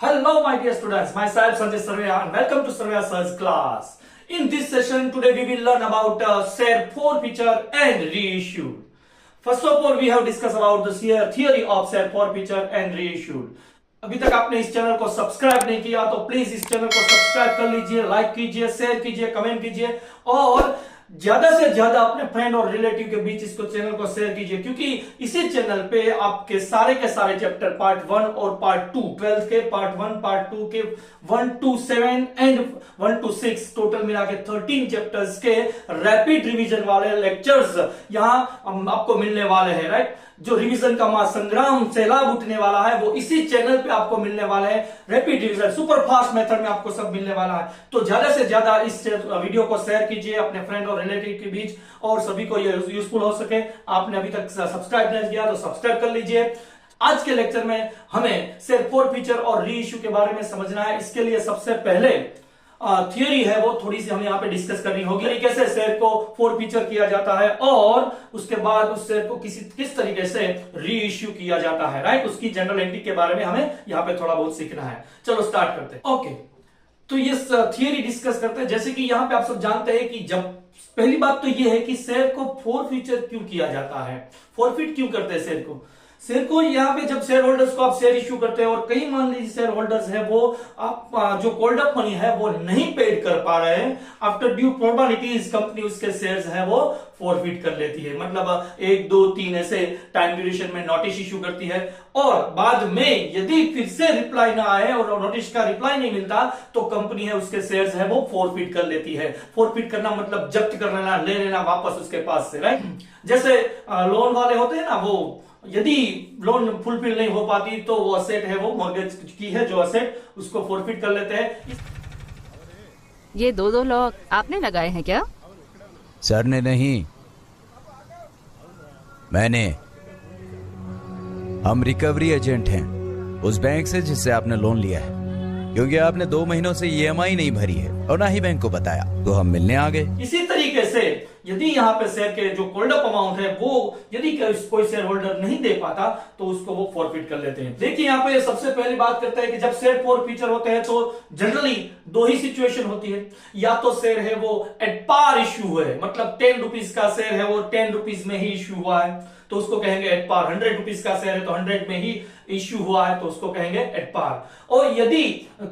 Hello, my dear students. Myself Sanjay Sarvaiya and welcome to Sarvaiya Sir's class. In this session, today we will learn about share forfeiture and reissue. First of all, we have discussed about the theory of share forfeiture and reissue. अभी तक आपने इस channel को subscribe नहीं किया तो please इस channel को सब्सक्राइब कर लीजिए, लाइक कीजिए, शेयर कीजिए, कमेंट कीजिए और ज्यादा से ज्यादा अपने फ्रेंड और रिलेटिव के बीच इसको चैनल को शेयर कीजिए, क्योंकि इसी चैनल पे आपके सारे के सारे चैप्टर पार्ट 1 और पार्ट 2 12th के पार्ट 1 पार्ट 2 के 1 to 7 एंड 1 to 6 टोटल मिला के 13 चैप्टर्स के रैपिड रिवीजन वाले लेक्चर्स यहां आपको मिलने वाले हैं। राइट, जो रिवीजन का महासंग्राम सैलाब उठने वाला है वो इसी चैनल पे आपको मिलने वाला है। Rapid revision super fast method में आपको सब मिलने वाला है। तो ज्यादा से ज्यादा इस वीडियो को शेयर कीजिए अपने फ्रेंड और रिलेटिव के बीच और सभी को ये यूजफुल हो सके। आपने अभी तक सब्सक्राइब नहीं किया तो सब्सक्राइब कर लीजिए। आज के लेक्चर में हमें शेयर फॉरफीचर और रीइश्यू के बारे में समझना है। इसके लिए सबसे पहले थियोरी है वो थोड़ी सी हमें यहाँ पे डिस्कस करनी होगी, तरीके से शेयर को फॉरफीचर किया जाता है और उसके बाद उस शेयर को किस तरीके से री इश्यू किया जाता है। राइट, उसकी जनरल एंट्री के बारे में हमें यहाँ पे थोड़ा बहुत सीखना है। चलो स्टार्ट करते हैं। ओके, तो ये थियोरी डिस्कस करते हैं। जैसे कि यहाँ पे आप सब जानते हैं कि जब पहली बात तो ये है कि शेयर को फॉरफीचर क्यों किया जाता है, फॉरफिट क्यों करते हैं शेयर को यहाँ पे जब शेयर होल्डर्स को आप शेयर इश्यू करते हैं और कई मान लीजिए शेयर होल्डर्स है वो आप जो कॉल्ड अप मनी है वो नहीं पेड कर पा रहे हैं, आफ्टर ड्यू प्रोबेबिलिटीज कंपनी उसके शेयर्स है वो फॉरफिट कर लेती है। मतलब 1 2 3 ऐसे टाइम ड्यूरेशन में नोटिस इश्यू करती है और बाद में यदि फिर से रिप्लाई ना आए और नोटिस का रिप्लाई नहीं मिलता तो कंपनी है उसके शेयर्स है वो फॉरफिट कर लेती है। फॉरफिट करना मतलब जब्त कर लेना, ले लेना वापस उसके पास से। राइट, जैसे लोन वाले होते हैं ना, वो यदि लोन फुलफिल नहीं हो पाती तो वो असेट है वो मॉर्गेज की है जो असेट उसको फॉरफिट कर लेते हैं। ये दो लोग आपने लगाए हैं क्या? सर ने नहीं, मैंने। हम रिकवरी एजेंट हैं उस बैंक से जिससे आपने लोन लिया है, क्योंकि आपने 2 महीनों से ईएमआई नहीं भरी है और ना ही बैंक को बताया, तो हम मिलने आ गए। इसी तरीके से यदि यहाँ पे शेयर के जो कॉल्ड अप अमाउंट है वो यदि कोई शेयर होल्डर नहीं दे पाता तो उसको वो फॉरफिट कर लेते हैं। देखिए यहाँ पे सबसे पहली बात करते हैं कि जब शेयर फॉरफीचर होते हैं तो जनरली 2 ही सिचुएशन होती है। या तो शेयर है वो एट पार इश्यू है, मतलब 10 रुपीज का शेयर है वो 10 रुपीज में ही इश्यू हुआ है तो उसको कहेंगे एट पार। 100 रुपीज का शेयर है तो 100 में ही इश्यू हुआ है तो उसको कहेंगे एट पार। और यदि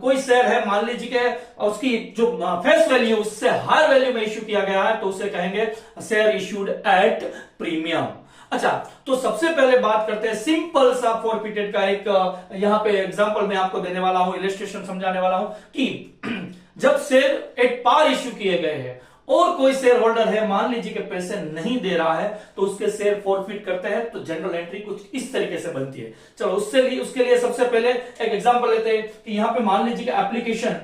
कोई शेयर है मान लीजिए कि उसकी जो फेस वैल्यू उससे हायर वैल्यू में इश्यू किया गया है तो उसे कहेंगे शेयर इश्यूड एट प्रीमियम। अच्छा, तो सबसे पहले बात करते हैं सिंपल सा फॉरफिटेड का। एक यहां पे एग्जांपल मैं आपको देने वाला हूं, इलस्ट्रेशन समझाने वाला हूं कि जब शेयर एट पार इश्यू किए गए हैं और कोई शेयर होल्डर है मान लीजिए कि पैसे नहीं दे रहा है तो उसके शेयर फॉरफिट करते हैं तो जनरल एंट्री कुछ इस तरीके से बनती है। चलो उसके लिए सबसे पहले एक एग्जांपल लेते हैं कि यहां पे मान लीजिए कि एप्लीकेशन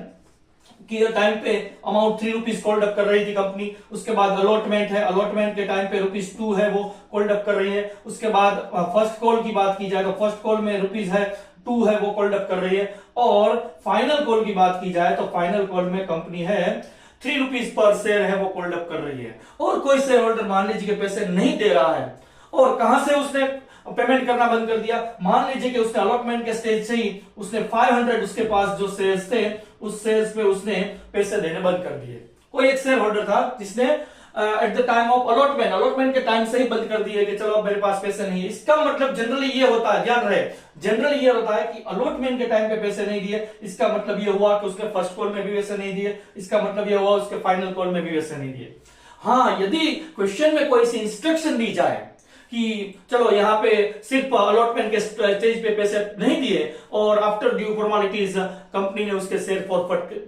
की टाइम पे अमाउंट 3 रुपीज कॉल्ड अप कर रही थी कंपनी। उसके बाद अलॉटमेंट है, अलॉटमेंट के टाइम पे ₹2 है वो कॉल्ड अप कर रही है। उसके बाद फर्स्ट कॉल की बात की जाए तो फर्स्ट कॉल में ₹2 है वो कॉल्ड अप कर रही है और फाइनल कॉल की बात की जाए तो फाइनल कॉल में कंपनी है 3 रुपीज पर शेयर है वो कॉल्ड अप कर रही है। और कोई शेयर होल्डर मान लीजिए कि पैसे नहीं दे रहा है और कहां से उसने पेमेंट करना बंद कर दिया, मान लीजिए कि उसने अलॉटमेंट के स्टेज से ही उसने 500 उसके पास जो शेयर्स थे उस शेयर्स पे उसने पैसे देने बंद कर दिए। कोई एक शेयर होल्डर था जिसने at the time of allotment के टाइम से ही बंद कर दिए कि चलो अब मेरे पास पैसे नहीं है। इसका मतलब जनरली ये होता है, ध्यान रहे, जनरली ये होता है कि अलॉटमेंट के टाइम पे पैसे नहीं दिए, इसका मतलब ये हुआ कि उसके फर्स्ट कॉल में भी पैसे नहीं दिए, इसका मतलब ये हुआ उसके फाइनल कॉल में भी पैसे नहीं दिए। हाँ, यदि क्वेश्चन में कोई सी इंस्ट्रक्शन दी जाए कि चलो यहाँ पे सिर्फ अलॉटमेंट के स्टेज पे पैसे नहीं दिए और आफ्टर ड्यू फॉर्मेलिटीज कंपनी ने उसके शेयर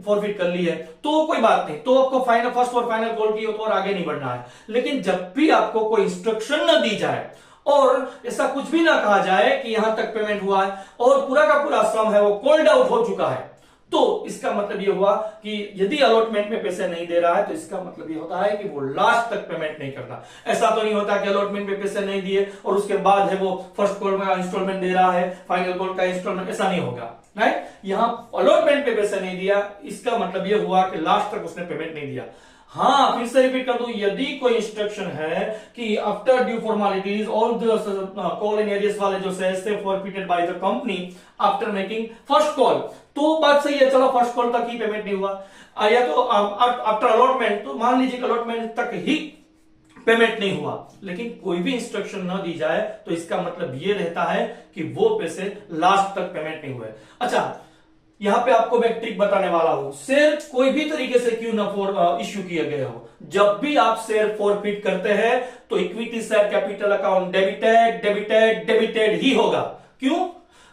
फॉरफिट कर ली है तो कोई बात नहीं, तो आपको फर्स्ट और फाइनल कॉल की तो और आगे नहीं बढ़ना है। लेकिन जब भी आपको कोई इंस्ट्रक्शन न दी जाए और ऐसा कुछ भी ना कहा जाए कि यहां तक पेमेंट हुआ है और पूरा का पूरा सम है वो कॉल्ड आउट हो चुका है तो इसका मतलब ये हुआ कि यदि अलॉटमेंट में पैसे नहीं दे रहा है तो इसका मतलब ये होता है कि वो लास्ट तक पेमेंट नहीं करता। ऐसा तो नहीं होता कि अलॉटमेंट में पैसे नहीं दिए और उसके बाद है वो फर्स्ट कॉल का इंस्टॉलमेंट दे रहा है, फाइनल कॉल का इंस्टॉलमेंट, ऐसा नहीं होगा। राइट, यहां अलॉटमेंट पे पैसे नहीं दिया इसका मतलब ये हुआ कि लास्ट तक उसने पेमेंट नहीं दिया। हाँ, फिर से रिपीट कर दूं, यदि कोई इंस्ट्रक्शन है कि after due formalities all the call in areas वाले जो शेयर्स थे forfeited by the company after making first call, तो बात सही है, चलो फर्स्ट कॉल तक ही पेमेंट नहीं हुआ, या तो आफ्टर अलॉटमेंट, तो मान लीजिए अलॉटमेंट तक ही पेमेंट नहीं हुआ, लेकिन कोई भी इंस्ट्रक्शन ना दी जाए तो इसका मतलब ये रहता है कि वो पैसे लास्ट तक पेमेंट नहीं हुए। अच्छा, यहां पे आपको मैं एक ट्रिक बताने वाला हूं, शेयर कोई भी तरीके से क्यों ना इश्यू किए गए हो, जब भी आप शेयर फॉरफिट करते हैं तो equity share capital account debited debited debited ही होगा। क्यों,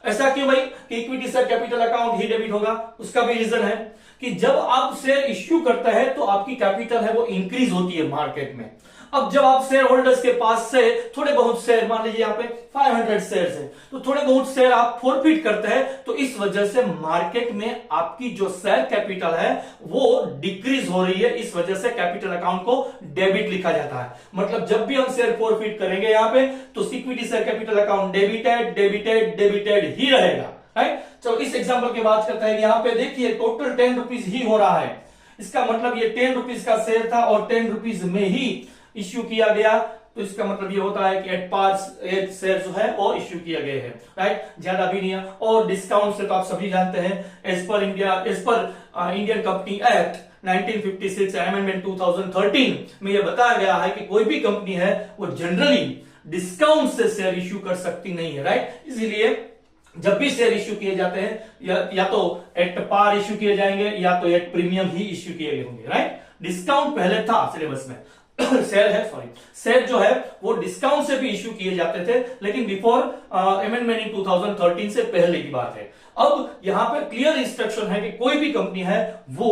ऐसा क्यों भाई कि इक्विटी शेयर कैपिटल अकाउंट ही डेबिट होगा? उसका भी रीजन है कि जब आप शेयर इश्यू करते हैं तो आपकी कैपिटल है वो इंक्रीज होती है मार्केट में। अब जब आप शेयर होल्डर्स के पास से थोड़े बहुत शेयर, मान लीजिए यहाँ पे 500 शेयर्स है, तो थोड़े बहुत शेयर आप फॉरफिट करते हैं, तो इस वजह से मार्केट में आपकी जो शेयर कैपिटल है वो डिक्रीज हो रही है, इस वजह से कैपिटल अकाउंट को डेबिट लिखा जाता है। मतलब जब भी हम शेयर फॉरफिट करेंगे यहाँ पे, तो equity share capital account debited debited debited ही रहेगा, राइट। चलो इस एग्जाम्पल की बात करते हैं, यहाँ पे देखिए टोटल 10 रुपीज ही हो रहा है, इसका मतलब ये 10 रुपीज का शेयर था और 10 रुपीज में ही इश्यू किया गया, तो इसका मतलब ये होता है कि एट पार शेयर जो है वो इश्यू किया गया है, राइट, ज्यादा भी नहीं है। और डिस्काउंट से तो आप सभी जानते हैं, as per Indian company act 1956 amendment 2013 में यह बताया गया है कि कोई भी कंपनी है वो जनरली डिस्काउंट से शेयर इश्यू कर सकती नहीं है, राइट। इसीलिए जब भी शेयर इश्यू किए जाते हैं या तो एट पार इश्यू किए जाएंगे या तो एट प्रीमियम ही इश्यू किए गए होंगे, राइट। डिस्काउंट पहले था सिलेबस में शेयर जो है वो डिस्काउंट से भी इश्यू किए जाते थे, लेकिन बिफोर अमेंडमेंट इन 2013 से पहले की बात है। अब यहां पे क्लियर इंस्ट्रक्शन है कि कोई भी कंपनी है वो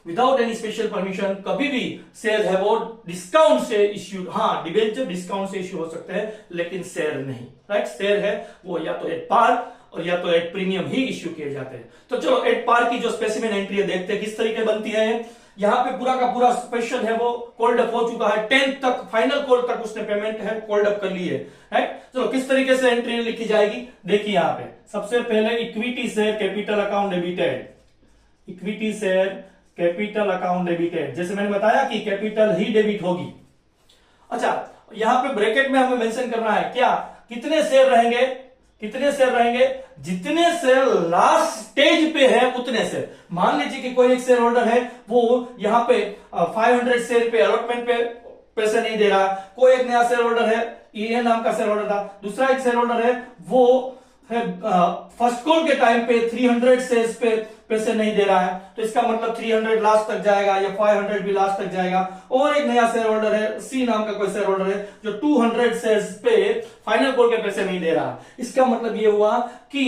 विदाउट एनी स्पेशल परमिशन कभी भी शेयर है वो डिस्काउंट से इश्यू, हाँ डिबेंचर डिस्काउंट से इश्यू हो सकते हैं, लेकिन शेयर नहीं, राइट। शेयर है वो या तो एट पार और या तो एट प्रीमियम ही इश्यू किए जाते हैं। तो चलो एट पार की जो स्पेसिफिक एंट्री है देखते हैं किस तरीके बनती है। यहां पे पूरा का पूरा क्वेश्चन है वो कोल्ड अप हो चुका है, 10 तक फाइनल कॉल तक उसने पेमेंट है कोल्ड अप कर ली है, राइट। चलो किस तरीके से एंट्री लिखी जाएगी देखिए, यहां पे सबसे पहले equity share capital account debited, equity share capital account debited, जैसे मैंने बताया कि कैपिटल ही डेबिट होगी। अच्छा, यहां पे ब्रैकेट में हमें मेंशन करना है क्या, कितने शेयर रहेंगे, कितने शेयर रहेंगे, जितने शेयर लास्ट स्टेज पे है उतने शेयर। मान लीजिए कि कोई एक शेयर होल्डर है वो यहां पे 500 शेयर पे अलॉटमेंट पे पैसे नहीं दे रहा, कोई एक नया शेयर होल्डर है, ये नाम का शेयर होल्डर था, दूसरा एक शेयर होल्डर है वो फर्स्ट कॉल के टाइम पे 300 शेयर्स पे पैसे नहीं दे रहा है, तो इसका मतलब 300 लास्ट तक जाएगा या 500 भी लास्ट तक जाएगा। और एक नया शेयर होल्डर है, सी नाम का कोई शेयर होल्डर है जो 200 शेयर्स पे फाइनल कॉल के पैसे नहीं दे रहा। इसका मतलब ये हुआ कि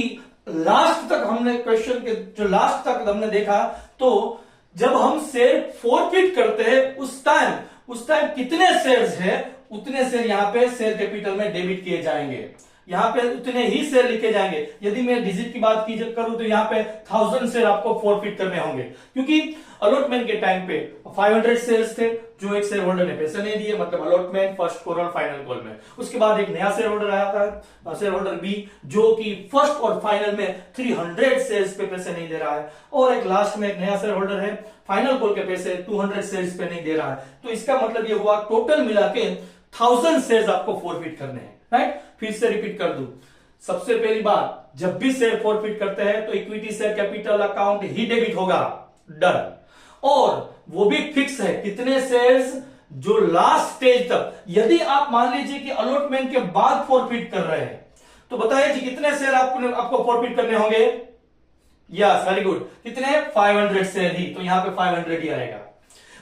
लास्ट तक हमने क्वेश्चन के जो लास्ट तक हमने देखा, तो जब हम शेयर फॉरफिट करते हैं उस टाइम कितने शेयर्स है उतने शेयर यहाँ पे शेयर कैपिटल में डेबिट किए जाएंगे, यहां पे उतने ही शेयर लिखे जाएंगे। यदि मैं डिजिट की बात करूं तो यहां पे 1000 शेयर आपको फॉरफिट करने होंगे, क्योंकि अलॉटमेंट के टाइम पे 500 शेयर्स थे जो एक शेयर होल्डर ने पैसे नहीं दिए, मतलब अलॉटमेंट फर्स्ट कॉल और फाइनल कॉल में। उसके बाद एक नया शेयर होल्डर आया था, शेयर होल्डर बी, जो कि फर्स्ट और फाइनल में 300 शेयर्स पे पैसे नहीं दे रहा है, और एक लास्ट में एक नया शेयर होल्डर है, फाइनल कॉल के पैसे 200 शेयर्स पे नहीं दे रहा है। तो इसका मतलब ये हुआ टोटल मिला के 1000 शेयर्स आपको फॉरफिट करने हैं, राइट। फिर से रिपीट कर दूं, सबसे पहली बात, जब भी शेयर फॉरफिट करते हैं तो इक्विटी शेयर कैपिटल अकाउंट ही डेबिट होगा, डन। और वो भी फिक्स है कितने शेयर्स जो लास्ट स्टेज तक, यदि आप मान लीजिए कि अलॉटमेंट के बाद फॉरफिट कर रहे हैं तो बताइए जी कितने शेयर आपको फॉरफिट करने होंगे। यस, वेरी गुड, कितने, 500 शेयर ही, तो यहां पे 500 ही आएगा।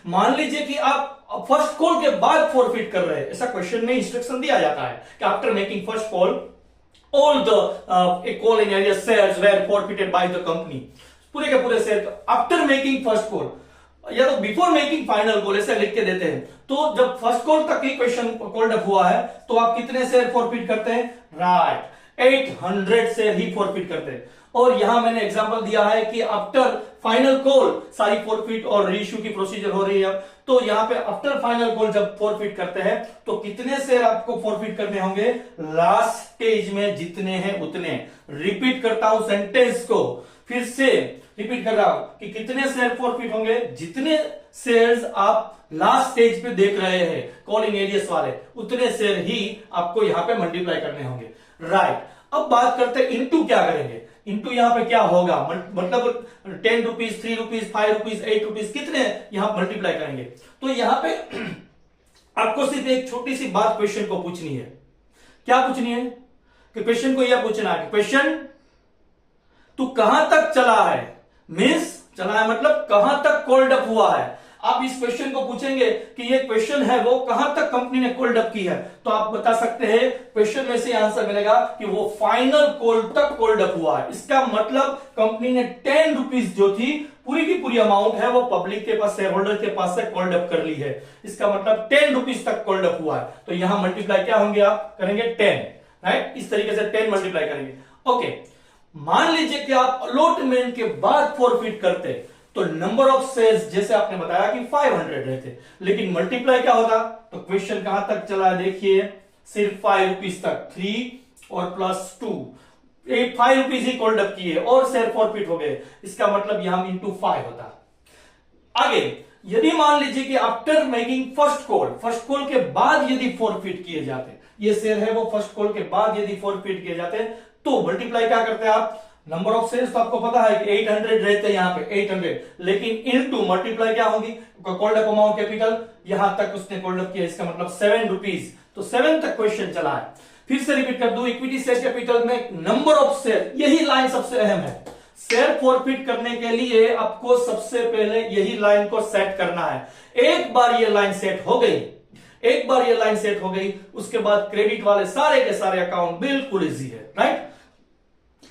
मान लीजिए कि आप फर्स्ट कॉल के बाद फॉरफिट कर रहे हैं, ऐसा क्वेश्चन में इंस्ट्रक्शन दिया जाता है कि after making first call all the call in arrear shares were forfeited by the company, पूरे के पूरे share after making first call या तो बिफोर मेकिंग फाइनल कॉल, ऐसे लिख के देते हैं। तो जब फर्स्ट कॉल तक ही क्वेश्चन कॉल्ड अप हुआ है तो आप कितने शेयर फॉरफिट करते हैं, राइट, 800 शेयर ही फॉरफिट करते हैं। और यहां मैंने एग्जांपल दिया है कि आफ्टर फाइनल कॉल सारी फॉरफिट और रीइश्यू की प्रोसीजर हो रही है, तो यहां पे आफ्टर फाइनल कॉल जब फॉरफिट करते हैं तो कितने शेयर आपको फॉरफिट करने होंगे, लास्ट स्टेज में जितने हैं उतने। रिपीट करता हूं सेंटेंस को फिर से, रिपीट कर रहा हूं कि कितने शेयर फॉरफिट होंगे, जितने शेयर्स आप लास्ट स्टेज पे देख रहे हैं कॉलिंग एरियस वाले, उतने शेयर ही आपको यहां पे मल्टीप्लाई करने होंगे। राइट, अब बात करते हैं इनटू क्या करेंगे। इनटू यहां पे क्या होगा, मतलब 10 रुपीज, 3 रुपीज, 5 रुपीज, 8 रुपीज, कितने यहां मल्टीप्लाई करेंगे। तो यहां पे आपको सिर्फ एक छोटी सी बात क्वेश्चन को पूछनी है। क्या पूछनी है कि क्वेश्चन को यह पूछना है कि क्वेश्चन तू कहां तक चला है, मीन्स चला है मतलब कहां तक कोल्ड अप हुआ है। आप इस क्वेश्चन को पूछेंगे कि ये क्वेश्चन है वो कहां तक कंपनी ने कोल्ड अप की है, तो आप बता सकते हैं क्वेश्चन में से आंसर मिलेगा कि वो फाइनल कॉल तक कोल्ड अप हुआ है। इसका मतलब कंपनी ने 10 रुपीज जो थी पूरी की पूरी अमाउंट है वो पब्लिक के पास, शेयर होल्डर के पास से कोल्ड अप कर ली है। इसका मतलब 10 रुपीज तक कोल्ड अप हुआ है। तो यहां मल्टीप्लाई क्या होंगे, आप करेंगे 10, राइट, इस तरीके से 10 मल्टीप्लाई करेंगे। ओके, मान लीजिए कि आप अलॉटमेंट के बाद फॉरफिट करते तो नंबर ऑफ शेयर्स जैसे आपने बताया कि 500 रहते, लेकिन मल्टीप्लाई क्या होता, तो क्वेश्चन कहां तक चला है देखिए, सिर्फ 5 रुपीज तक, 3 और प्लस 2, 5 रुपीज ही कोल्ड अप किए और शेयर फॉरफिट हो गए। इसका मतलब यहां इंटू 5 होता। आगे यदि मान लीजिए कि आफ्टर मेकिंग फर्स्ट कॉल के बाद यदि फॉरफिट किए जाते, ये शेयर है वो फर्स्ट कॉल के बाद यदि फॉरफिट किए जाते, तो मल्टीप्लाई क्या करते हैं आप, नंबर ऑफ शेयर्स तो आपको पता है कि 800 रहते हैं यहां पे 800, लेकिन इनटू मल्टीप्लाई क्या होगी, कोल्ड अप अमाउंट कैपिटल, यहां तक उसने कोल्ड अप किया, इसका मतलब 7 रुपीज, तो 7 तक क्वेश्चन चला है। फिर से रिपीट कर दूं, इक्विटी शेयर कैपिटल में नंबर ऑफ शेयर, यही लाइन सबसे अहम है। शेयर फॉरफिट करने के लिए आपको सबसे पहले यही लाइन को सेट करना है। एक बार ये लाइन सेट हो गई, उसके बाद क्रेडिट वाले सारे के सारे अकाउंट बिल्कुल इजी है, राइट।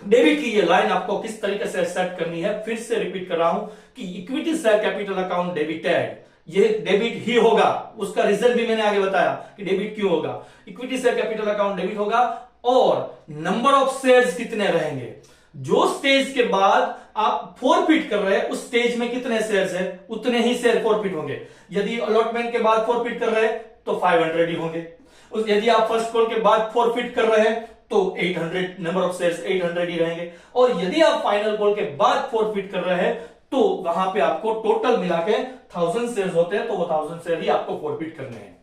डेबिट की ये लाइन आपको किस तरीके से सेट करनी है, फिर से रिपीट कर रहा हूं कि equity share capital account debited, ये डेबिट ही होगा। उसका रीजन भी मैंने आगे बताया कि डेबिट क्यों होगा। Equity share capital account debit होगा और नंबर ऑफ शेयर्स कितने रहेंगे, जो स्टेज के बाद आप फॉरफिट कर रहे हैं उस स्टेज में कितने शेयर्स है उतने ही शेयर फॉरफिट होंगे। यदि अलॉटमेंट के बाद फॉरफिट कर रहे हैं तो 500 ही होंगे। यदि आप फर्स्ट कॉल के बाद फॉरफिट कर रहे हैं तो 800, नंबर ऑफ शेयर्स 800 ही रहेंगे। और यदि आप फाइनल कॉल के बाद फॉरफिट कर रहे हैं तो वहां पे आपको टोटल मिला के 1000 शेयर्स होते हैं, तो वो 1000 शेयर ही आपको फॉरफिट करने हैं।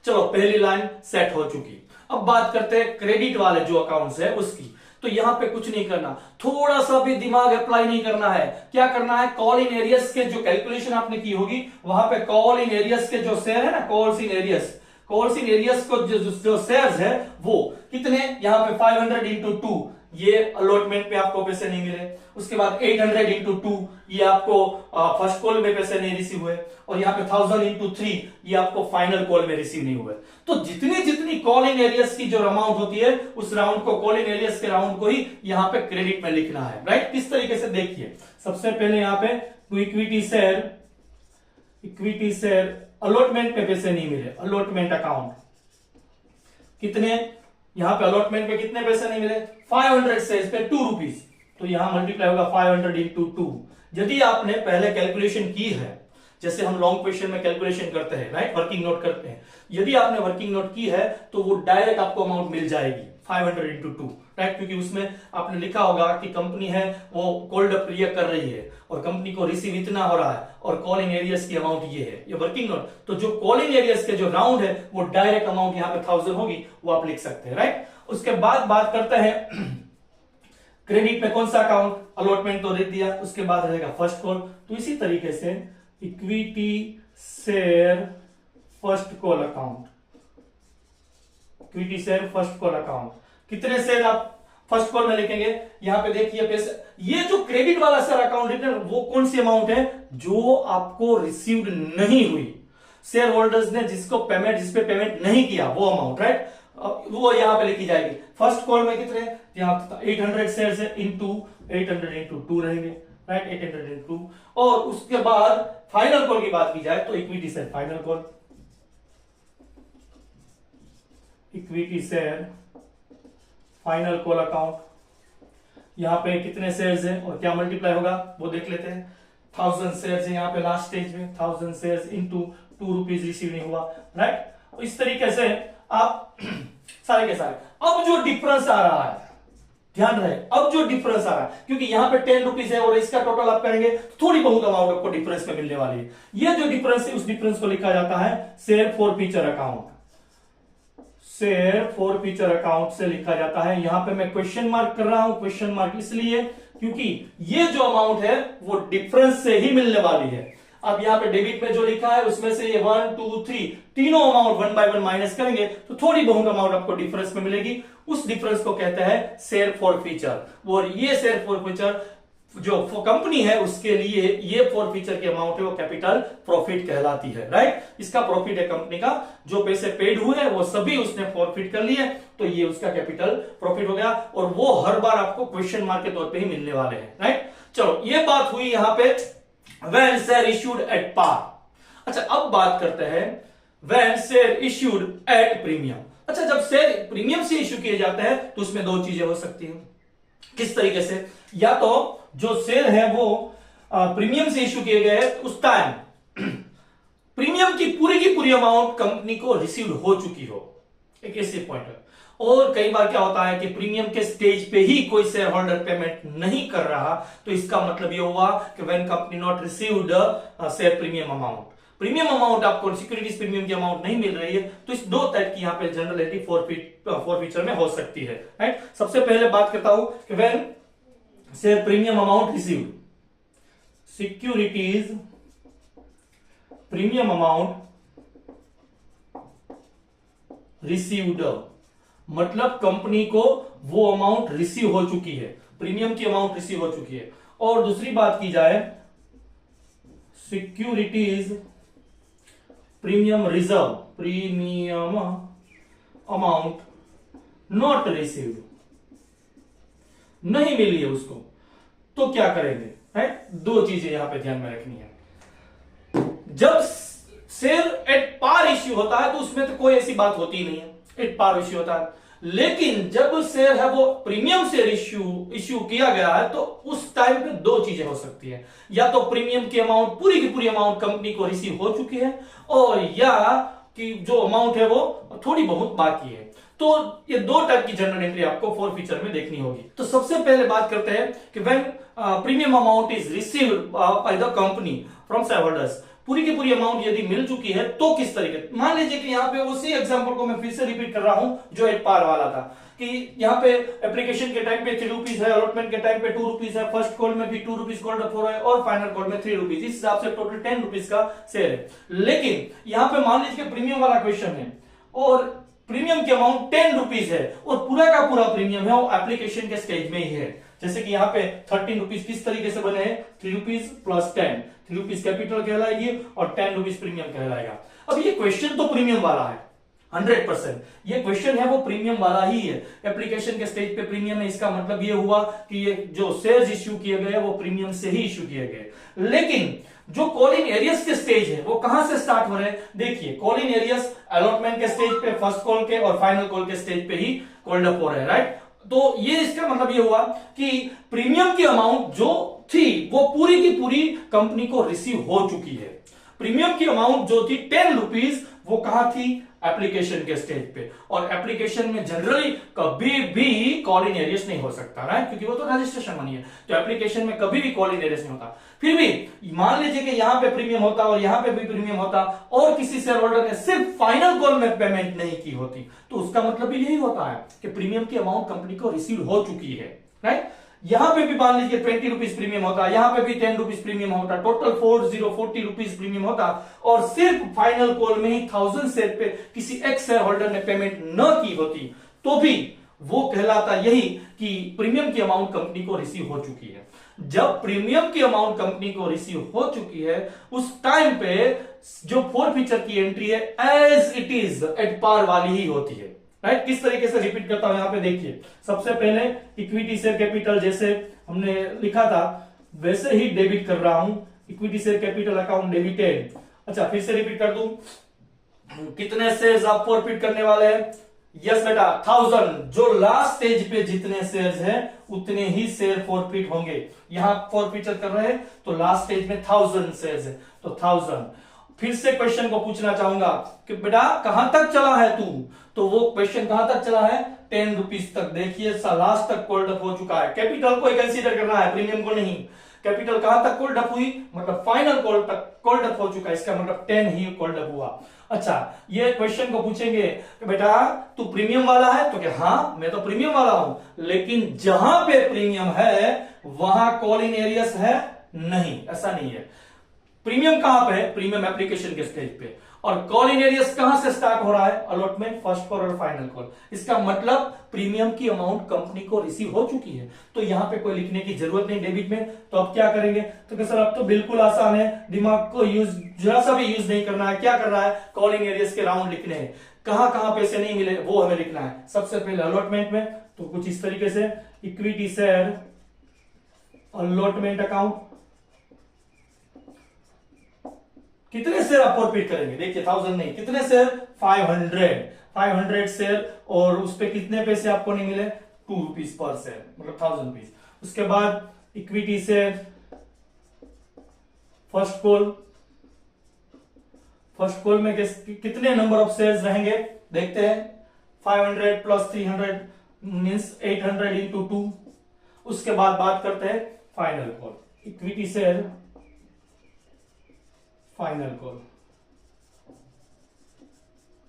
चलो, पहली लाइन सेट हो चुकी। अब बात करते हैं क्रेडिट वाले जो अकाउंट्स है उसकी। तो यहां पे कुछ नहीं करना, थोड़ा सा भी दिमाग अप्लाई नहीं करना है। क्या करना है, कॉल इन एरियस के जो कैलकुलेशन आपने की होगी वहां पे कॉल इन एरियस के जो शेयर है ना, कॉल्स इन एरियस को जो शेयर्स है वो कितने, यहां पे 500 इंटू 2, ये अलॉटमेंट पे आपको पैसे नहीं मिले। उसके बाद 800 इंटू 2, ये आपको फर्स्ट कॉल में पैसे नहीं रिसीव हुए। और यहाँ पे 1000 इंटू 3, ये आपको फाइनल कॉल में रिसीव नहीं हुए। तो जितनी जितनी कॉल इन एरियस की जो अमाउंट होती है उस राउंड को, कॉल इन एरियस के राउंड को ही यहाँ पे क्रेडिट में लिखना है, राइट। किस तरीके से देखिए, सबसे पहले यहाँ पे टू इक्विटी शेयर अलॉटमेंट पे पैसे नहीं मिले, अलॉटमेंट अकाउंट कितने, यहां पे अलॉटमेंट पे कितने पैसे नहीं मिले, 500 शेयर्स पे 2 रुपीज, तो यहां मल्टीप्लाई होगा 500 इंटू 2। यदि आपने पहले कैलकुलेशन की है, जैसे हम लॉन्ग क्वेश्चन में कैलकुलेशन करते हैं, राइट, वर्किंग नोट करते हैं, यदि आपने वर्किंग नोट की है तो वो डायरेक्ट आपको अमाउंट मिल जाएगी 500 इंटू 2, राइट, क्योंकि उसमें आपने लिखा होगा कि कंपनी है वो कोल्ड अप कर रही है और कंपनी को रिसीव इतना हो रहा है और कॉल इन एरियस की अमाउंट ये है, ये वर्किंग नोट। तो जो कॉल इन एरियस के जो राउंड है वो डायरेक्ट अमाउंट यहाँ पे 1000 होगी, वो आप लिख सकते हैं, राइट। उसके बाद बात करते हैं क्रेडिट में कौन सा अकाउंट, अलॉटमेंट तो दे दिया, उसके बाद रहेगा फर्स्ट कॉल। तो इसी तरीके से equity share first call account, equity share first call account, कितने शेयर आप फर्स्ट कॉल में लिखेंगे, यहां पे देखिए पैसे, ये जो क्रेडिट वाला शेयर अकाउंट है वो कौन सी अमाउंट है, जो आपको रिसीव्ड नहीं हुई, शेयर होल्डर्स ने जिसको पेमेंट, जिसपे पेमेंट नहीं किया वो अमाउंट, राइट, वो यहां पे लिखी जाएगी। फर्स्ट कॉल में कितने, यहां 800 शेयर्स है, इंटू 800 इंटू 2 रहेंगे, राइट, 800 इंटू 2। और उसके बाद फाइनल कॉल की बात की जाए तो equity share final call, equity share final call account, यहां पे कितने शेयर्स हैं और क्या मल्टीप्लाई होगा वो देख लेते हैं। 1000 शेयर्स है यहाँ पे लास्ट स्टेज में, 1000 शेयर्स इंटू 2 रुपीज रिसीव नहीं हुआ, राइट। इस तरीके से आप सारे के सारे, अब जो डिफरेंस आ रहा है ध्यान रहे। अब जो डिफरेंस आ रहा है, क्योंकि यहां पे 10 रुपीज है और इसका टोटल आप करेंगे तो थोड़ी बहुत अमाउंट आपको डिफरेंस में मिलने वाली है। ये जो डिफरेंस है उस डिफरेंस को लिखा जाता है share forfeiture account. Share forfeiture account से लिखा जाता है। यहां पे मैं क्वेश्चन मार्क कर रहा हूं, क्वेश्चन मार्क इसलिए क्योंकि ये जो अमाउंट है वो डिफरेंस से ही मिलने वाली है। अब यहाँ पे डेबिट में जो लिखा है उसमें से ये 1 2 3 तीनों अमाउंट 1 बाय 1 माइनस करेंगे तो थोड़ी बहुत अमाउंट आपको डिफरेंस में मिलेगी। उस डिफरेंस को कहते हैं शेयर फॉरफीचर। और ये शेयर फॉरफीचर जो कंपनी है उसके लिए ये फॉरफीचर की अमाउंट है वो कैपिटल प्रॉफिट कहलाती है, राइट। इसका प्रॉफिट है कंपनी का, जो पैसे पेड हुए हैं वो सभी उसने फॉरफिट कर लिए, तो ये उसका कैपिटल प्रॉफिट हो गया और वो हर बार आपको क्वेश्चन मार्क के तौर पे ही मिलने वाले हैं, राइट। चलो ये बात हुई यहां पे when share issued at par. अच्छा अब बात करते हैं when share issued at premium. अच्छा जब शेयर प्रीमियम से इश्यू किए जाते हैं तो उसमें दो चीजें हो सकती हैं। किस तरीके से? या तो जो शेयर है वो प्रीमियम से इश्यू किए गए उस टाइम प्रीमियम की पूरी अमाउंट कंपनी को रिसीव हो चुकी हो, एक ऐसी पॉइंट है। और कई बार क्या होता है कि प्रीमियम के स्टेज पे ही कोई शेयर होल्डर पेमेंट नहीं कर रहा, तो इसका मतलब ये हुआ कि when company not received share premium amount, premium amount आपको सिक्योरिटीज प्रीमियम की अमाउंट नहीं मिल रही है, तो इस दो टाइप की यहां पे जनरलिटी फॉरफीचर में हो सकती है, राइट। सबसे पहले बात करता हूं कि when share premium amount received, securities premium amount received, मतलब कंपनी को वो अमाउंट रिसीव हो चुकी है, प्रीमियम की अमाउंट रिसीव हो चुकी है। और दूसरी बात की जाए securities premium reserve, premium amount not received, नहीं मिली है उसको, तो क्या करेंगे, राइट। दो चीजें यहां पे ध्यान में रखनी है। जब शेयर एट पार इश्यू होता है तो उसमें तो कोई ऐसी बात होती नहीं है, एट पार इश्यू होता है। लेकिन जब शेयर है वो प्रीमियम शेयर इश्यू किया गया है तो उस टाइम पे दो चीजें हो सकती है, या तो प्रीमियम की अमाउंट पूरी की पूरी अमाउंट कंपनी को रिसीव हो चुकी है, और या कि जो अमाउंट है वो थोड़ी बहुत बाकी है। तो ये दो टाइप की जनरल एंट्री आपको फॉरफीचर में देखनी होगी। तो सबसे पहले बात करते हैं कि when premium amount is received by the company from share holders, पूरी की पूरी अमाउंट यदि मिल चुकी है तो किस तरीके। मान लीजिए कि यहाँ पे उसी एग्जांपल को मैं फिर से रिपीट कर रहा हूं जो एट पार वाला था, कि यहाँ पे एप्लीकेशन के टाइम पे 3 रुपीज है, अलॉटमेंट के टाइम पे 2 रुपीज है, फर्स्ट कॉल में भी 2 रुपीज कॉल्ड फॉर है और फाइनल कॉल में 3 रुपीज, इस हिसाब से टोटल 10 रुपीज का शेयर है। लेकिन यहाँ पे मान लीजिए प्रीमियम वाला क्वेश्चन है और प्रीमियम की अमाउंट 10 रुपीज है और पूरा का पूरा प्रीमियम है वो एप्लीकेशन के स्टेज में ही है। जैसे कि यहाँ पे 13 रुपीज किस तरीके से बने हैं, 3 रुपीज प्लस 10, 3 रुपीज कैपिटल कहलाएगी और 10 रुपीज प्रीमियम कहलाएगा। अब ये क्वेश्चन तो प्रीमियम वाला है 100%, ये क्वेश्चन है वो प्रीमियम वाला ही है, एप्लीकेशन के स्टेज पे प्रीमियम है, इसका मतलब ये हुआ कि ये जो शेयर्स इश्यू किए गए वो प्रीमियम से ही इश्यू किए गए। लेकिन जो कॉलिंग एरियस के स्टेज है वो कहां से स्टार्ट हो रहे हैं, देखिए कॉलिंग एरियस अलॉटमेंट के स्टेज पे, फर्स्ट कॉल के और फाइनल कॉल के स्टेज पे ही कॉल्ड अप हो रहे हैं, राइट। तो ये इसका मतलब ये हुआ कि प्रीमियम की अमाउंट जो थी वो पूरी की पूरी कंपनी को रिसीव हो चुकी है। प्रीमियम की अमाउंट जो थी 10 रुपीज वो कहां थी, एप्लीकेशन के स्टेज पे, और एप्लीकेशन में जनरली कभी भी कॉल इन एरियस नहीं हो सकता, राइट, क्योंकि वो तो रजिस्ट्रेशन मनी है, तो एप्लीकेशन में कभी भी कॉल इन एरियस नहीं होता। फिर भी मान लीजिए कि यहां पे प्रीमियम होता और यहां पे भी प्रीमियम होता और किसी शेयर होल्डर ने सिर्फ फाइनल कॉल में पेमेंट नहीं की होती, तो उसका मतलब भी यही होता है कि प्रीमियम की अमाउंट कंपनी को रिसीव हो चुकी है, राइट। यहां पे भी मान लीजिए 20 रुपीज प्रीमियम होता, यहां पे भी 10 रुपीज प्रीमियम होता, टोटल 40 रुपीज प्रीमियम होता और सिर्फ फाइनल कॉल में ही 1000 शेयर पे किसी एक्स शेयर होल्डर ने पेमेंट न की होती, तो भी वो कहलाता यही कि प्रीमियम की अमाउंट कंपनी को रिसीव हो चुकी है। जब प्रीमियम की अमाउंट कंपनी को रिसीव हो चुकी है उस टाइम पे जो फॉरफीचर की एंट्री है as it is at par वाली ही होती है, राइट। किस तरीके से रिपीट करता हूं, यहां पे देखिए, सबसे पहले इक्विटी शेयर कैपिटल जैसे हमने लिखा था वैसे ही डेबिट कर रहा हूं, equity share capital account debited. अच्छा फिर से रिपीट कर दूं, कितने शेयर्स आप फॉरफिट करने वाले हैं, यस बेटा 1000, जो लास्ट स्टेज पे जितने शेयर्स हैं उतने ही शेयर फॉरफिट होंगे। यहां फॉरफीचर कर रहे हैं तो लास्ट स्टेज में 1000 शेयर्स है तो 1000, फिर से क्वेश्चन को पूछना चाहूंगा कि बेटा कहां तक चला है तू, तो वो क्वेश्चन कहां तक चला है, 10 रुपीज तक। देखिए लास्ट तक कोल्ड अप हो चुका है। कैपिटल को कंसीडर करना है, प्रीमियम को नहीं। कैपिटल कहां तक कोल्ड अप हुई, मतलब फाइनल कोल्ड तक कोल्ड अप हो चुका है, इसका मतलब 10 ही कोल्ड अप हुआ। अच्छा, ये क्वेश्चन को पूछेंगे कि बेटा तू प्रीमियम वाला है, तो क्या हाँ मैं तो प्रीमियम वाला हूं, लेकिन जहां पे प्रीमियम है वहां कॉलिंग एरियस है नहीं, ऐसा नहीं है। प्रीमियम कहां पे है, प्रीमियम एप्लीकेशन के स्टेज पे, और कॉल इन एरियस कहां से स्टार्ट हो रहा है, अलॉटमेंट, फर्स्ट कॉल और फाइनल कॉल। इसका मतलब प्रीमियम की अमाउंट कंपनी को रिसीव हो चुकी है, तो यहां पे कोई लिखने की जरूरत नहीं डेबिट में। तो अब क्या करेंगे, तो सर अब तो बिल्कुल आसान है, दिमाग को यूज जरा सा भी यूज नहीं करना है। क्या करना है, कॉलिंग एरियस के राउंड लिखने हैं, कहां कहां पैसे नहीं मिले वो हमें लिखना है। सबसे पहले अलॉटमेंट में, तो कुछ इस तरीके से इक्विटी शेयर अलॉटमेंट अकाउंट, कितने शेयर आप फॉरफिट करेंगे, देखिए 1000 नहीं, कितने शेयर, 500 शेयर, और उस पे कितने पैसे आपको नहीं मिले, 2 रुपीज पर शेयर, मतलब 1000 रुपीज। उसके बाद इक्विटी शेयर फर्स्ट कॉल में कितने नंबर ऑफ शेयर्स रहेंगे, देखते हैं, 500 प्लस 300 मीन्स 800 इंटू 2। उसके बाद बात करते हैं final call, equity share final call,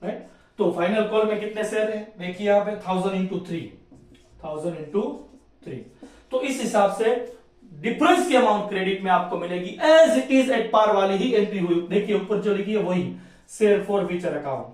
right. तो फाइनल कॉल में कितने शेयर है, देखिए यहां पे 1000 इंटू 3। तो इस हिसाब से डिफरेंस की अमाउंट क्रेडिट में आपको मिलेगी as it is at par वाली ही एंट्री हुई। देखिए ऊपर जो लिखी है वही, share forfeiture account,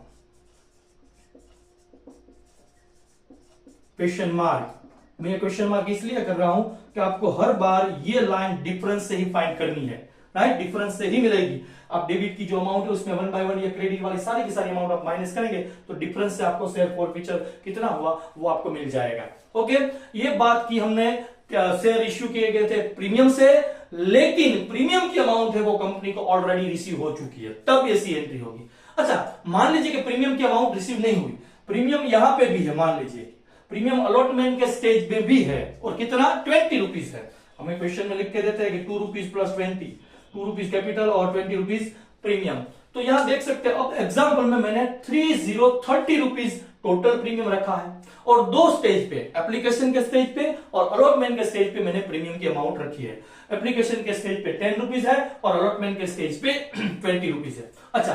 question mark. मैं क्वेश्चन मार्क इसलिए कर रहा हूं कि आपको हर बार ये लाइन डिफरेंस से ही फाइंड करनी है, राइट, डिफरेंस से ही मिलेगी। आप डेबिट की जो अमाउंट है उसमें 1 बाय 1 या क्रेडिट वाली सारी की सारी अमाउंट आप माइनस करेंगे, तो डिफरेंस से आपको शेयर फॉरफीचर कितना हुआ वो आपको मिल जाएगा। ओके, ये बात की हमने शेयर इश्यू किए गए थे प्रीमियम से, लेकिन प्रीमियम की अमाउंट है वो कंपनी को ऑलरेडी रिसीव हो चुकी है, तब ऐसी एंट्री होगी। अच्छा, मान लीजिए कि प्रीमियम की अमाउंट रिसीव नहीं हुई, प्रीमियम यहां पे भी है, मान लीजिए प्रीमियम अलॉटमेंट के स्टेज पे भी है, और कितना, 20 रुपीज है। हमें क्वेश्चन में लिख के देते हैं कि 2 रुपीज प्लस 20, 2 रुपीज कैपिटल और 20 रुपीज प्रीमियम। तो यहां देख सकते हैं, अब एग्जांपल में मैंने 30 रुपीज टोटल प्रीमियम रखा है, और दो स्टेज पे, एप्लीकेशन के स्टेज पे और अलॉटमेंट के स्टेज पे मैंने प्रीमियम की अमाउंट रखी है। एप्लीकेशन के स्टेज पे 10 रुपीज है और अलॉटमेंट के स्टेज पे 20 रुपीज है। अच्छा,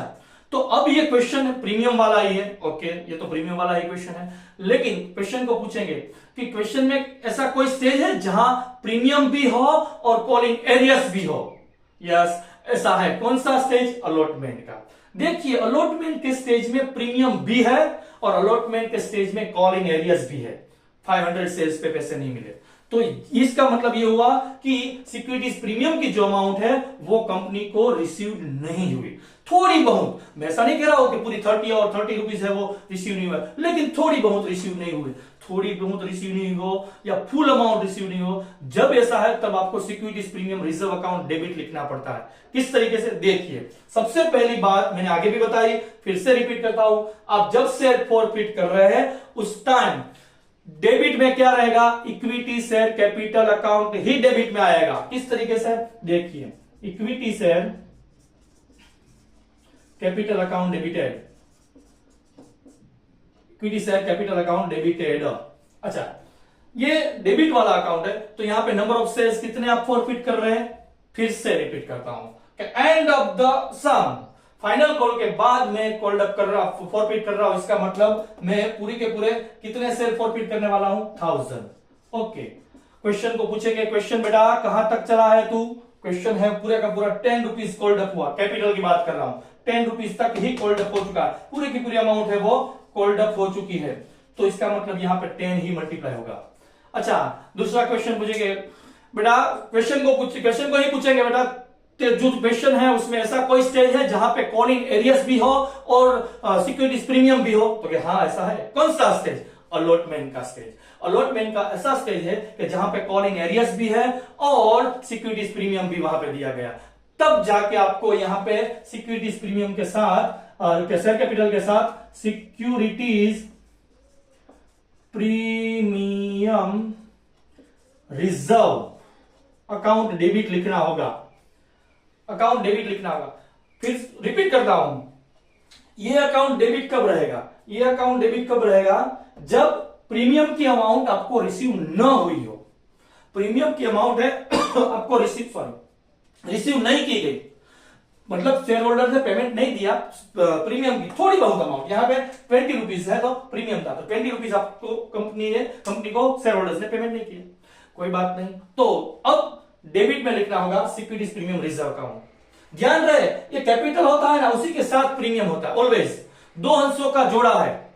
तो अब ये क्वेश्चन प्रीमियम वाला ही है, ओके, ये तो प्रीमियम वाला ही क्वेश्चन है, लेकिन क्वेश्चन को पूछेंगे कि क्वेश्चन में ऐसा कोई स्टेज है जहां प्रीमियम भी हो और कॉलिंग एरियस भी हो। यस, ऐसा है। कौन सा स्टेज, अलॉटमेंट का। देखिए अलॉटमेंट के स्टेज में प्रीमियम भी है और अलॉटमेंट के स्टेज में कॉलिंग एरियस भी है। 500 सेल्स पे पैसे नहीं मिले, तो इसका मतलब यह हुआ कि सिक्योरिटीज प्रीमियम की जो अमाउंट है वो कंपनी को रिसीव नहीं हुई। थोड़ी बहुत, मैं ऐसा नहीं कह रहा हूं कि पूरी 30 और 30 रुपीज है वो रिसीव नहीं हुआ, लेकिन थोड़ी बहुत रिसीव नहीं हुई। थोड़ी बहुत रिसीव नहीं हो या फुल अमाउंट रिसीव नहीं हो, जब ऐसा है तब आपको securities premium reserve account debit लिखना पड़ता है। किस तरीके से, देखिए सबसे पहली बात मैंने आगे भी बताई, फिर से रिपीट करता हूं, आप जब शेयर फॉरफिट कर रहे हैं उस टाइम डेबिट में क्या रहेगा, इक्विटी शेयर कैपिटल अकाउंट ही डेबिट में आएगा। किस तरीके से, देखिए equity share capital account debited, equity share capital account debited. अच्छा, ये डेबिट वाला अकाउंट है, तो यहां पे नंबर ऑफ शेयर्स कितने आप फॉरफिट कर रहे हैं, फिर से रिपीट करता हूं कि end of the sum, final call के बाद मैं कॉल्ड अप कर रहा, फॉरफिट कर रहा हूं, इसका मतलब मैं पूरी के पूरे कितने शेयर फॉरफिट करने वाला हूं, 1000। ओके, क्वेश्चन को पूछेंगे, क्वेश्चन बेटा कहां तक चला है तू, क्वेश्चन है पूरे का पूरा 10 रुपीज कॉल्ड अप हुआ, कैपिटल की बात कर रहा हूं, 10 रुपीज तक ही कॉल्ड अप हो चुका है, पूरी की पूरी अमाउंट है वो कॉल्ड अप हो चुकी है, तो इसका मतलब यहां पे 10 ही मल्टीप्लाई होगा। अच्छा, दूसरा क्वेश्चन पूछेंगे बेटा, क्वेश्चन को ही पूछेंगे बेटा, जो क्वेश्चन है उसमें ऐसा कोई स्टेज है जहां पे कॉलिंग एरियस भी हो और सिक्योरिटीज प्रीमियम भी हो, तो हाँ ऐसा है। कौन सा स्टेज, अलॉटमेंट का स्टेज। अलॉटमेंट का ऐसा स्टेज है कि जहां पे कॉलिंग एरियस भी है और सिक्योरिटीज प्रीमियम भी वहां पे दिया गया, तब जाके आपको यहां पे सिक्योरिटीज प्रीमियम के साथ शेयर कैपिटल के साथ securities premium reserve account debit लिखना होगा, अकाउंट डेबिट लिखना होगा। फिर रिपीट करता हूं, ये अकाउंट डेबिट कब रहेगा, ये अकाउंट डेबिट कब रहेगा, जब प्रीमियम की अमाउंट आपको रिसीव न हुई हो। प्रीमियम की अमाउंट है आपको रिसीव नहीं की गई, मतलब शेयर होल्डर ने पेमेंट नहीं दिया प्रीमियम की, थोड़ी बहुत अमाउंट, यहां पे 20 रुपीज है तो प्रीमियम था, तो 20 रुपीज आपको कंपनी को शेयर होल्डर्स ने पेमेंट नहीं किया, कोई बात नहीं। तो अब डेबिट में लिखना होगा सिक्योरिटीज प्रीमियम रिजर्व अकाउंट। ध्यान रहे ये कैपिटल होता है ना, उसी के साथ प्रीमियम होता है, ऑलवेज दो अंशों का जोड़ा है।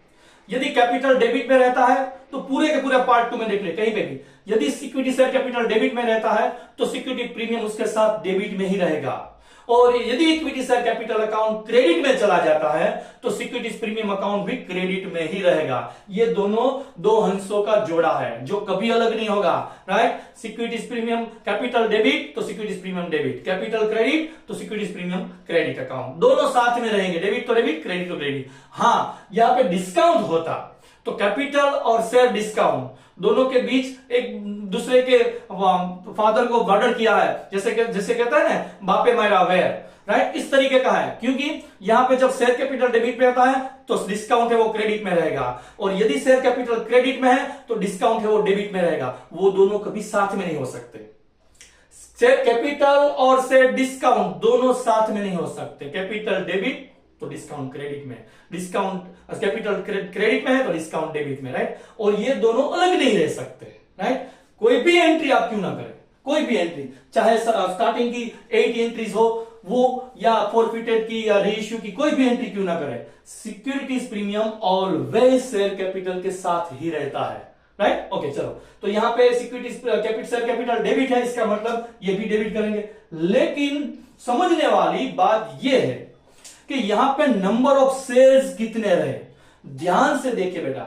यदि कैपिटल डेबिट में रहता है तो पूरे के पूरे पार्ट 2 में देख ले कहीं पे भी, यदि सिक्योरिटी शेयर कैपिटल डेबिट में रहता है तो सिक्योरिटी प्रीमियम उसके साथ डेबिट में ही रहेगा, और यदि equity share capital account credit में चला जाता है तो सिक्योरिटीज प्रीमियम अकाउंट भी क्रेडिट में ही रहेगा। ये दोनों दो अंशों का जोड़ा है जो कभी अलग नहीं होगा, right. Securities premium capital debit तो securities premium debit, capital credit तो सिक्योरिटीज प्रीमियम क्रेडिट अकाउंट, दोनों साथ में रहेंगे, डेबिट तो डेबिट, क्रेडिट तो क्रेडिट। हाँ, यहां पे डिस्काउंट होता तो कैपिटल और शेयर डिस्काउंट दोनों के बीच एक दूसरे के फादर को मर्डर किया है, जैसे कहता है ना बापे मायरा वेर, राइट, इस तरीके का है। क्योंकि यहां पे जब शेयर कैपिटल डेबिट में आता है तो डिस्काउंट है वो क्रेडिट में रहेगा, और यदि शेयर कैपिटल क्रेडिट में है तो डिस्काउंट है वो डेबिट में रहेगा, वो दोनों कभी साथ में नहीं हो सकते। शेयर कैपिटल और शेयर डिस्काउंट दोनों साथ में नहीं हो सकते, कैपिटल डेबिट तो डिस्काउंट क्रेडिट में, डिस्काउंट कैपिटल क्रेडिट में है तो डिस्काउंट डेबिट में, राइट। और ये दोनों अलग नहीं रह सकते, राइट। कोई भी एंट्री आप क्यों ना करें, कोई भी एंट्री, चाहे स्टार्टिंग की 8 एंट्रीज हो वो, या फॉरफिटेड की या रीइश्यू की, कोई भी एंट्री क्यों ना करें, securities premium always share capital के साथ ही रहता है, राइट। ओके, चलो, तो यहां पे सिक्योरिटीज शेयर कैपिटल डेबिट है, इसका मतलब ये भी डेबिट करेंगे। लेकिन समझने वाली बात ये है कि यहां पे नंबर ऑफ शेयर्स कितने रहे, ध्यान से देखिए बेटा,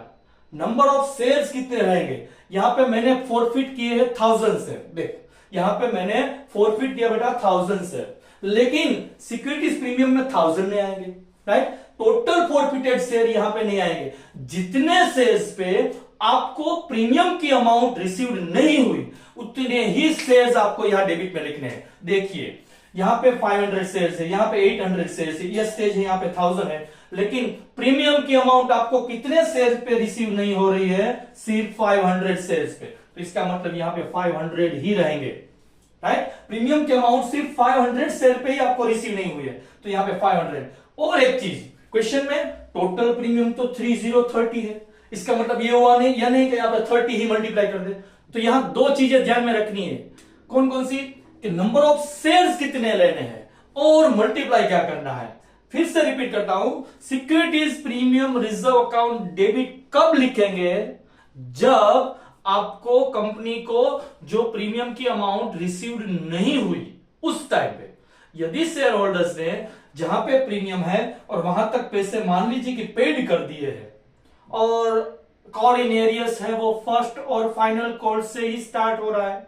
नंबर ऑफ शेयर्स कितने रहेंगे। यहां पे मैंने फॉरफिट किए हैं 1000 शेयर, देख यहां पे मैंने फॉरफिट किया बेटा 1000 शेयर, लेकिन सिक्योरिटीज प्रीमियम में 1000 नहीं आएंगे, राइट। टोटल फॉरफिटेड शेयर यहां पे नहीं आएंगे, जितने शेयर्स पे आपको प्रीमियम की अमाउंट रिसीव्ड नहीं हुई उतने ही शेयर्स आपको यहां डेबिट में लिखने हैं। देखिए यहां पे 500 शेयर्स है, यहां पे 800 शेयर्स है, ये स्टेज है, यहां पे 1000 है, लेकिन प्रीमियम की अमाउंट आपको कितने शेयर्स पे रिसीव नहीं हो रही है, सिर्फ 500 शेयर्स पे, तो इसका मतलब यहां पे 500 ही रहेंगे, राइट। प्रीमियम की अमाउंट सिर्फ 500 शेयर पे ही आपको रिसीव नहीं हुई है, तो यहां पे 500। और एक चीज, क्वेश्चन में टोटल प्रीमियम तो 3030 है, इसका मतलब ये हुआ नहीं या नहीं कि यहां पे 30 ही मल्टीप्लाई कर दे। तो यहां दो चीजें ध्यान में रखनी है, कौन कौन सी, कि नंबर ऑफ शेयर्स कितने लेने हैं और मल्टीप्लाई क्या करना है। फिर से रिपीट करता हूं, securities premium reserve account debit कब लिखेंगे, जब आपको कंपनी को जो प्रीमियम की अमाउंट रिसीव्ड नहीं हुई उस टाइम पे। यदि शेयर होल्डर्स ने जहां पे प्रीमियम है और वहां तक पैसे मान लीजिए कि पेड कर दिए हैं, और कॉल इन एरियस है वो फर्स्ट और फाइनल कॉल से ही स्टार्ट हो रहा है,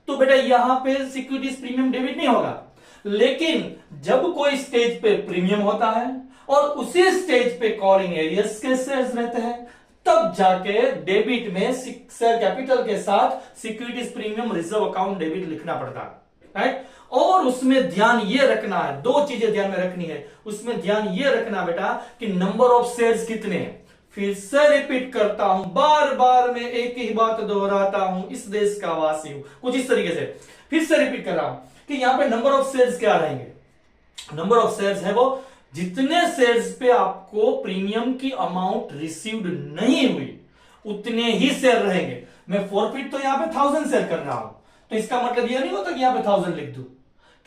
तो बेटा यहां पे सिक्योरिटीज प्रीमियम डेबिट नहीं होगा। लेकिन जब कोई स्टेज पे प्रीमियम होता है और उसी स्टेज पे कॉलिंग एरियर्स के शेयर्स रहते हैं, तब जाके डेबिट में शेयर कैपिटल के साथ securities premium reserve account debit लिखना पड़ता है, राइट। और उसमें ध्यान ये रखना है, दो चीजें ध्यान में रखनी है, उसमें ध्यान ये रखना बेटा कि नंबर ऑफ शेयर्स कितने हैं। फिर से रिपीट करता हूं, बार बार मैं एक ही बात दोहराता हूं, इस देश का वासी हूं, कुछ इस तरीके से फिर से रिपीट कर रहा हूं कि यहां पे नंबर ऑफ शेयर्स क्या रहेंगे, नंबर ऑफ शेयर्स है वो जितने शेयर्स पे आपको प्रीमियम की अमाउंट रिसीव्ड नहीं हुई उतने ही शेयर रहेंगे। मैं फॉरफिट तो यहां पे 1000 शेयर कर रहा हूं, तो इसका मतलब यह नहीं होता कि यहां पे 1000 लिख दूं।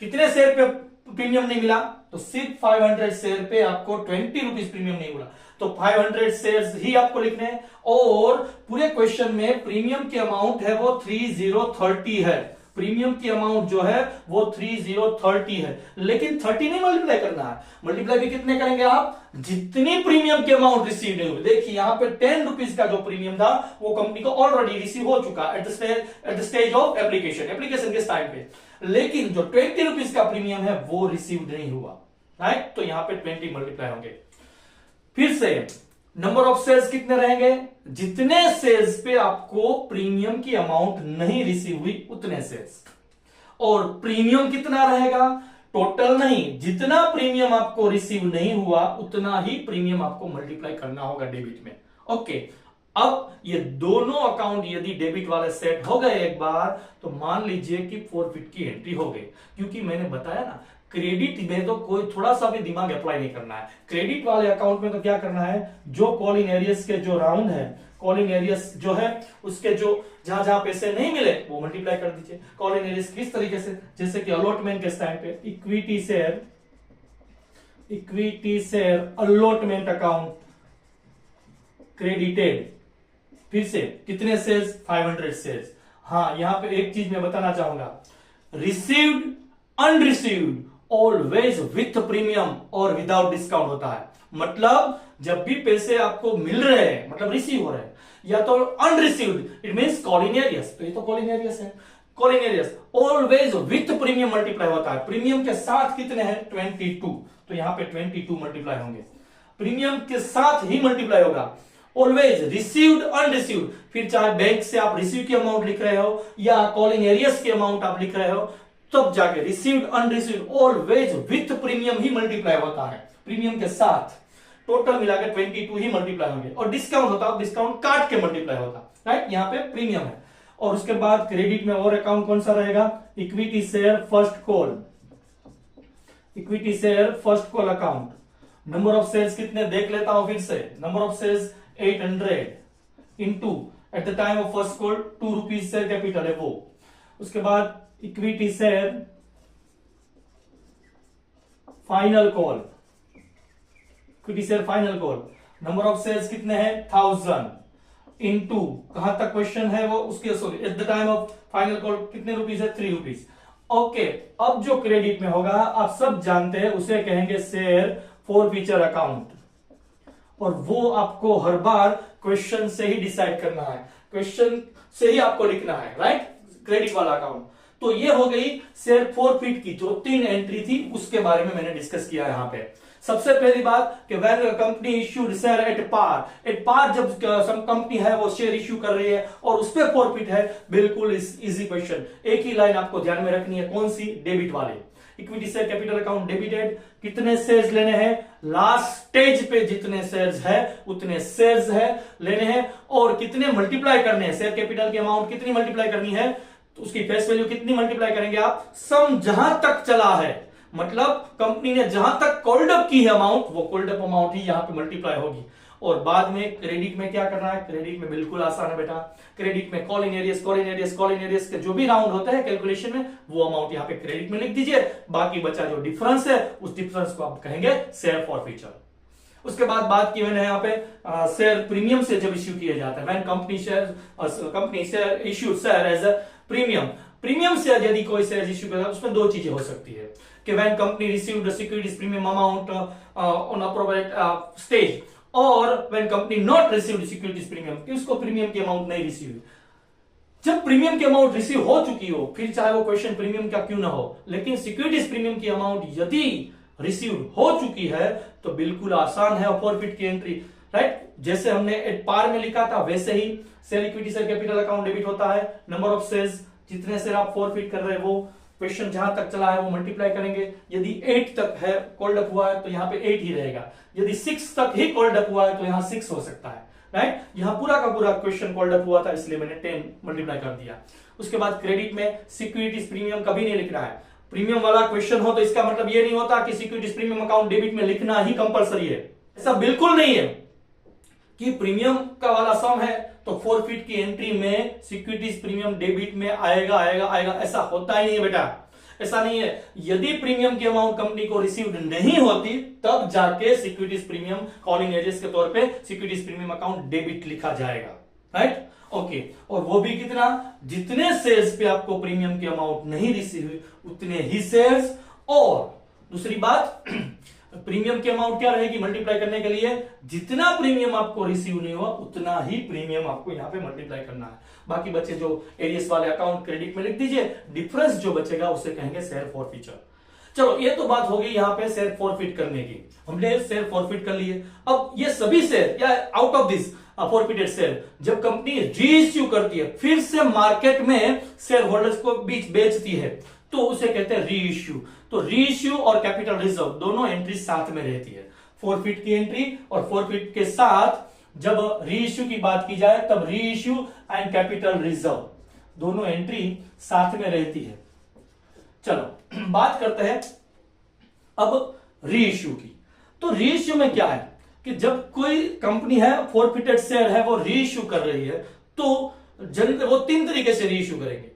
कितने शेयर पे प्रीमियम नहीं मिला, तो सिर्फ 500 शेयर पे आपको 20 रुपीज प्रीमियम नहीं मिला, तो 500 शेयर्स ही आपको लिखने हैं। और पूरे क्वेश्चन में प्रीमियम की अमाउंट है वो 3030 है, प्रीमियम की अमाउंट जो है वो 3030 है, लेकिन 30 नहीं मल्टीप्लाई करना है, मल्टीप्लाई भी कितने करेंगे आप, जितनी प्रीमियम की अमाउंट रिसीव नहीं हुई। देखिए यहां पे 10 रुपीज का जो प्रीमियम था वो कंपनी को ऑलरेडी रिसीव हो चुका at the stage of application के टाइम पे, लेकिन जो 20 रुपीज का प्रीमियम है वो रिसीव नहीं हुआ, राइट। तो यहां पे 20 मल्टीप्लाई होंगे। फिर से नंबर ऑफ शेयर्स कितने रहेंगे, जितने शेयर्स पे आपको प्रीमियम की अमाउंट नहीं रिसीव हुई उतने शेयर्स, और प्रीमियम कितना रहेगा, टोटल नहीं, जितना प्रीमियम आपको रिसीव नहीं हुआ उतना ही प्रीमियम आपको मल्टीप्लाई करना होगा डेबिट में। ओके, अब ये दोनों अकाउंट यदि डेबिट वाले सेट हो गए एक बार, तो मान लीजिए कि फॉरफिट की एंट्री हो गई। क्योंकि मैंने बताया ना, क्रेडिट में तो कोई थोड़ा सा भी दिमाग अप्लाई नहीं करना है। क्रेडिट वाले अकाउंट में तो क्या करना है, जो कॉल इन एरियस के जो राउंड है, कॉल इन एरियस जो है उसके जो जहां जहां पैसे नहीं मिले वो मल्टीप्लाई कर दीजिए। कॉल इन एरियस किस तरीके से, जैसे कि अलॉटमेंट के टाइम पे equity share allotment account credited, फिर से कितने शेयर्स, 500 शेयर्स। हाँ, यहां पे एक चीज मैं बताना चाहूंगा, received unreceived always with premium और विदाउट डिस्काउंट होता है। मतलब जब भी पैसे आपको मिल रहे हैं, मतलब रिसीव हो रहे हैं, या तो unreceived, it means call in arrears, तो ये तो कॉल इन एरियस है। Call in arrears always with premium multiply होता है। प्रीमियम के साथ कितने हैं, 22, तो यहां पे 22 मल्टीप्लाई होंगे, प्रीमियम के साथ ही मल्टीप्लाई होगा। ऑलवेज रिसीव्ड अनरिसीव्ड, फिर चाहे बैंक से आप रिसीव की अमाउंट लिख रहे हो या कॉल इन एरियस की अमाउंट आप लिख रहे हो, तब जाके received unreceived always with premium ही मल्टीप्लाई होता है, प्रीमियम के साथ। टोटल मिलाकर 22 ही मल्टीप्लाई होंगे। और डिस्काउंट होता है, डिस्काउंट काट के मल्टीप्लाई होता है, राइट। यहां पे प्रीमियम है। और उसके बाद क्रेडिट में और अकाउंट कौन सा रहेगा, equity share first call, equity share first call account. Number of shares कितने देख लेता हूं फिर से, number of shares 800 into at the time of first call 2 rupees share capital है वो। उसके बाद equity share final call, equity share final call, number of shares कितने हैं 1000 इंटू, कहां तक क्वेश्चन है वो उसके, sorry, at the time of final call कितने रुपीज है, 3 रुपीज। ओके, अब जो क्रेडिट में होगा आप सब जानते हैं, उसे कहेंगे शेयर फॉरफीचर अकाउंट। और वो आपको हर बार क्वेश्चन से ही डिसाइड करना है, क्वेश्चन से ही आपको लिखना है, राइट, क्रेडिट वाला अकाउंट। तो ये हो गई शेयर फॉरफिट की जो 3 एंट्री थी, उसके बारे में मैंने डिस्कस किया यहां पे। सबसे पहली बात कि when company issued share at par जब कंपनी है वो शेयर इश्यू कर रही है और उस पर फॉरफिट है, बिल्कुल इजी क्वेश्चन। एक ही लाइन आपको ध्यान में रखनी है, कौन सी, डेबिट वाले। Equity share capital account debited, कितने शेयर्स लेने हैं, लास्ट स्टेज पे जितने शेयर्स है उतने शेयर्स है लेने हैं, और कितने मल्टीप्लाई करने हैं, शेयर कैपिटल की अमाउंट कितनी मल्टीप्लाई करनी है, तो उसकी फेस वैल्यू कितनी मल्टीप्लाई करेंगे आप, सम जहां तक चला है, मतलब कंपनी ने जहां तक कॉल्ड अप की है अमाउंट, वो कॉल्ड अप अमाउंट ही यहां पे मल्टीप्लाई होगी। और बाद में क्रेडिट में क्या करना है, क्रेडिट में बिल्कुल आसान है बेटा, क्रेडिट में कॉल इन एरियस के जो भी राउंड होते हैं कैलकुलेशन में, वो अमाउंट यहां पे क्रेडिट में लिख दीजिए। बाकी बचा जो डिफरेंस है, उस डिफरेंस को आप कहेंगे शेयर फॉरफीचर। उसके बाद बात की मैंने यहाँ पे शेयर प्रीमियम से जब इश्यू किया जाता है, when company share issue share as a premium से यदि कोई शेयर इश्यू करता है, उसमें 2 चीजें हो सकती है कि when company received securities premium amount on appropriate stage, और when company not received securities premium, कि उसको प्रीमियम की अमाउंट नहीं रिसीव। जब प्रीमियम की अमाउंट रिसीव हो चुकी हो, फिर चाहे वो क्वेश्चन प्रीमियम का क्यों ना हो, लेकिन सिक्योरिटीज प्रीमियम की अमाउंट यदि रिसीव हो चुकी है तो बिल्कुल आसान है फॉरफिट की एंट्री, राइट। जैसे हमने एट पार में लिखा था वैसे ही share equity share capital account debit होता है। नंबर ऑफ शेयर्स, जितने शेयर आप फॉरफिट कर रहे हैं वो क्वेश्चन जहां तक चला है वो मल्टीप्लाई करेंगे। यदि 8 तक है कॉल्ड अप हुआ है तो यहाँ पे 8 ही रहेगा, यदि 6 तक ही कॉल्ड अप हुआ है तो यहाँ 6 हो सकता है, राइट। यहां पूरा का पूरा क्वेश्चन कॉल्ड अप हुआ था, इसलिए मैंने 10 मल्टीप्लाई कर दिया। उसके बाद क्रेडिट में सिक्योरिटीज प्रीमियम कभी नहीं लिखना है। प्रीमियम वाला क्वेश्चन हो तो इसका मतलब ये नहीं होता कि सिक्योरिटीज प्रीमियम अकाउंट डेबिट में लिखना ही कंपलसरी है, ऐसा बिल्कुल नहीं है कि प्रीमियम का वाला सम है तो फॉरफिट की एंट्री में सिक्योरिटीज प्रीमियम डेबिट में आएगा, ऐसा होता ही नहीं है बेटा, ऐसा नहीं है। यदि प्रीमियम की अमाउंट कंपनी को रिसीव्ड नहीं होती, तब जाके सिक्योरिटीज प्रीमियम कॉलिंग एजेस के तौर पे सिक्योरिटीज प्रीमियम अकाउंट डेबिट लिखा जाएगा, राइट, ओके। और वो भी कितना, जितने शेयर्स पे आपको प्रीमियम की अमाउंट नहीं रिसीव हुई उतने ही शेयर्स। और दूसरी बात, प्रीमियम की अमाउंट क्या रहेगी मल्टीप्लाई करने के लिए, जितना प्रीमियम आपको रिसीव नहीं हुआ उतना ही प्रीमियम आपको यहां पे मल्टीप्लाई करना है। बाकी बचे जो एरियस वाले अकाउंट क्रेडिट में लिख दीजिए, डिफरेंस जो बचेगा उसे कहेंगे शेयर फॉरफीचर। चलो ये तो बात हो गई यहां पे शेयर फॉरफिट करने की, हमने शेयर फॉरफिट कर लिए। अब ये सभी शेयर या out of this forfeited share जब कंपनी री इश्यू करती है, फिर से मार्केट में शेयर होल्डर्स को बीच बेचती है, तो उसे कहते हैं री इश्यू। तो री इश्यू और कैपिटल रिजर्व दोनों एंट्री साथ में रहती है। फोरफिट की एंट्री और फोरफिट के साथ जब री इश्यू की बात की जाए तब री इश्यू एंड कैपिटल रिजर्व दोनों एंट्री साथ में रहती है। चलो बात करते हैं अब री इश्यू की। तो री इश्यू में क्या है कि जब कोई कंपनी है फोरफिटेड शेयर है वो री इश्यू कर रही है तो वो 3 तरीके से री इश्यू करेंगे।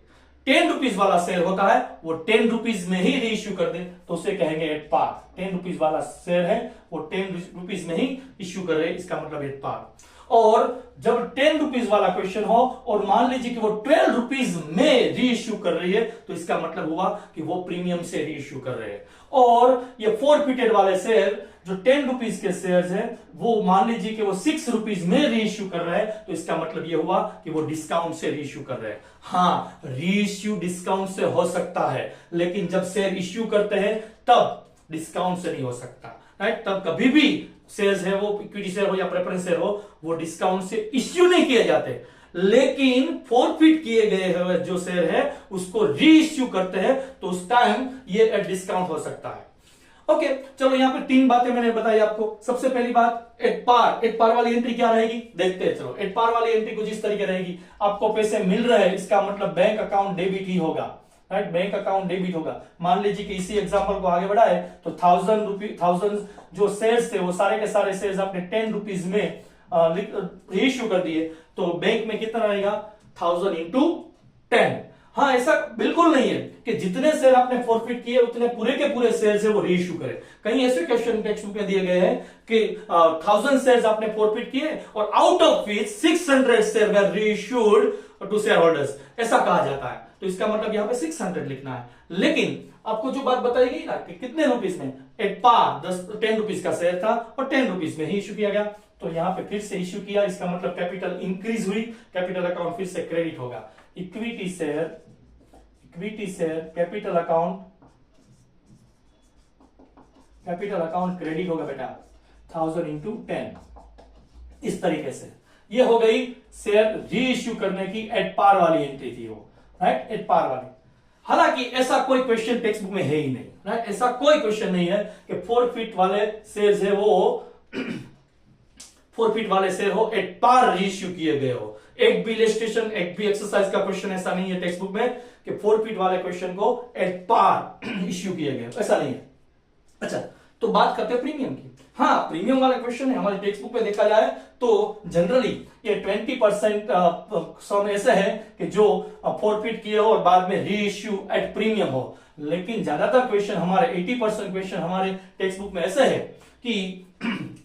10 रुपीज वाला शेयर होता है वो 10 रुपीज में ही री इश्यू कर दे तो उसे कहेंगे एट पार। 10 रुपीज वाला शेयर है वो 10 रुपीज में ही इश्यू कर रहे हैं, इसका मतलब एट पार। और जब 10 रुपीज वाला क्वेश्चन हो और मान लीजिए कि वो 12 रुपीज में री इश्यू कर रही है तो इसका मतलब हुआ कि वो प्रीमियम से री इश्यू कर रहे हैं। और ये फोरफिटेड वाले शेयर जो 10 रुपीज के शेयर्स हैं वो मान लीजिए कि वो 6 रुपीज में री इश्यू कर रहे हैं तो इसका मतलब ये हुआ कि वो डिस्काउंट से री इश्यू कर रहे हैं। हाँ, री इश्यू डिस्काउंट से हो सकता है लेकिन जब शेयर इश्यू करते हैं तब डिस्काउंट से नहीं हो सकता, राइट। तब कभी भी शेयर्स है वो इक्विटी शेयर हो या प्रेफरेंस शेयर हो वो डिस्काउंट से इश्यू नहीं किए जाते, लेकिन फोरफिट किए गए जो शेयर है उसको री इश्यू करते हैं तो उस टाइम ये डिस्काउंट हो सकता है। ओके, चलो यहां पे 3 बातें मैंने बताई आपको। सबसे पहली बात एट पार वाली एंट्री क्या रहेगी देखते हैं। चलो एट पार वाली एंट्री कुछ इस तरीके रहेगी, आपको पैसे मिल रहे हैं इसका मतलब बैंक अकाउंट डेबिट ही होगा, राइट। बैंक अकाउंट डेबिट होगा। मान लीजिए कि इसी एग्जांपल को आगे बढ़ाए तो 1000 जो शेयर्स थे वो सारे के सारे शेयर्स आपने 10 रुपीज में इश्यू कर दिए तो बैंक में कितना रहेगा 1000 इंटू 10। हाँ, ऐसा बिल्कुल नहीं है कि जितने शेयर आपने फोरफिट किए उतने पूरे के पूरे शेयर से वो री इश्यू करे। कहीं ऐसे क्वेश्चन टेक्स्ट बुक में दिए गए हैं कि 1000 शेयर्स आपने फोरफिट किए और out of which 600 share were री इश्यूड टू शेयर होल्डर्स, ऐसा कहा जाता है। तो इसका मतलब यहां पे 600 लिखना है। लेकिन आपको जो बात बताई गई ना कि कितने रुपीस में एट पार 10 रुपीस का शेयर था और 10 रुपीस में ही इश्यू किया गया तो यहां पे फिर से इश्यू किया, इसका मतलब कैपिटल इंक्रीज हुई, कैपिटल अकाउंट फिर से क्रेडिट होगा। Equity share capital account credit होगा बेटा 1000 इंटू 10। इस तरीके से ये हो गई शेयर री इश्यू करने की एट पार वाली एंट्री थी वो, राइट, एट पार वाली। हालांकि ऐसा कोई क्वेश्चन टेक्स्ट बुक में है ही नहीं, राइट। ऐसा कोई क्वेश्चन नहीं है कि फोरफिट वाले शेयर्स है वो फोरफिट वाले शेयर हो एट पार री इश्यू किए गए हो। एक भी इलस्ट्रेशन एक भी एक्सरसाइज का क्वेश्चन ऐसा नहीं है टेक्स्ट बुक में कि फोरफिट वाले क्वेश्चन को एट पार इश्यू किए गए, ऐसा नहीं है। अच्छा, तो बात करते हैं प्रीमियम की। हाँ, प्रीमियम वाला क्वेश्चन है हमारे टेक्स्ट बुक में देखा जाए तो जनरली ये 20% सम ऐसे है कि जो फोरफिट किए हो और बाद में री इश्यू एट प्रीमियम हो। लेकिन ज्यादातर क्वेश्चन हमारे 80% क्वेश्चन हमारे टेक्स्ट बुक में ऐसे है कि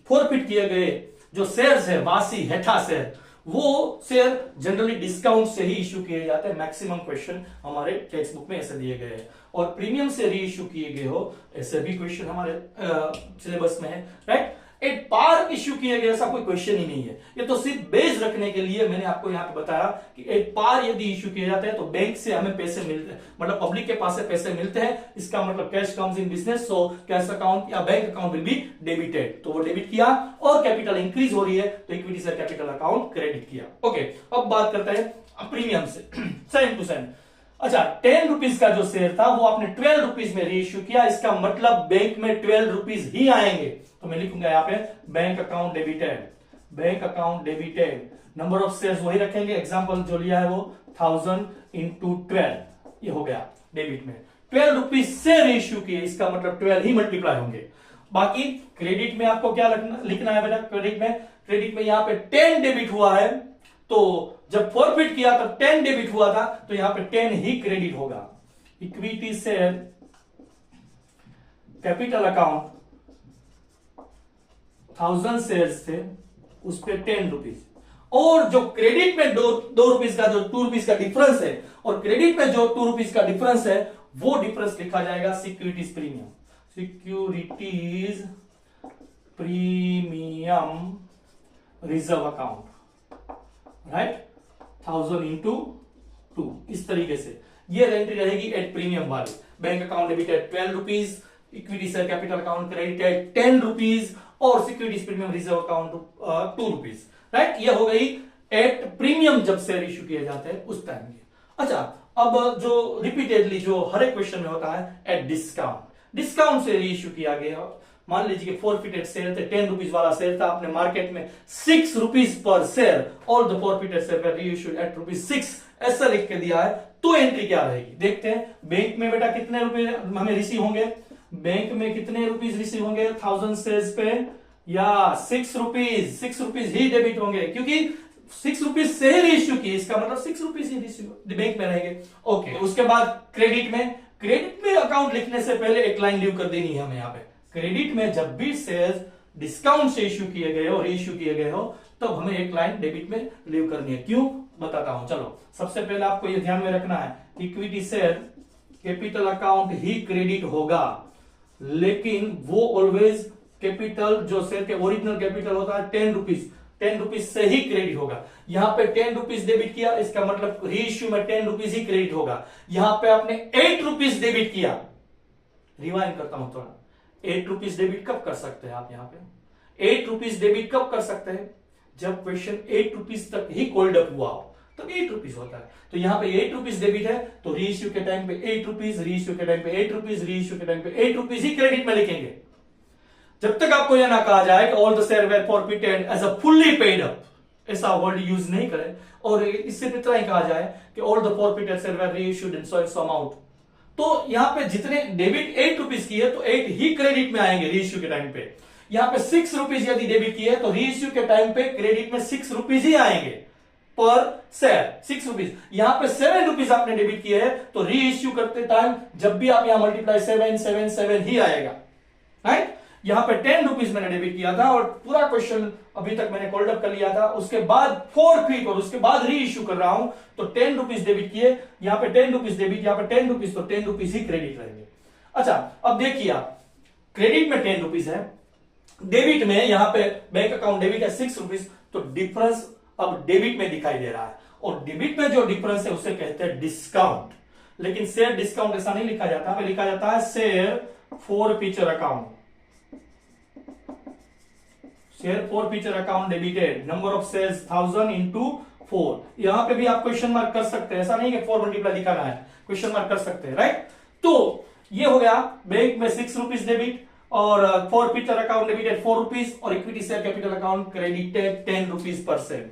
फोरफिट किए गए जो शेयर्स है वासी हेठा शेयर वो शेयर जनरली डिस्काउंट से ही इश्यू किए जाते हैं। मैक्सिमम क्वेश्चन हमारे टेक्स्ट बुक में ऐसे दिए गए हैं और प्रीमियम से री इश्यू किए गए हो ऐसे भी क्वेश्चन हमारे सिलेबस में है, राइट। एट पार इश्यू किए गए ऐसा कोई क्वेश्चन ही नहीं है। ये तो सिर्फ बेस रखने के लिए मैंने आपको यहाँ पे बताया कि एट पार यदि इश्यू किए जाते हैं तो बैंक से हमें पैसे मिलते हैं, मतलब पब्लिक के पास से पैसे मिलते हैं। इसका मतलब cash comes in business, so cash account या bank account will be debited. तो वो डेबिट किया और कैपिटल इंक्रीज हो रही है तो इक्विटी से कैपिटल अकाउंट क्रेडिट किया। ओके, अब बात करते हैं प्रीमियम से सेम टू सेम। अच्छा, 10 रुपीज का जो शेयर था वो आपने 12 रुपीज में री इश्यू किया, इसका मतलब बैंक में 12 रुपीज ही आएंगे। तो मैं लिखूंगा यहाँ पे bank account debited, number of shares वही रखेंगे, एग्जांपल जो लिया है वो 1000 इंटू 12, ये हो गया डेबिट में। 12 रुपीज से री इश्यू किए, इसका मतलब 12 ही मल्टीप्लाई होंगे। बाकी क्रेडिट में आपको क्या लिखना है बेटा, क्रेडिट में यहाँ पे 10 डेबिट हुआ है तो जब फोरफिट किया तब 10 डेबिट हुआ था तो यहां पे 10 ही क्रेडिट होगा। Equity share capital account 1000 shares थे उस पे 10 रुपीज, और जो क्रेडिट में 2 रुपीज का जो 2 रुपीज का डिफरेंस है और क्रेडिट में जो 2 रुपीज का डिफरेंस है वो डिफरेंस लिखा जाएगा securities premium. Securities premium reserve account, right, 1000 into 2, इस तरीके से ये एंट्री रहेगी एट प्रीमियम वाली। Bank account debited 12 rupees, equity share capital account credited 10 rupees और securities premium reserve account 2 rupees, right. ये हो गई एट प्रीमियम जब शेयर इश्यू किए जाते हैं उस टाइम की। अच्छा, अब जो रिपीटेडली जो हर एक क्वेश्चन में होता है एट डिस्काउंट, डिस्काउंट से रीइश्यू किया गया। मान लीजिए कि फॉरफिटेड शेयर थे, 10 रुपीज वाला शेयर था, आपने मार्केट में 6 rupees per share, all the forfeited share were reissued at ₹6 ऐसा लिख के दिया है, तो एंट्री क्या रहेगी देखते हैं। बैंक में बेटा कितने रुपए हमें रिसीव होंगे, बैंक में कितने रुपीज रिसीव होंगे 1000 शेयर्स पे, या 6 रुपीज ही डेबिट होंगे, क्योंकि 6 रुपीज से ही रीइश्यू की, इसका मतलब 6 रुपीज ही रिसीव बैंक में रहेंगे। ओके, उसके बाद क्रेडिट में अकाउंट लिखने से पहले एक लाइन लीव कर देनी है हमें यहाँ पे। क्रेडिट में जब भी शेयर्स डिस्काउंट से इश्यू किए गए हो, रीइश्यू किए गए हो, तब हमें एक लाइन डेबिट में लीव करनी है। क्यों बताता हूं, चलो। सबसे पहले आपको यह ध्यान में रखना है, इक्विटी शेयर कैपिटल अकाउंट ही क्रेडिट होगा, लेकिन वो ऑलवेज कैपिटल जो शेयर के ओरिजिनल कैपिटल होता है 10 रुपीज से ही क्रेडिट होगा। यहां पे 10 रुपीज डेबिट किया, इसका मतलब रीइश्यू में 10 रुपीज ही क्रेडिट होगा। यहां पे आपने 8 रुपीज डेबिट किया, रिवाइंड करता हूं थोड़ा, 8 रुपीज डेबिट कब कर सकते हैं आप, यहां पे 8 रुपीज डेबिट कब कर सकते हैं, जब क्वेश्चन 8 रुपीज तक ही कोल्ड अप हुआ हो, तब 8 रुपीज होता है। तो यहां पे 8 रुपीज डेबिट है, तो रीइश्यू के टाइम पे 8 रुपीज, रीइश्यू के टाइम पे 8 रुपीज, रीइश्यू के टाइम पे 8 रुपीज ही क्रेडिट में लिखेंगे। जब तक आपको यह ना कहा जाए कि all the share were forfeited as a fully paid up, ऐसा वर्ड यूज नहीं करें, और इससे इतना ही कहा जाए कि all the forfeited share were reissued in so amount, तो यहां पे जितने डेबिट 8 रुपीज की है तो 8 ही क्रेडिट में आएंगे रीइश्यू के टाइम पे। यहां पे 6 रुपीज यदि डेबिट की है तो रीइश्यू के टाइम पे क्रेडिट में 6 रुपीज ही आएंगे पर शेयर, 6 रुपीज। यहां पे 7 रुपीज आपने डेबिट किए है तो रीइश्यू करते टाइम जब भी आप यहां मल्टीप्लाई 7 ही आएगा, राइट। यहां पे 10 रुपीज मैंने डेबिट किया था और पूरा क्वेश्चन अभी तक मैंने कोल्ड अप कर लिया था, उसके बाद फॉरफिट और उसके बाद रीइश्यू कर रहा हूं, तो 10 रुपीज डेबिट किए, यहां पे 10 रुपीज डेबिट, यहां पे 10 रुपीज, तो 10 रुपीज ही क्रेडिट रहेंगे। अच्छा, अब देखिए आप, क्रेडिट में 10 रुपीज है, डेबिट में यहां पे बैंक अकाउंट डेबिट है 6 रुपीज, तो डिफरेंस अब डेबिट में दिखाई दे रहा है, और डेबिट में जो डिफरेंस है उसे कहते हैं डिस्काउंट। लेकिन शेयर डिस्काउंट ऐसा नहीं लिखा जाता, लिखा जाता है share forfeiture account, share forfeiture account debited, number of shares 1000 into 4। यहां पे भी आप क्वेश्चन मार्क कर सकते हैं, ऐसा नहीं है 4 मल्टीप्लाई दिखाना है, क्वेश्चन मार्क कर सकते हैं, राइट। तो ये हो गया बैंक में 6 रुपीज डेबिट, और फॉरफीचर अकाउंट डेबिटेड 4 रुपीज, और equity share capital account credited 10 rupees per share.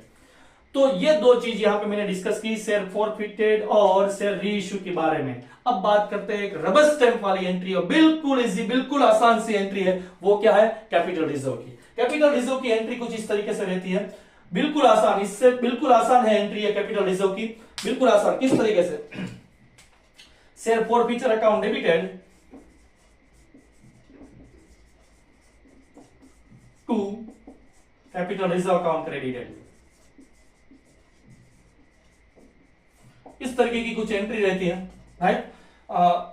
तो ये दो चीज यहां पे मैंने डिस्कस की, शेयर फॉरफिटेड और शेयर रीइश्यू के बारे में। अब बात करते हैं एक रबर स्टैंप वाली एंट्री, और बिल्कुल इजी, बिल्कुल आसान सी एंट्री है, वो क्या है, कैपिटल रिजर्व की। कैपिटल रिजर्व की एंट्री कुछ इस तरीके से रहती है, बिल्कुल आसान, इससे बिल्कुल आसान है एंट्री है कैपिटल रिजर्व की, बिल्कुल आसान। किस तरीके से, share forfeiture account debited to capital reserve account credited, इस तरीके की कुछ एंट्री रहती है, राइट।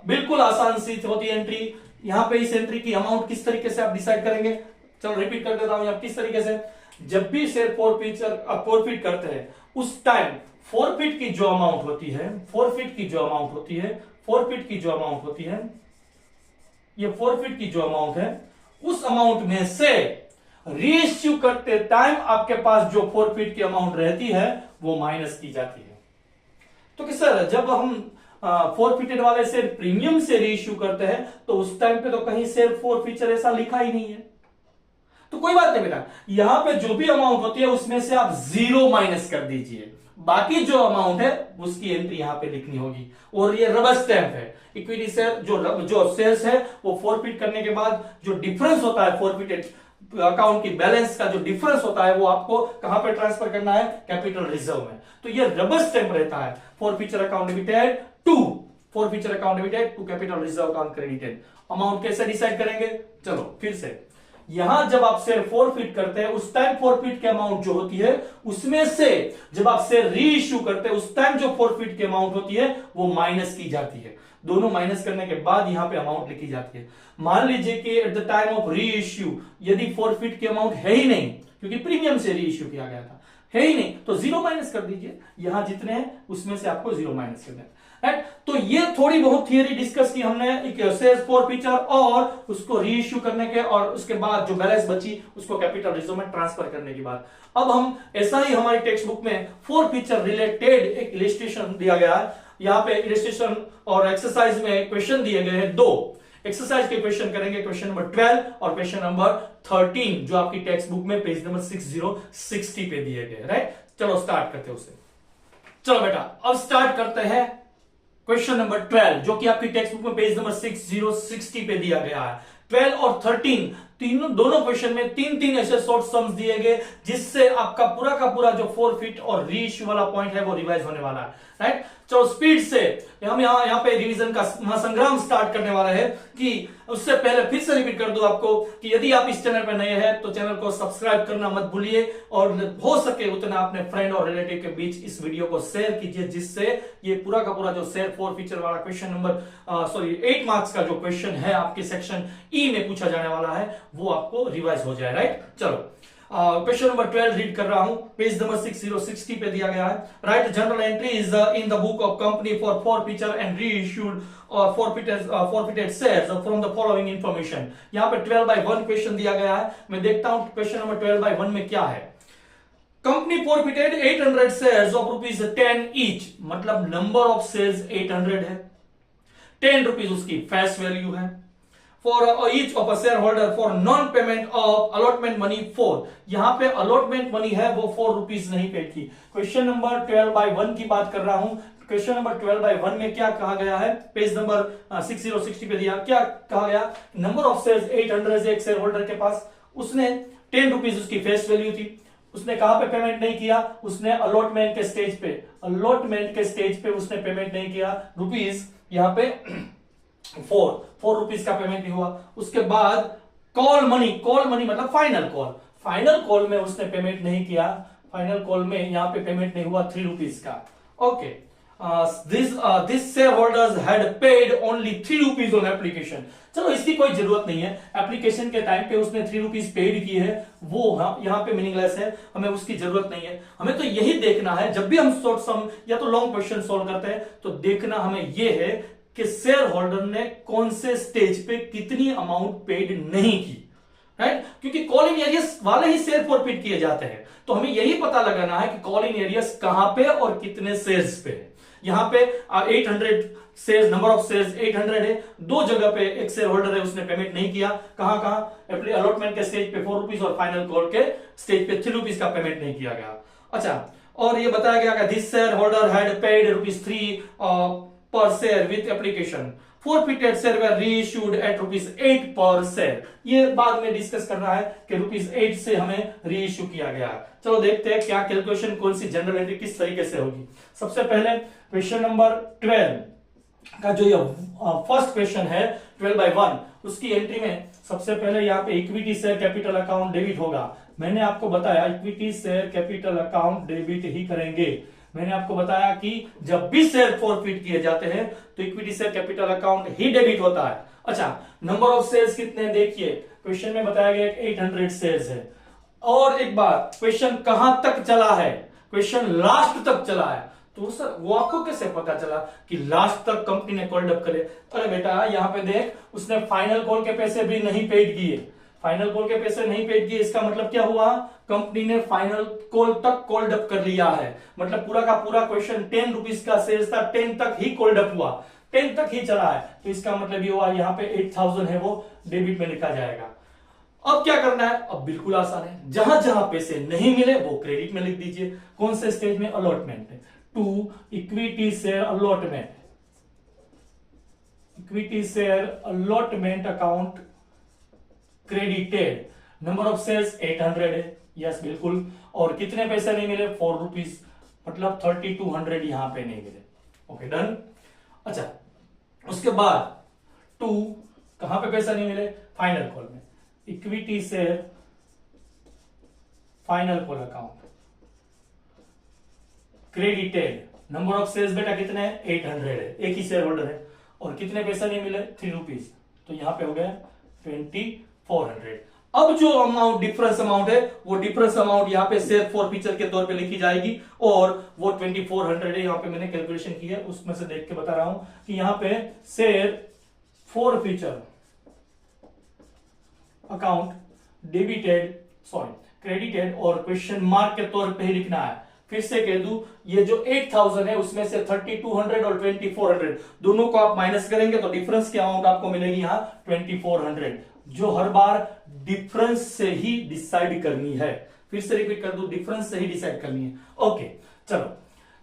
बिल्कुल आसान सी होती है एंट्री। यहां पे इस एंट्री की अमाउंट किस तरीके से आप डिसाइड करेंगे, चलो रिपीट कर देता हूं, आप किस तरीके से, जब भी शेयर फॉरफिट करते हैं उस टाइम फॉरफिट की जो अमाउंट होती है, फॉरफिट की जो अमाउंट होती है, फॉरफिट की जो अमाउंट होती है, ये फॉरफिट की जो अमाउंट है, उस अमाउंट में से रीइश्यू करते टाइम आपके पास जो फॉरफिट की अमाउंट रहती है वो माइनस की जाती है। तो कि सर जब हम फॉरफिटेड वाले शेयर प्रीमियम से रीइश्यू करते हैं तो उस टाइम पे तो कहीं शेयर फॉरफीचर ऐसा लिखा ही नहीं है, तो कोई बात नहीं बेटा, यहां पे जो भी अमाउंट होती है उसमें से आप 0 माइनस कर दीजिए, बाकी जो अमाउंट है उसकी एंट्री यहां पे लिखनी होगी। और ये रबर स्टैंप है, इक्विटी शेयर जो शेयर्स है वो फॉरफिट करने के बाद जो डिफरेंस होता है फॉरफिटेड अकाउंट की बैलेंस का जो डिफरेंस होता है वो आपको कहां पे ट्रांसफर करना है, कैपिटल रिजर्व में। तो ये रबर स्टैंप रहता है, forfeiture account debited to, forfeiture account debited to capital reserve account credited. Amount कैसे डिसाइड करेंगे, चलो फिर से, यहां जब आप शेयर फॉरफिट करते हैं उस टाइम फॉरफिट की अमाउंट जो होती है उसमें से जब आप शेयर रीइश्यू करते हैं उस टाइम जो फॉरफिट की अमाउंट होती है वो माइनस की जाती है। दोनों माइनस करने के बाद यहां पे अमाउंट लिखी जाती है। मान लीजिए कि at the time of reissue यदि फॉरफिट की अमाउंट है ही नहीं, क्योंकि प्रीमियम से रीइश्यू किया गया था, है ही नहीं, तो 0 माइनस कर दीजिए, यहां जितने हैं उसमें से आपको 0 माइनस करना है, राइट। तो ये थोड़ी बहुत थियरी डिस्कस की हमने शेयर फॉरफीचर और उसको रीइश्यू करने के, और उसके बाद जो बैलेंस बची उसको कैपिटल रिजर्व में ट्रांसफर करने की बात। अब हम ऐसा ही हमारी टेक्स्ट बुक में फॉरफीचर रिलेटेड एक इलस्ट्रेशन दिया गया है, यहाँ पे इलस्ट्रेशन और एक्सरसाइज में क्वेश्चन दिए गए हैं 2 एक्सरसाइज के क्वेश्चन करेंगे, क्वेश्चन नंबर 12 और क्वेश्चन नंबर 13 जो आपकी टेक्स्ट बुक में पेज नंबर 6060 पे दिए गए, राइट। चलो स्टार्ट करते हैं उसे। चलो बेटा अब स्टार्ट करते हैं क्वेश्चन नंबर 12 जो कि आपकी टेक्स्ट बुक में पेज नंबर 6060 पे दिया गया है। 12 और 13 दोनों क्वेश्चन में 3 ऐसे शॉर्ट सम्स दिए गए जिससे आपका पूरा का पूरा जो फोरफिट और रीइश्यू वाला पॉइंट है वो रिवाइज होने वाला है, राइट। चलो स्पीड से हम यहाँ पे रिवीजन का महासंग्राम स्टार्ट करने वाला है। कि उससे पहले फिर से रिपीट कर दूं आपको कि यदि आप इस चैनल पर नए हैं तो चैनल को सब्सक्राइब करना मत भूलिए और हो सके उतना अपने फ्रेंड और रिलेटिव के बीच इस वीडियो को शेयर कीजिए जिससे ये पूरा का पूरा जो शेयर फोर फीचर वाला क्वेश्चन नंबर 8 मार्क्स का जो क्वेश्चन है आपके सेक्शन ई में पूछा जाने वाला है वो आपको रिवाइज हो जाए, राइट। चलो क्वेश्चन नंबर 12 रीड कर रहा हूं, पेज नंबर 6060 पे दिया गया है। Right journal entries in the book of company for forfeiture and reissued और forfeited shares from the following information. यहां पे 12/1 क्वेश्चन दिया गया है। मैं देखता हूं क्वेश्चन नंबर 12/1 में क्या है। Company forfeited 800 shares of ₹10 each, मतलब नंबर ऑफ शेयर्स 800 है, 10 रुपीज उसकी फेस वैल्यू है। For each of a share holder for non payment of allotment money 4, यहां पे अलॉटमेंट मनी है वो 4 रुपीज नहीं पेड की। क्वेश्चन नंबर 12/1 की बात कर रहा हूं। क्वेश्चन नंबर 12/1 में क्या कहा गया है, पेज नंबर 6060 पे दिया, क्या कहा गया, नंबर ऑफ शेयर्स 800 एक शेयर होल्डर के पास, उसने 10 रुपीज उसकी फेस वैल्यू थी, उसने कहां पे पेमेंट नहीं किया, उसने अलॉटमेंट के स्टेज पे उसने पेमेंट नहीं किया, रुपीज यहां पे 4 रुपीज का पेमेंट नहीं हुआ। उसके बाद कॉल मनी मतलब फाइनल कॉल में उसने पेमेंट नहीं किया, फाइनल कॉल में यहां पे पेमेंट नहीं हुआ 3 रुपीज का। Okay, this share holders had paid only 3 rupees on application. चलो इसकी कोई जरूरत नहीं है, एप्लीकेशन के टाइम पे उसने 3 रुपीज पेड किए हैं, वो यहां पे मीनिंगलेस है, हमें उसकी जरूरत नहीं है। हमें तो यही देखना है जब भी हम शॉर्ट सम या तो लॉन्ग क्वेश्चन सॉल्व करते हैं तो देखना हमें यह है कि शेयर होल्डर ने कौन से स्टेज पे कितनी अमाउंट पेड नहीं की, राइट। क्योंकि कॉलिंग एरियस वाले ही शेयर फॉरफिट किए जाते हैं, तो हमें यही पता लगाना है कि कॉलिंग एरियस कहां पे और कितने शेयर्स पे है। यहां पे 800 शेयर्स, नंबर ऑफ शेयर्स 800 है, 2 जगह पे एक शेयर होल्डर है उसने पेमेंट नहीं किया, कहां अलॉटमेंट के स्टेज पे 4 रुपीज और फाइनल कॉल के स्टेज पे 3 रुपीज का पेमेंट नहीं किया गया। अच्छा, और ये बताया गया कि this share holder had paid ₹3 per share with application. Forfeited share were reissued at ₹8 per share. ये बाद में डिस्कस करना है कि ₹8 से हमें रीइश्यू किया गया। चलो देखते हैं क्या कैलकुलेशन, कौन सी जनरल एंट्री किस तरीके से होगी। सबसे पहले क्वेश्चन नंबर 12 का जो ये फर्स्ट क्वेश्चन है 12/1, उसकी एंट्री में सबसे पहले यहाँ पे equity share capital account debit होगा। मैंने आपको बताया equity share capital account debit ही करेंगे। मैंने आपको बताया कि जब भी शेयर फॉरफिट किए जाते हैं तो इक्विटी शेयर कैपिटल अकाउंट ही डेबिट होता है। अच्छा, नंबर ऑफ शेयर्स कितने देखिए, क्वेश्चन में बताया गया 800 शेयर्स है। और एक बात, क्वेश्चन कहां तक चला है, क्वेश्चन लास्ट तक चला है। तो सर वो आपको कैसे पता चला कि लास्ट तक कंपनी ने कॉल अप करे? अरे बेटा यहां पे देख, उसने फाइनल कॉल के पैसे भी नहीं पेड किए, फाइनल कॉल के पैसे नहीं पेड किए, इसका मतलब क्या हुआ, कंपनी ने फाइनल कॉल तक कॉल्ड अप कर लिया है। मतलब पूरा का पूरा क्वेश्चन 10 रुपीज का शेयर था, 10 तक ही कॉल्ड अप हुआ, 10 तक ही चला है। तो इसका मतलब ये हुआ यहाँ पे 8000 है वो डेबिट में लिखा जाएगा। अब क्या करना है, अब बिल्कुल आसान है, जहां जहां पैसे नहीं मिले वो क्रेडिट में लिख दीजिए। कौन से स्टेज में, अलॉटमेंट है, to equity share allotment, equity share allotment account credited, number of shares 800 है, यस बिल्कुल, और कितने पैसे नहीं मिले, 4 रुपीज, मतलब 3200 यहां पे नहीं मिले। Okay done. अच्छा, उसके बाद 2 कहां पे पैसा नहीं मिले, फाइनल कॉल में, equity share final call account credited, number of shares बेटा कितने हैं, 800 है, एक ही शेयर होल्डर है, और कितने पैसा नहीं मिले, 3 रुपीज, तो यहां पे हो गया 2400। अब जो अमाउंट डिफरेंस अमाउंट है वो डिफरेंस अमाउंट यहाँ पे शेयर फॉरफीचर के तौर पे लिखी जाएगी, और वो 2400 है। यहाँ पे मैंने कैलकुलेशन की है, उसमें से देख के बता रहा हूं कि यहाँ पे share forfeiture account debited, sorry credited, और क्वेश्चन मार्क के तौर पे ही लिखना है। फिर से कह दूं, ये जो 8000 है उसमें से 3200 और 2400 दोनों को आप माइनस करेंगे तो डिफरेंस की अमाउंट आपको मिलेगी यहां 2400, जो हर बार डिफरेंस से ही डिसाइड करनी है। फिर से रिपीट कर दूं, डिफरेंस से ही डिसाइड करनी है। ओके, चलो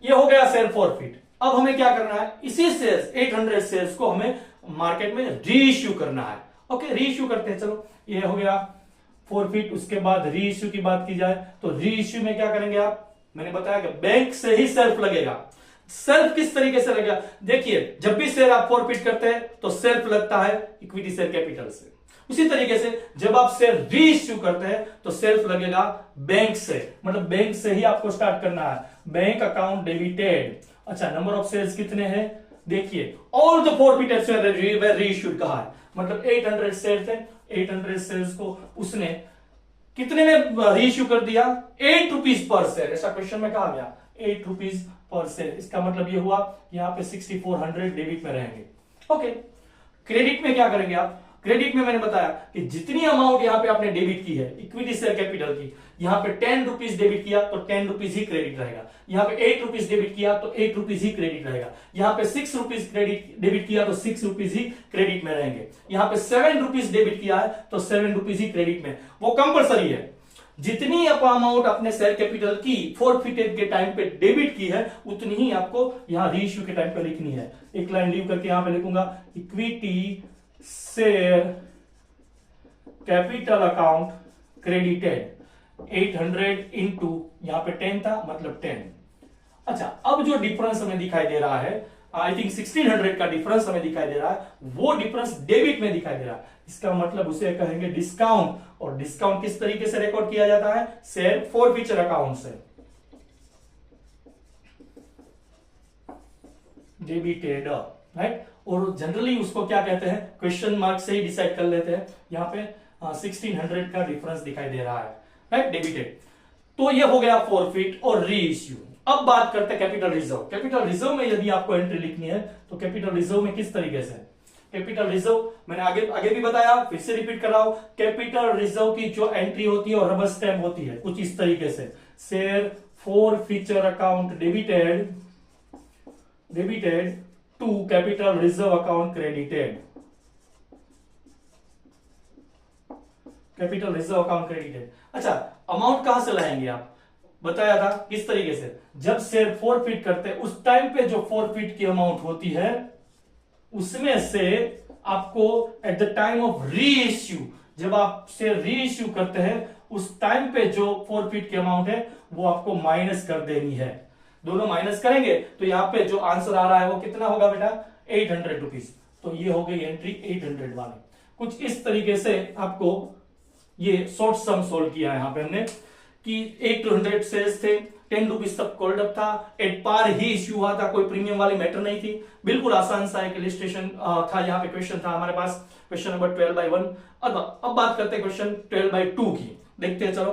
ये हो गया शेयर फॉरफिट। अब हमें क्या करना है, इसी शेयर्स 800 शेयर्स को हमें मार्केट में री इश्यू करना है। ओके, री इश्यू करते हैं। चलो ये हो गया फॉरफिट। उसके बाद री इश्यू की बात की जाए तो री इश्यू में क्या करेंगे आप, मैंने बताया कि बैंक से ही सेल्फ लगेगा। सेल्फ किस तरीके से लगेगा, देखिए जब भी शेयर आप फॉरफिट करते हैं तो सेल्फ लगता है इक्विटी शेयर कैपिटल से। उसी तरीके से जब आप शेयर री इश्यू करते हैं तो सेल्फ लगेगा बैंक से, मतलब बैंक से ही आपको स्टार्ट करना है। Bank account debited. अच्छा, नंबर ऑफ शेयर्स कितने हैं, देखिए all the forfeited share were री इश्यूड कहा है, मतलब 800 शेयर थे, 800 शेयर्स को उसने कितने में री इश्यू कर दिया, 8 रुपीज पर शेयर। ऐसा क्वेश्चन में कहा गया 8 रुपीज पर शेयर। इसका मतलब ये हुआ यहां पे 6400 डेबिट में रहेंगे। ओके, क्रेडिट में क्या करेंगे आप, क्रेडिट में मैंने बताया कि जितनी अमाउंट यहां पे आपने डेबिट की है इक्विटी शेयर कैपिटल की, यहां पे 10 रुपीज डेबिट किया तो 10 रुपीज ही क्रेडिट रहेगा। यहां पे 8 रुपीज डेबिट किया तो 8 रुपीज ही क्रेडिट रहेगा। यहां पे 6 रुपीज क्रेडिट डेबिट किया तो 6 रुपीज ही क्रेडिट में रहेंगे। यहां पे 7 रुपीज डेबिट किया है तो 7 रुपीज ही क्रेडिट में। वो कंपलसरी है, जितनी अमाउंट अपने शेयर कैपिटल की फॉरफिटेड के टाइम पे डेबिट की है उतनी ही आपको यहां री इश्यू के टाइम पे लिखनी है। एक लाइन लीव करके यहां पे लिखूंगा equity share capital account credited 800 into यहां पे 10 था मतलब 10। अच्छा, अब जो डिफरेंस हमें दिखाई दे रहा है, आई थिंक 1600 का डिफरेंस हमें दिखाई दे रहा है, वो डिफरेंस डेबिट में दिखाई दे रहा है। इसका मतलब उसे कहेंगे डिस्काउंट। और डिस्काउंट किस तरीके से रिकॉर्ड किया जाता है, शेयर फॉरफिचर अकाउंट से, डेबिटेड, राइट। और जनरली उसको क्या कहते हैं, क्वेश्चन मार्क से ही डिसाइड कर लेते हैं। यहां पे 1600 का डिफरेंस दिखाई दे रहा है, राइट, डेबिटेड। तो ये हो गया फॉरफिट और री इश्यू। अब बात करते हैं कैपिटल रिजर्व। कैपिटल रिजर्व में यदि आपको एंट्री लिखनी है तो कैपिटल रिजर्व में किस तरीके से, कैपिटल रिजर्व मैंने आगे भी बताया, फिर से रिपीट कर रहा हूं। कैपिटल रिजर्व की जो एंट्री होती है और रबर स्टैम्प होती है कुछ इस तरीके से, share forfeiture account debited to capital reserve account credited, capital reserve account credited. अच्छा, अमाउंट कहां से लाएंगे आप, बताया था किस तरीके से, जब शेयर फॉरफिट करते हैं उस टाइम पे जो फॉरफिट की अमाउंट होती है उसमें से आपको एट द टाइम ऑफ री इश्यू, जब आप शेयर री इश्यू करते हैं उस टाइम पे जो फॉरफिट की अमाउंट है वो आपको माइनस कर देनी है। दोनों माइनस करेंगे तो यहां पे जो आंसर आ रहा है वो कितना होगा बेटा, 800 रुपीज। तो ये हो गई एंट्री 800 वाली। कुछ इस तरीके से आपको ये शॉर्ट सम सोल्व किया है यहाँ पे हमने कि 800 शेयर्स थे, 10 रुपीज तक कॉल्ड अप था, एट पार ही इश्यू हुआ था, कोई प्रीमियम वाली मैटर नहीं थी। बिल्कुल आसान सा एक इलिस्ट्रेशन था, यहाँ पे क्वेश्चन था हमारे पास, क्वेश्चन नंबर 12/1। अब बात करते हैं क्वेश्चन 12/2 की। देखते हैं चलो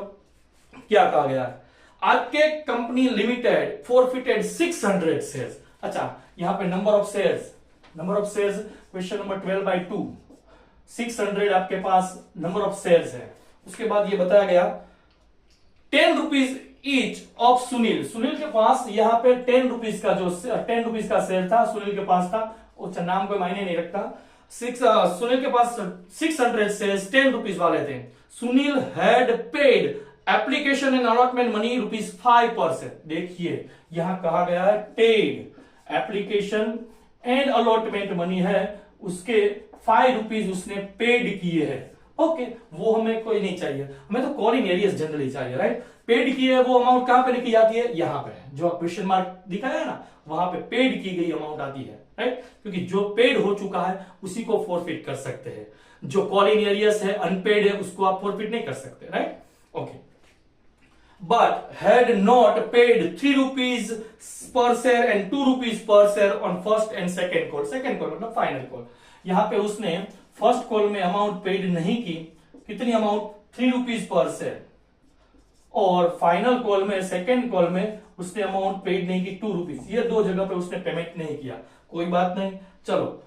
क्या कहा गया है। RK company limited forfeited 600 shares. अच्छा, यहां पे number of shares question number 12/2, 600 आपके पास नंबर ऑफ शेयर्स है। उसके बाद ये बताया गया 10 रुपीज ईच ऑफ सुनील के पास यहां पे 10 रुपीज का जो 10 रुपीज का शेयर था सुनील के पास था। अच्छा, नाम कोई मायने नहीं रखता। सुनील के पास 600 शेयर्स 10 रुपीज वाले थे। Sunil had paid application and allotment money ₹5%। देखिए यहां कहा गया है paid, application and allotment money है उसके 5 रुपीज उसने पेड किए हैं। ओके, वो हमें कोई नहीं चाहिए, हमें तो कॉल इन एरियस जनरली चाहिए, राइट। पेड की है वो अमाउंट कहां पे लिखी जाती है, यहां पे जो क्वेश्चन मार्क दिखाया है ना वहां पे पेड की गई अमाउंट आती है, राइट, क्योंकि जो पेड हो चुका है उसी को फॉरफिट कर सकते हैं। जो कॉल इन एरियस है अनपेड है उसको आप फॉरफिट नहीं कर सकते, right. Okay, but had not paid 3 rupees per share and 2 rupees per share on first and second call मतलब फाइनल कॉल। यहां पे उसने फर्स्ट कॉल में अमाउंट पेड नहीं की, कितनी अमाउंट 3 रुपीज पर शेयर, और फाइनल कॉल में सेकेंड कॉल में उसने अमाउंट पेड नहीं की 2 रुपीज। ये दो जगह पे उसने पेमेंट नहीं किया, कोई बात नहीं। चलो,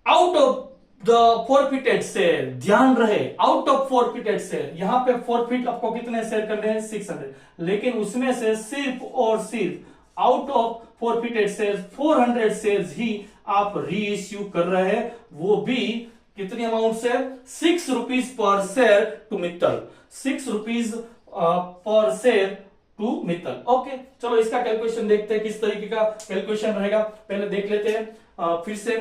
out of the forfeited share, ध्यान रहे आउट ऑफ फॉरफिटेड शेयर, यहां पे फॉरफिट आपको कितने शेयर करने हैं 600, लेकिन उसमें से सिर्फ और सिर्फ out of forfeited share 400 shares ही आप री इश्यू कर रहे हैं, वो भी कितनी अमाउंट से 6 rupees per share to Mittal, 6 rupees per share to Mittal. Okay, चलो इसका कैलकुलेशन देखते हैं किस तरीके का कैलकुलेशन रहेगा, पहले देख लेते हैं फिर से।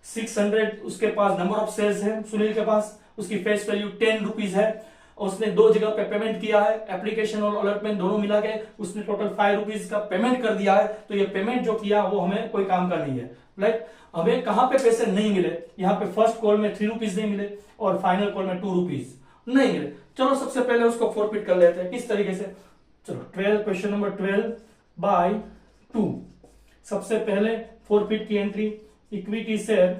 600 उसके पास नंबर ऑफ शेयर्स है सुनील के पास, उसकी फेस वैल्यू 10 रुपीज है, उसने 2 जगह पे पेमेंट किया है, एप्लीकेशन और अलॉटमेंट दोनों मिला के उसने टोटल 5 रुपीज का पेमेंट कर दिया है। तो ये पेमेंट जो किया वो हमें कोई काम का नहीं है, राइट। हमें कहां पे पैसे नहीं मिले, यहाँ पे फर्स्ट कॉल में 3 रुपीज नहीं मिले और फाइनल कॉल में 2 रुपीज नहीं मिले। चलो सबसे पहले उसको फॉरफिट कर लेते हैं किस तरीके से। चलो 12 क्वेश्चन नंबर 12/2, सबसे पहले फॉरफिट की एंट्री, इक्विटी शेयर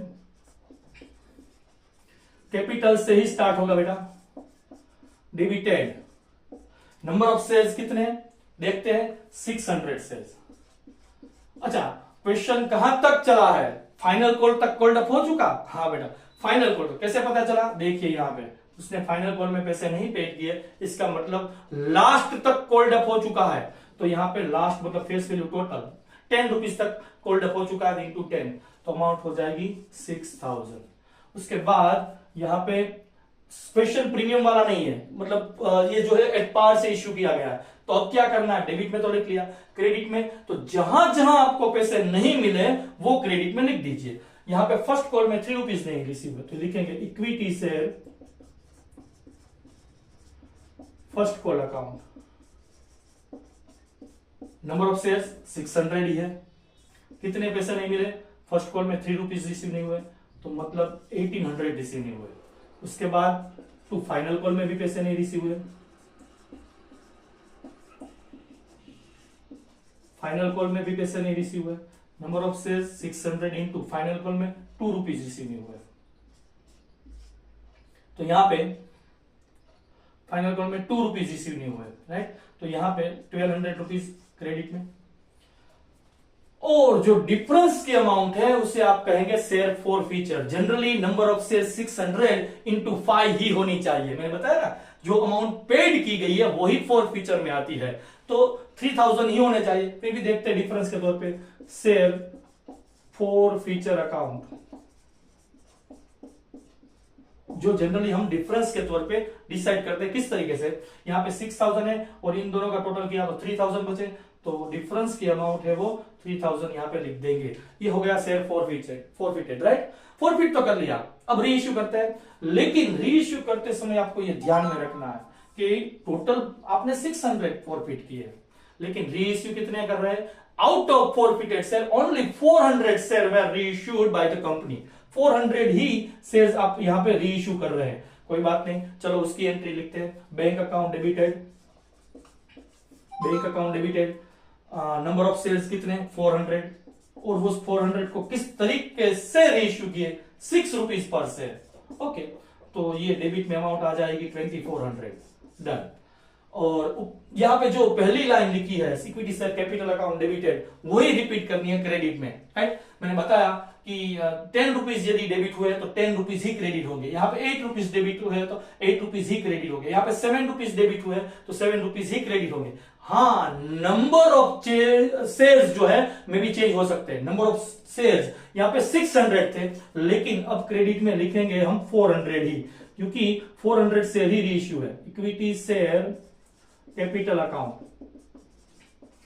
कैपिटल से ही स्टार्ट होगा बेटा, डिविडेंड, नंबर ऑफ शेयर्स कितने देखते हैं 600 शेयर्स। अच्छा, क्वेश्चन कहां तक चला है, फाइनल कॉल तक कॉल्ड अप हो चुका, हाँ बेटा फाइनल कॉल। कैसे पता चला, देखिए यहां पे उसने फाइनल कॉल में पैसे नहीं पेड किए, इसका मतलब लास्ट तक कॉल्ड अप हो चुका है। तो यहां पे लास्ट मतलब फेस वैल्यू टोटल 10 रुपीज तक कॉल्ड अप हो चुका है, इंटू 10 तो अमाउंट हो जाएगी 6000। उसके बाद यहाँ पे स्पेशल प्रीमियम वाला नहीं है, मतलब ये जो है एट पार से इश्यू किया गया है। तो अब क्या करना है, डेबिट में तो लिख लिया, क्रेडिट में तो जहां जहां आपको पैसे नहीं मिले वो क्रेडिट में लिख दीजिए। यहां पे फर्स्ट कॉल में 3 रुपीज नहीं रिसीव हुए तो लिखेंगे equity share first call account, number of shares 600 ही है, कितने पैसे नहीं मिले, फर्स्ट कॉल में 3 रुपीज रिसीव नहीं हुए तो मतलब 1800 रिसीव नहीं हुए। उसके बाद टू फाइनल कॉल में भी पैसे नहीं रिसीव हुए, फाइनल कॉल में भी पैसे नहीं रिसीव हुए, number of shares 600 into final call में 2 रुपीज रिसीव नहीं हुए। तो यहां पे फाइनल कॉल में 2 रुपीज रिसीव नहीं हुए, राइट। तो यहां पे 1200 रुपीज क्रेडिट में, और जो डिफरेंस की अमाउंट है उसे आप कहेंगे share for feature. Generally number of share 600 into 5 ही होनी चाहिए, मैंने बताया ना, जो अमाउंट पेड की गई है वही फॉर फीचर में आती है, तो 3000 ही होने चाहिए। फिर भी देखते हैं डिफरेंस के तौर पे, शेयर फॉर फीचर अकाउंट जो जनरली हम डिफरेंस के तौर पे डिसाइड करते हैं किस तरीके से, यहाँ पे 6000 है और इन दोनों का टोटल किया तो 3000 बचे, तो डिफरेंस की अमाउंट है वो 3000 यहां पे लिख देंगे। ये हो गया शेयर फॉरफिटेड, राइट। फॉरफिट तो कर लिया, अब री इश्यू करते हैं, लेकिन री इश्यू करते समय आपको ये ध्यान में रखना है कि टोटल आपने 600 फॉरफिट किए, लेकिन री इश्यू कितने कर रहे हैं, out of forfeited share only 400 share were reissued by the company, 400 ही शेयर्स आप यहां पे री इश्यू कर रहे हैं। कोई बात नहीं, चलो उसकी एंट्री लिखते हैं, bank account debited, number of shares कितने 400, और वो 400 को किस तरीके से रेशियो किए 6 रुपीज पर शेयर। ओके, तो ये डेबिट में अमाउंट आ जाएगी 2400, डन। और यहां पे जो पहली लाइन लिखी है equity share capital account debited, वही रिपीट करनी है क्रेडिट में, राइट। मैंने बताया कि 10 रुपीज यदि डेबिट हुए तो 10 रुपीज ही क्रेडिट होंगे, यहाँ पे 8 रुपीज डेबिट हुए तो 8 रुपीज ही क्रेडिट होंगे, यहाँ पे 7 रुपीज डेबिट हुए तो 7 रुपीज ही क्रेडिट होंगे। हाँ, नंबर ऑफ शेयर्स जो है में भी चेंज हो सकते हैं, नंबर ऑफ शेयर्स यहाँ पे 600 थे, लेकिन अब क्रेडिट में लिखेंगे हम 400 ही, क्योंकि 400 शेयर ही रीइश्यू है। Equity share capital account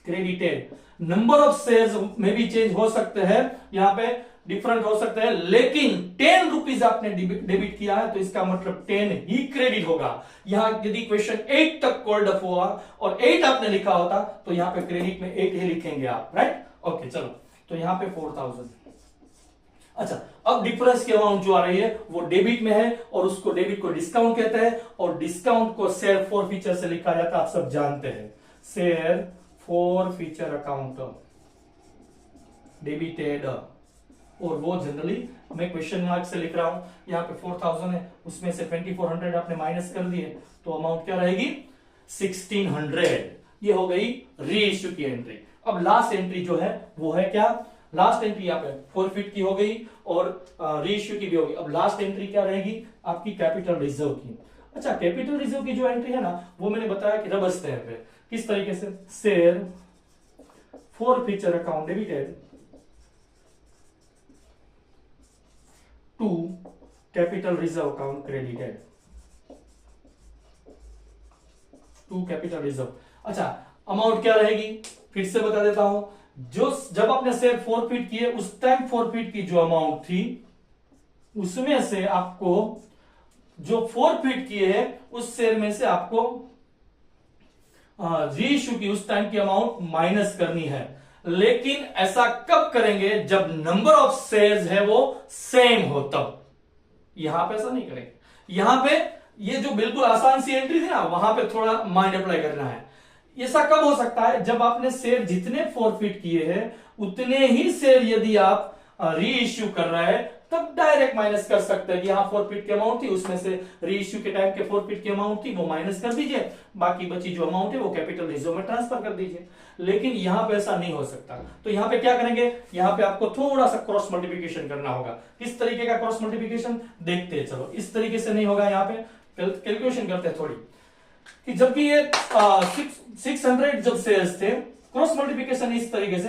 credited, number of shares में भी चेंज हो सकते हैं, यहाँ पे डिफरेंट हो सकते हैं, लेकिन 10 रुपीज आपने डेबिट किया है तो इसका मतलब 10 ही क्रेडिट होगा। यहां यदि क्वेश्चन 8 तक कॉल्ड अप हुआ और 8 आपने लिखा होता तो यहां पे क्रेडिट में 8 ही लिखेंगे आप, राइट। ओके, चलो तो यहां पे 4000। अच्छा, अब डिफरेंस की अमाउंट जो आ रही है वो डेबिट में है और उसको डेबिट को डिस्काउंट कहते हैं, और डिस्काउंट को शेयर फॉर फीचर से लिखा जाता है, आप सब जानते हैं, share forfeiture account debited, और वो जनरली मैं क्वेश्चन मार्क से लिख रहा हूं। यहाँ पे 4000 है, उसमें से 2400 आपने माइनस कर दिए तो अमाउंट क्या रहेगी 1600। ये हो गई री इश्यू की एंट्री। अब लास्ट एंट्री जो है वो है क्या, लास्ट एंट्री यहाँ पे फॉरफिट की हो गई और रीइश्यू की भी होगी। अब लास्ट एंट्री क्या रहेगी आपकी कैपिटल रिजर्व की। अच्छा, कैपिटल रिजर्व की जो एंट्री है ना वो मैंने बताया कि रबर स्टैम्प है। किस तरीके से, share forfeiture account debited to capital reserve account credited to capital reserve. अच्छा, अमाउंट क्या रहेगी फिर से बता देता हूं। जो जब आपने शेयर फॉरफिट किए उस टाइम फॉरफिट की जो अमाउंट थी उसमें से आपको जो फॉरफिट किए हैं उस शेयर में से आपको रीइश्यू की उस टाइम की अमाउंट माइनस करनी है। लेकिन ऐसा कब करेंगे, जब नंबर ऑफ शेयर्स है वो सेम हो तब। यहां पे ऐसा नहीं करेंगे। यहां पे ये जो बिल्कुल आसान सी एंट्री थी ना वहां पे थोड़ा माइंड अप्लाई करना है। ऐसा कब हो सकता है, जब आपने शेयर जितने फॉरफिट किए हैं उतने ही शेयर यदि आप रीइश्यू कर रहे हैं तब डायरेक्ट माइनस कर सकते हैं। यहां फॉरफिट की अमाउंट थी उसमें से रीइश्यू के टाइम के फॉरफिट की अमाउंट थी वो माइनस कर दीजिए, बाकी बची जो अमाउंट है वो कैपिटल रिजर्व में ट्रांसफर कर दीजिए। लेकिन यहां पे ऐसा नहीं हो सकता। तो यहां पे क्या करेंगे, यहां पे आपको थोड़ा सा क्रॉस मल्टीप्लिकेशन करना होगा। किस तरीके का क्रॉस मल्टीप्लिकेशन देखते हैं। चलो, इस तरीके से नहीं होगा। यहां पे कैलकुलेशन करते हैं थोड़ी कि जबकि ये 600 जब शेयर्स थे, क्रॉस मल्टीप्लिकेशन इस तरीके से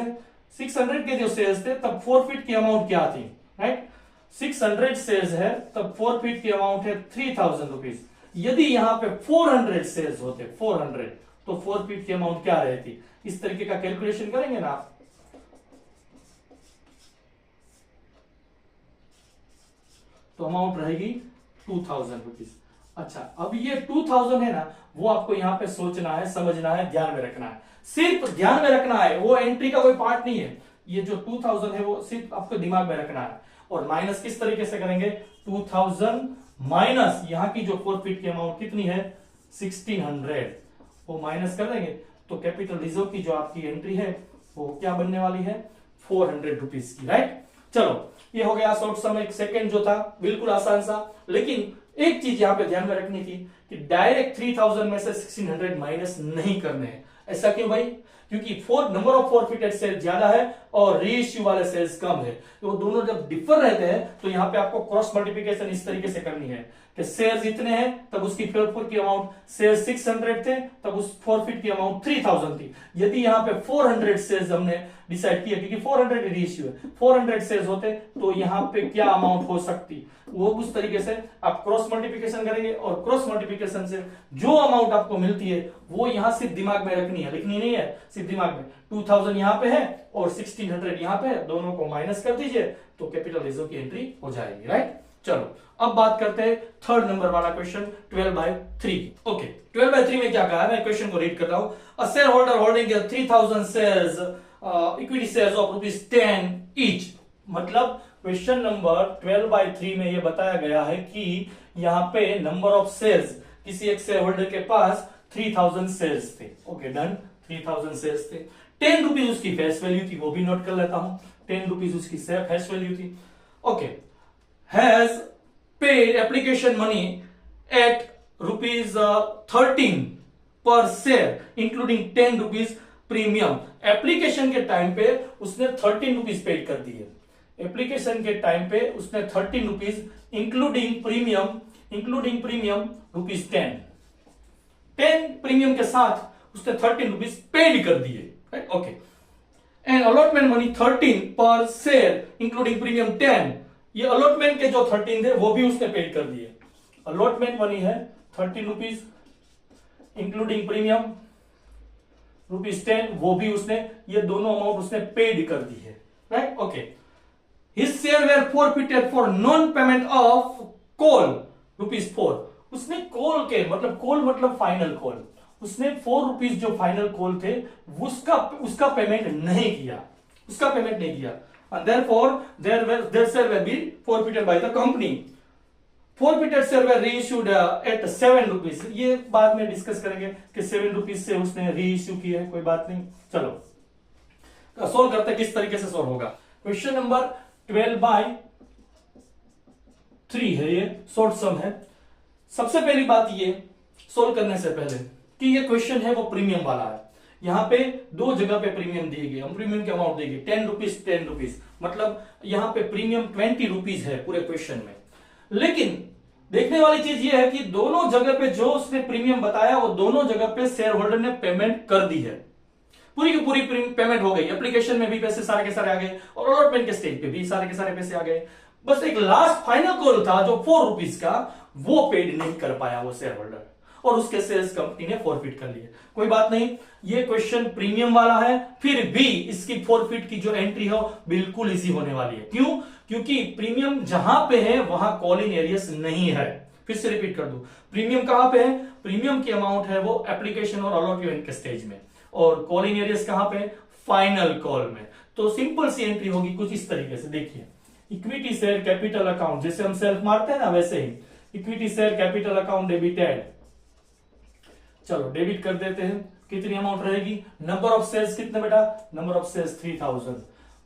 600 के जो शेयर्स थे तब फॉरफिट की अमाउंट क्या थी, राइट। 600 शेयर्स है तब फॉरफिट की अमाउंट है 3000 रुपीज। यदि यहां पे 400 शेयर्स होते 400 तो फॉरफिट की अमाउंट क्या रहती। इस तरीके का कैलकुलेशन करेंगे ना आप। तो अमाउंट रहेगी 2000 रुपीज। अच्छा, अब ये 2000 है ना वो आपको यहां पे सोचना है, समझना है, ध्यान में रखना है। सिर्फ ध्यान में रखना है, वो एंट्री का कोई पार्ट नहीं है। ये जो 2000 है वो सिर्फ आपको दिमाग में रखना है। और माइनस किस तरीके से करेंगे, 2000 माइनस यहां की जो फॉरफिट की अमाउंट कितनी है 1600, वो माइनस कर देंगे तो कैपिटल रिजर्व की जो आपकी एंट्री है वो क्या बनने वाली है 400 रुपीज की, राइट। चलो, ये हो गया शॉर्ट सम। एक सेकंड जो था बिल्कुल आसान सा। लेकिन एक चीज यहां पे ध्यान में रखनी थी कि डायरेक्ट 3000 में से 1600 माइनस नहीं करने हैं। ऐसा क्यों भाई, क्योंकि नंबर ऑफ फॉरफिटेड शेयर ज्यादा है और रीइश्यू वाले शेयर्स कम है। तो वो दोनों जब डिफर रहते हैं तो यहां पे आपको क्रॉस मल्टीप्लिकेशन इस तरीके से करनी है कि शेयर्स इतने हैं तब उसकी फॉरफिट की अमाउंट, शेयर 600 थे तब उस फॉरफिट की अमाउंट 3000 थी। यदि यहां पे 400 शेयर्स हमने डिसाइड किया क्योंकि 400 रीइश्यू है, 400 शेयर्स होते तो यहां पे क्या अमाउंट हो सकती, वो उस तरीके से आप क्रॉस मल्टीप्लिकेशन करेंगे और क्रॉस मल्टीप्लिकेशन से जो अमाउंट आपको मिलती है वो यहां सिर्फ दिमाग में रखनी है, लिखनी नहीं है, सिर्फ दिमाग में। 2000 यहां पे है और 1600 यहां पे है, दोनों को माइनस कर दीजिए तो कैपिटल रिजर्व की एंट्री हो जाएगी, राइट। चलो, अब बात करते हैं थर्ड नंबर वाला क्वेश्चन 12/3। ओके, 12/3 में क्या कहा है, मैं क्वेश्चन को रीड कर रहा हूं। A share holder holding 3000 shares equity shares of ₹10 each. मतलब क्वेश्चन नंबर 12/3 में यह बताया गया है कि यहां पे नंबर ऑफ शेयर्स, किसी एक शेयर होल्डर के पास 3000 शेयर्स थे। ओके, डन, 3000 शेयर्स थे। 10 रुपीज उसकी फेस वैल्यू थी, वो भी नोट कर लेता हूं। 10 रुपीज उसकी फेस वैल्यू थी। Okay, has paid application money at ₹13 पर share including 10 rupees premium. Application के टाइम पे उसने 13 रुपीज पेड कर दिए। एप्लीकेशन के टाइम पे उसने 13 रुपीज इंक्लूडिंग प्रीमियम ₹10 प्रीमियम के साथ उसने 13 रुपीज पेड कर दिए, right. Okay, and allotment money 13 पर शेयर इंक्लूडिंग प्रीमियम 10। ये अलॉटमेंट के जो 13 थे वो भी उसने पेड कर दिए। अलॉटमेंट मनी है 13 रुपीज इंक्लूडिंग प्रीमियम ₹10, वो भी उसने, ये दोनों अमाउंट उसने पेड कर दी है, right. Okay, His share were forfeited for non-payment of call ₹4। उसने कॉल के मतलब फाइनल कॉल, उसने 4 रुपीज जो फाइनल कॉल थे उसका पेमेंट नहीं किया, and therefore their share will be forfeited by the company। Forfeited share were reissued at 7 rupees. ये बाद में डिस्कस करेंगे कि 7 रुपीज से उसने रीइश्यू किया है, कोई बात नहीं। चलो सोल्व करते हैं किस तरीके से सोल्व होगा। क्वेश्चन नंबर 12/3 है, ये शॉर्ट सम है। सबसे पहली बात ये सोल्व करने से पहले कि ये क्वेश्चन है वो प्रीमियम वाला है। यहाँ पे दो जगह पे प्रीमियम दिए गए, हम प्रीमियम के अमाउंट देंगे 10 रुपीज 10 रुपीज, मतलब यहाँ पे प्रीमियम 20 रुपीज है पूरे क्वेश्चन में। लेकिन देखने वाली चीज ये है कि दोनों जगह पे जो उसने प्रीमियम बताया वो दोनों जगह पे शेयर होल्डर ने पेमेंट कर दी है, पूरी की पूरी पेमेंट हो गई। एप्लीकेशन में भी पैसे सारे के सारे आ गए और अलॉटमेंट के स्टेज पे भी सारे के सारे पैसे आ गए। बस एक लास्ट फाइनल कॉल था जो 4 रुपीज का, वो पेड नहीं कर पाया वो शेयर होल्डर, और उसके शेयर्स कंपनी ने फॉरफिट कर लिए। कोई बात नहीं, ये क्वेश्चन प्रीमियम वाला है, फिर भी इसकी फॉरफिट की जो एंट्री है बिल्कुल इजी होने वाली है। क्यों? क्योंकि प्रीमियम जहां पे है वहां कॉलिंग एरियस नहीं है। फिर से रिपीट कर दूं, प्रीमियम कहां पे है? प्रीमियम की अमाउंट है वो एप्लीकेशन और अलॉटमेंट के स्टेज में, और कॉलिंग एरियस कहां पे? फाइनल कॉल में। तो सिंपल सी एंट्री होगी कुछ इस तरीके से, देखिए इक्विटी शेयर कैपिटल अकाउंट, जैसे हम सेल्फ मारते हैं ना वैसे ही, equity share capital account debited. चलो डेबिट कर देते हैं, कितनी अमाउंट रहेगी? नंबर ऑफ शेयर्स कितने बेटा? Number of shares 3000।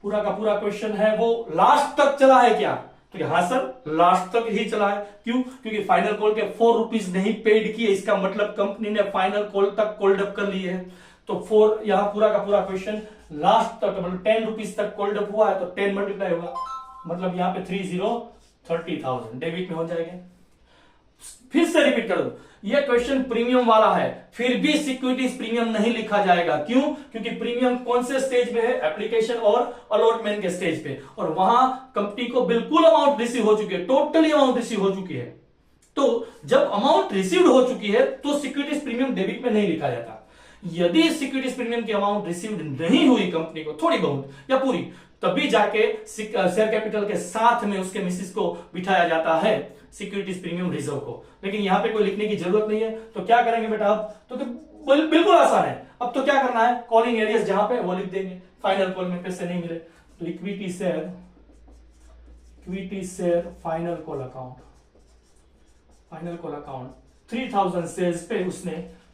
पूरा का पूरा क्वेश्चन है वो लास्ट तक चला है क्या? तो हाँ सर लास्ट तक ही चला है। क्यों? क्योंकि फाइनल कॉल के 4 रुपीज नहीं पेड किए, इसका मतलब कंपनी ने फाइनल कॉल तक कॉल्ड अप कर लिए है। तो 4 यहां पूरा का पूरा क्वेश्चन लास्ट तक, मतलब 10 रुपीज तक कॉल्ड अप हुआ है, तो 10 मल्टीप्लाई होगा, मतलब यहां पे 30,000 डेबिट में हो जाएंगे। फिर से रिपीट कर दो, यह क्वेश्चन प्रीमियम वाला है, फिर भी सिक्योरिटीज प्रीमियम नहीं लिखा जाएगा। क्यों? क्योंकि प्रीमियम कौन से स्टेज पे है? एप्लीकेशन और अलॉटमेंट के स्टेज पे, और वहां कंपनी को बिल्कुल अमाउंट रिसीव हो चुकी है, टोटली अमाउंट रिसीव हो चुकी है। तो जब अमाउंट रिसीव्ड हो चुकी है तो सिक्योरिटीज प्रीमियम डेबिट में नहीं लिखा जाता। यदि सिक्योरिटीज प्रीमियम की अमाउंट रिसीव्ड नहीं हुई कंपनी को, थोड़ी बहुत या पूरी, तभी जाके शेयर कैपिटल के साथ में उसके मिसिस को बिठाया जाता है सिक्योरिटीज प्रीमियम रिजर्व को। लेकिन यहां पे कोई लिखने की जरूरत नहीं है। तो क्या करेंगे बेटा अब? तो बिल्कुल आसान है। अब तो क्या करना है? कॉलिंग एरियस जहां पे वो लिख देंगे, फाइनल कॉल में पैसे नहीं मिले तो equity share final call account, 3000 shares पे उसने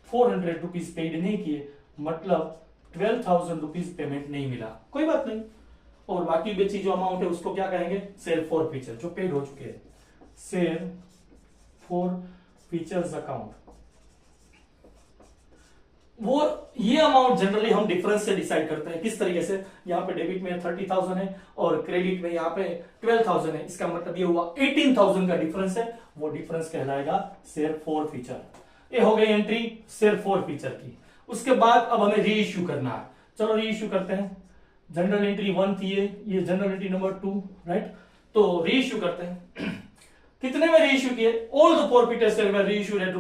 400 रुपीज पेड नहीं किए, मतलब 12,000 रुपीज पेमेंट नहीं मिला। कोई बात नहीं, और बाकी बची जो अमाउंट है उसको क्या कहेंगे? शेयर फॉर फीचर, जो पेड हो चुके हैं, शेयर फॉर फीचर्स अकाउंट। वो ये अमाउंट जनरली हम डिफरेंस से डिसाइड करते हैं। किस तरीके से? यहाँ पे डेबिट में 30,000 है और क्रेडिट में यहाँ पे 12,000 है, इसका मतलब ये हुआ 18,000 का डिफरेंस है, वो डिफरेंस कहलाएगा शेयर फॉर फीचर। ये हो गई एंट्री शेयर फॉर फीचर की। उसके बाद अब हमें री इश्यू करना है। चलो री इश्यू करते हैं। जनरल एंट्री 1 थी, ये जनरल एंट्री नंबर 2, राइट? तो री इश्यू करते हैं। कितने में री इश्यू किए? ऑल द फॉरफिटेड शेयर में री इश्यू एट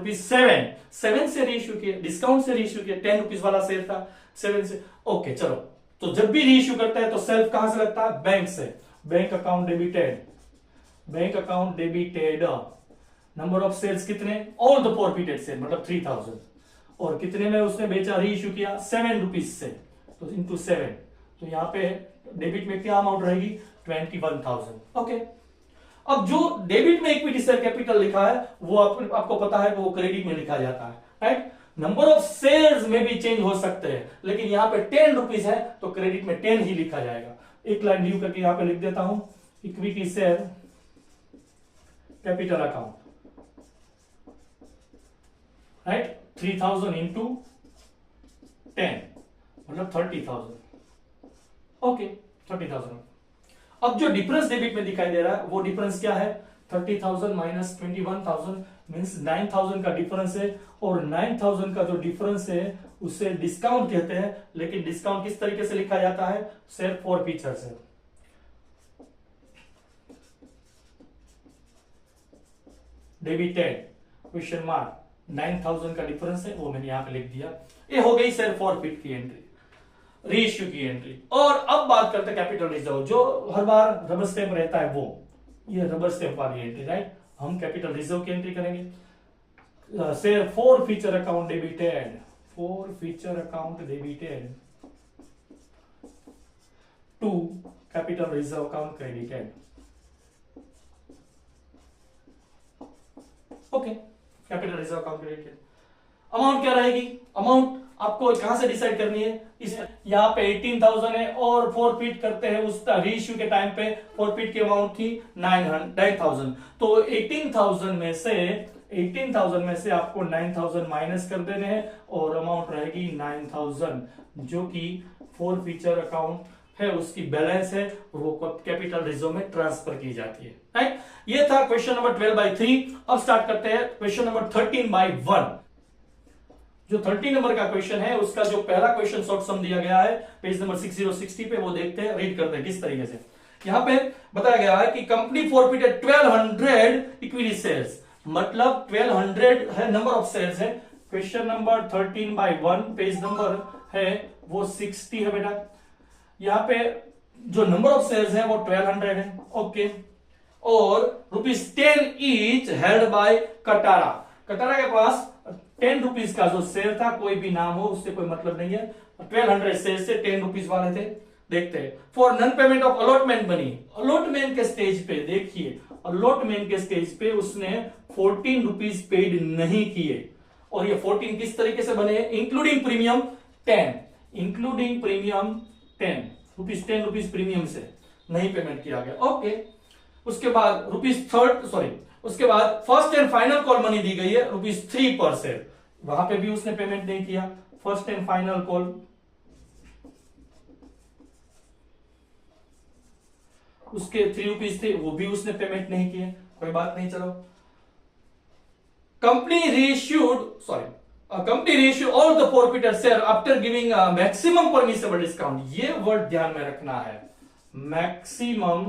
₹7 से री इश्यू किए, डिस्काउंट से री इश्यू किए, 10 रुपीज वाला शेयर था 7 से। ओके चलो, तो जब भी री इश्यू करता है तो सेल्फ कहां से लगता है? बैंक से। Bank account debited, number of shares कितने? ऑल द फॉरफिटेड शेयर, मतलब 3000, और कितने में उसने बेचा? री इश्यू किया 7 रुपीज से, तो इंटू 7, तो यहां पे डेबिट में क्या अमाउंट रहेगी? 21,000। ओके, अब जो डेबिट में इक्विटी शेयर कैपिटल लिखा है वो आपको पता है कि वो क्रेडिट में लिखा जाता है, राइट? नंबर ऑफ शेयर्स में भी चेंज हो सकते हैं, लेकिन यहां पे 10 रुपीज है तो क्रेडिट में 10 ही लिखा जाएगा। एक लाइन लीव करके यहां पे लिख देता हूं, equity share capital account, right? 3000 into 10 मतलब 30,000। ओके, 30,000। अब जो डिफरेंस डेबिट में दिखाई दे रहा है वो डिफरेंस क्या है? 30,000 माइनस 21,000 मींस 9,000 का डिफरेंस है, और 9,000 का जो डिफरेंस है उसे डिस्काउंट कहते हैं। लेकिन डिस्काउंट किस तरीके से लिखा जाता है? शेयर फॉर फीचर से। डेबिटेड क्वेश्चन मार्क, 9,000 का डिफरेंस है वो मैंने यहां पे लिख दिया। ये हो गई शेयर फॉर फीट की एंट्री, री इश्यू की एंट्री। और अब बात करते हैं कैपिटल रिजर्व, जो हर बार रबर स्टैंप रहता है वो, ये रबर स्टैंप वाली एंट्री, राइट? हम कैपिटल रिजर्व की एंट्री करेंगे। Share forfeiture account debited, to capital reserve account credited. Okay, capital reserve account credited. Amount क्या रहेगी? अमाउंट आपको कहां से डिसाइड करनी है? इस यहां पे 18,000 है और फॉरफिट करते हैं उस रीइश्यू के टाइम पे फॉरफिट की अमाउंट थी 9,000, तो 18,000 में से 18,000 में से आपको 9,000 माइनस कर देने हैं और अमाउंट रहेगी 9,000, जो कि फॉरफीचर अकाउंट है, उसकी बैलेंस है, वो कैपिटल रिजर्व में ट्रांसफर की जाती है। राइट, ये था क्वेश्चन नंबर 12/3। अब स्टार्ट करते हैं क्वेश्चन नंबर 13/1। जो 13 नंबर का क्वेश्चन है उसका जो पहला क्वेश्चन शॉर्ट सम दिया गया है पेज नंबर 6060 पे, वो देखते हैं, रीड करते हैं किस तरीके से। यहां पे बताया गया है कि कंपनी फॉरफिटेड 1200 इक्विटी शेयर्स, मतलब 1200 है नंबर ऑफ शेयर्स है। क्वेश्चन नंबर 13/1 पेज नंबर है वो 60 है बेटा। यहां पे जो नंबर ऑफ शेयर्स है वो 1200 है, ओके। और ₹10 each held by Katara, Katara के पास 10 रुपीज का जो शेयर था, कोई भी नाम हो उससे कोई मतलब नहीं है, 1200 शेयर से 10 रुपीज वाले थे। देखते हैं, for non payment of allotment money, allotment के स्टेज पे देखिए, अलॉटमेंट के स्टेज पे उसने 14 रुपीज पेड नहीं किए। और ये 14 किस तरीके से बने, including premium 10, including premium 10 rupees, 10 rupees premium से नहीं पेमेंट किया गया, ओके। उसके बाद उसके बाद first and final call money दी गई है ₹3 पर शेयर, वहां पे भी उसने पेमेंट नहीं किया। फर्स्ट एंड फाइनल कॉल उसके 3 रुपीज थे, वो भी उसने पेमेंट नहीं किए, कोई बात नहीं, चलो। Company reissued all the forfeited share after giving maximum permissible discount, ये वर्ड ध्यान में रखना है, maximum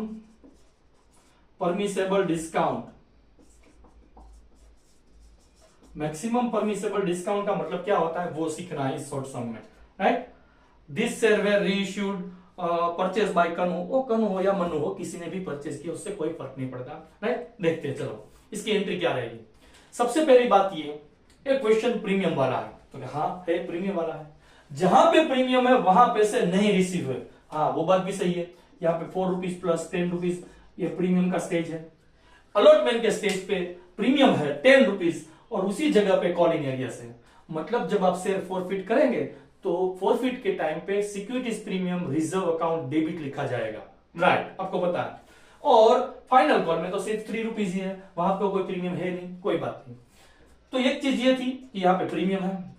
permissible discount. Maximum permissible discount का मतलब क्या होता है वो सीखना है इस शॉर्ट सम में, right. This share were reissued purchase by Kanu, वो कनु हो या मनु हो, किसी ने भी परचेज किया, उससे कोई फर्क नहीं पड़ता, राइट। देखते हैं, चलो इसकी एंट्री क्या रहेगी। सबसे पहली बात ये, एक क्वेश्चन प्रीमियम वाला है, तो हाँ है प्रीमियम वाला है, जहां पे प्रीमियम है वहां पैसे नहीं रिसीव हुए, हाँ वो बात भी सही है। यहाँ पे 4 रुपीज प्लस 10 रुपीज ये प्रीमियम का स्टेज है। अलॉटमेंट के स्टेज पे प्रीमियम है 10 रुपीज और उसी जगह पे कॉलिंग एरिया से, मतलब जब आप शेयर फॉरफिट करेंगे तो फॉरफिट के टाइम पे securities premium reserve account debit लिखा जाएगा, राइट, आपको पता है। और फाइनल कॉल में तो सिर्फ 3 रुपीज ही है, वहां पे कोई प्रीमियम है नहीं, कोई बात नहीं। तो एक चीज ये थी कि यहाँ पे प्रीमियम है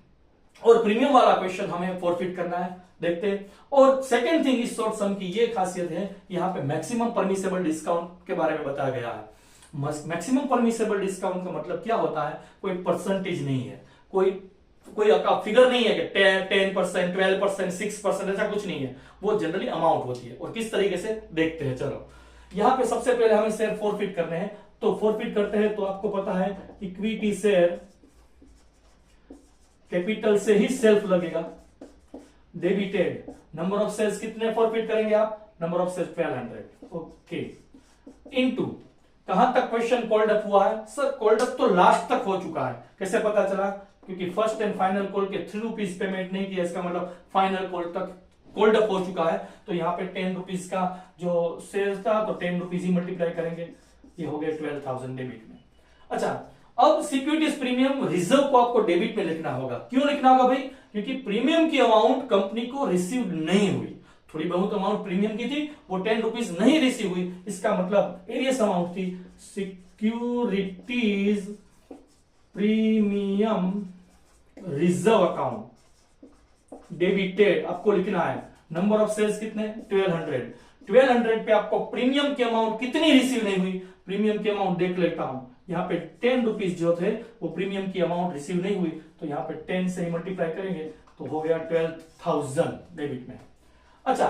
और प्रीमियम वाला क्वेश्चन हमें फॉरफिट करना है, देखते हैं। और सेकेंड थिंग इस शॉर्ट सम की ये खासियत है, यहाँ पे मैक्सिमम परमिसेबल डिस्काउंट के बारे में बताया गया है। मैक्सिमम परमिसेबल डिस्काउंट का मतलब क्या होता है, कोई परसेंटेज नहीं है, कोई फिगर नहीं है कि 10%, 12%, 6%, ऐसा कुछ नहीं है, वो जनरली अमाउंट होती है। और किस तरीके से देखते हैं, चलो यहां पे सबसे पहले हमें शेयर फॉरफिट करने हैं, तो फॉरफिट करते हैं तो आपको पता है इक्विटी शेयर कैपिटल से ही सेल्फ लगेगा, डेबिटेड नंबर ऑफ शेयर्स कितने फॉरफिट करेंगे आप, number of shares 1200, okay, into कहां तक क्वेश्चन कॉल्ड अप हुआ है, सर कॉल्ड अप तो लास्ट तक हो चुका है, कैसे पता चला, क्योंकि फर्स्ट एंड फाइनल कॉल के 3 रुपीज पेमेंट नहीं किया, इसका मतलब फाइनल कॉल तक कॉल्ड अप हो चुका है। तो यहाँ पे 10 रुपीज का जो शेयर था तो 10 रुपीज ही मल्टीप्लाई करेंगे, ये हो गया 12,000 डेबिट में। अच्छा, अब सिक्योरिटीज प्रीमियम रिजर्व को आपको डेबिट में लिखना होगा, क्यों लिखना होगा भाई, क्योंकि प्रीमियम की अमाउंट कंपनी को रिसीव नहीं हुई, थोड़ी बहुत अमाउंट प्रीमियम की थी, वो 10 रुपीज नहीं रिसीव हुई, इसका मतलब एरियस अमाउंट थी securities premium reserve account debited, आपको लिखना है नंबर ऑफ शेयर्स कितने 1200 पे आपको प्रीमियम की अमाउंट कितनी रिसीव नहीं हुई, प्रीमियम की अमाउंट देख लेता हूं, यहाँ पे 10 रुपीज जो थे वो प्रीमियम की अमाउंट रिसीव नहीं हुई, तो यहाँ पे 10 से ही मल्टीप्लाई करेंगे तो हो गया 12,000 डेबिट में। अच्छा,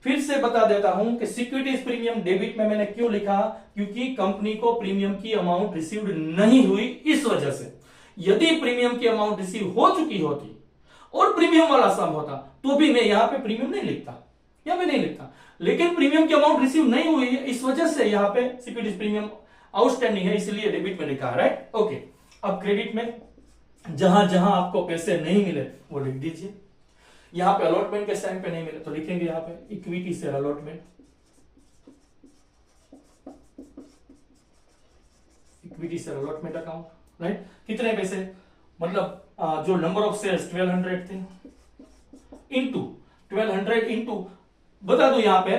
फिर से बता देता हूं कि सिक्योरिटीज प्रीमियम डेबिट में मैंने क्यों लिखा, क्योंकि कंपनी को प्रीमियम की अमाउंट रिसीव नहीं हुई, इस वजह से। यदि प्रीमियम की अमाउंट रिसीव हो चुकी होती और प्रीमियम वाला सम होता तो भी मैं यहां पे प्रीमियम नहीं लिखता, या मैं नहीं लिखता, लेकिन प्रीमियम की अमाउंट रिसीव नहीं हुई है, इस वजह से यहां पे सिक्योरिटीज प्रीमियम आउटस्टैंडिंग है, इसलिए डेबिट में लिखा है, राइट, ओके। अब क्रेडिट में जहां जहां आपको पैसे नहीं मिले वो लिख दीजिए, यहां पे अलॉटमेंट के टाइम पे नहीं मिले तो लिखेंगे यहां पे equity share allotment, equity share allotment account, right. कितने पैसे, मतलब जो नंबर ऑफ शेयर्स 1200 थे, इनटू 1200 इनटू बता दो यहां पे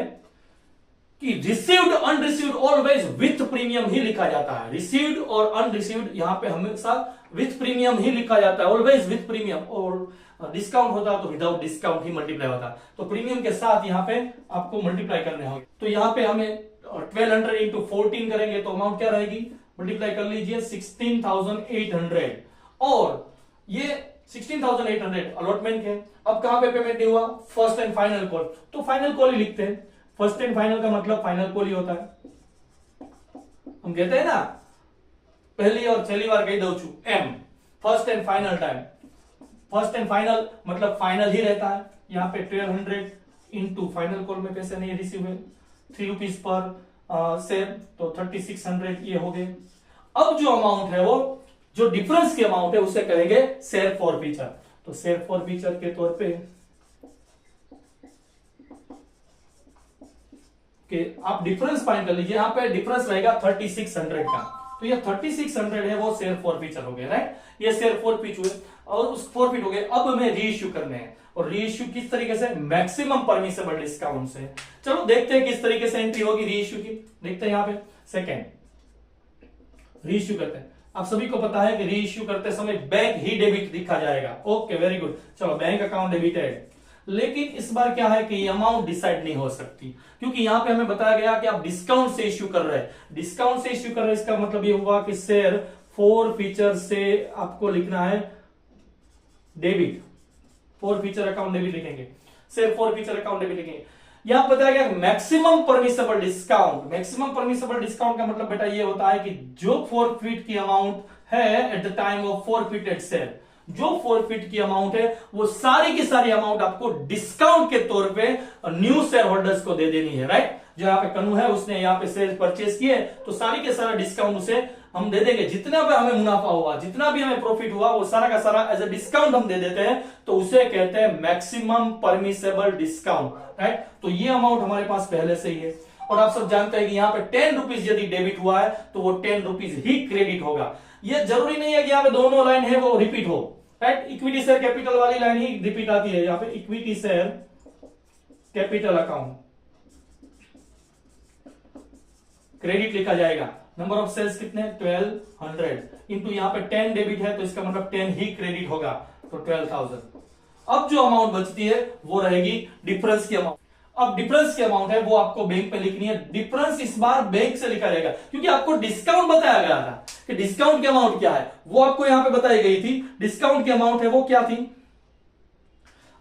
कि received unreceived always with premium ही लिखा जाता है। रिसीव्ड और अनरिसीव्ड यहां पे हमेशा विथ प्रीमियम ही लिखा जाता है, ऑलवेज विथ प्रीमियम। और डिस्काउंट होता तो विदाउट डिस्काउंट ही मल्टीप्लाई होता, तो प्रीमियम के साथ यहां पे आपको मल्टीप्लाई करने होंगे। तो यहां पे हमें 1200 इंटू 14 करेंगे तो अमाउंट क्या रहेगी, मल्टीप्लाई कर लीजिए 16,800। और ये 16,800 अलॉटमेंट है। अब कहां पे पेमेंट नहीं हुआ, फर्स्ट एंड फाइनल कॉल, तो फाइनल कॉल ही लिखते हैं। फर्स्ट एंड फाइनल का मतलब फाइनल कॉल ही होता है। हम कहते हैं ना पहली और पहली बार कही दो छू एम, first and final time. First and final मतलब फाइनल ही रहता है। यहाँ पे 1200 इंटू फाइनल कॉल में पैसे नहीं रिसीव है, 3 रुपीज पर शेयर, तो 3600 ये हो गए। अब जो अमाउंट है वो जो डिफरेंस की अमाउंट है उसे कहेंगे शेयर फॉर फीचर। तो शेयर फॉर फीचर के तौर पे कि आप डिफरेंस फाइंड कर लीजिए। यहां पे डिफरेंस रहेगा 3600 का, तो ये 3600 है वो शेयर फॉर फीचर हो गया, राइट। ये शेयर फॉर फीच हुए और उस फॉरफिट हो गए। अब हमें रीइश्यू करने हैं, और रीइश्यू किस तरीके से, मैक्सिमम परमिसेबल डिस्काउंट से। चलो देखते हैं किस तरीके से एंट्री होगी रीइश्यू की। देखते हैं यहाँ पे सेकेंड रीइश्यू करते हैं। आप सभी को पता है कि रीइश्यू करते समय बैंक ही डेबिट लिखा जाएगा। ओके वेरी गुड, चलो बैंक अकाउंट डेबिटेड। लेकिन इस बार क्या है कि ये अमाउंट डिसाइड नहीं हो सकती, क्योंकि यहां पे हमें बताया गया कि आप डिस्काउंट से इश्यू कर रहे हैं। डिस्काउंट से इश्यू कर रहे हैं, इसका मतलब ये हुआ कि शेयर फॉर फीचर से आपको लिखना है debit, forfeiture account debit लिखेंगे, share forfeiture account debit लिखेंगे। यहां बताया गया maximum permissible discount. Maximum permissible discount का मतलब बेटा ये होता है कि जो फॉरफिट की अमाउंट है at the time of forfeited share, जो फॉरफिट की अमाउंट है वो सारी की सारी अमाउंट आपको डिस्काउंट के तौर पे न्यू शेयर होल्डर्स को दे देनी है, राइट। जो यहाँ पे कन्नू है उसने यहाँ पे शेयर परचेज किए, तो सारी के सारा डिस्काउंट उसे हम दे देंगे। जितना भी हमें मुनाफा हुआ, जितना भी हमें प्रॉफिट हुआ, वो सारा का सारा एज ए डिस्काउंट हम दे देते हैं, तो उसे कहते हैं मैक्सिमम परमिसेबल डिस्काउंट, राइट। तो ये अमाउंट हमारे पास पहले से ही है, और आप सब जानते हैं कि यहाँ पे 10 रुपीज यदि डेबिट हुआ है तो वो 10 रुपीज ही क्रेडिट होगा। ये जरूरी नहीं है कि यहाँ पे दोनों लाइन है वो रिपीट हो, राइट। इक्विटी शेयर कैपिटल वाली लाइन ही रिपीट आती है। यहाँ पे equity share capital account credit लिखा जाएगा। नंबर ऑफ सेल्स कितने, 1200 इंटू यहाँ पे 10 डेबिट है, तो इसका मतलब 10 ही क्रेडिट होगा, तो 12,000। अब जो अमाउंट बचती है वो रहेगी डिफरेंस की अमाउंट। अब डिफरेंस की अमाउंट है वो आपको बैंक पे लिखनी है। डिफरेंस इस बार बैंक से लिखा जाएगा, क्योंकि आपको डिस्काउंट बताया गया था कि डिस्काउंट की अमाउंट क्या है, वो आपको यहां पे बताई गई थी। डिस्काउंट की अमाउंट है वो क्या थी।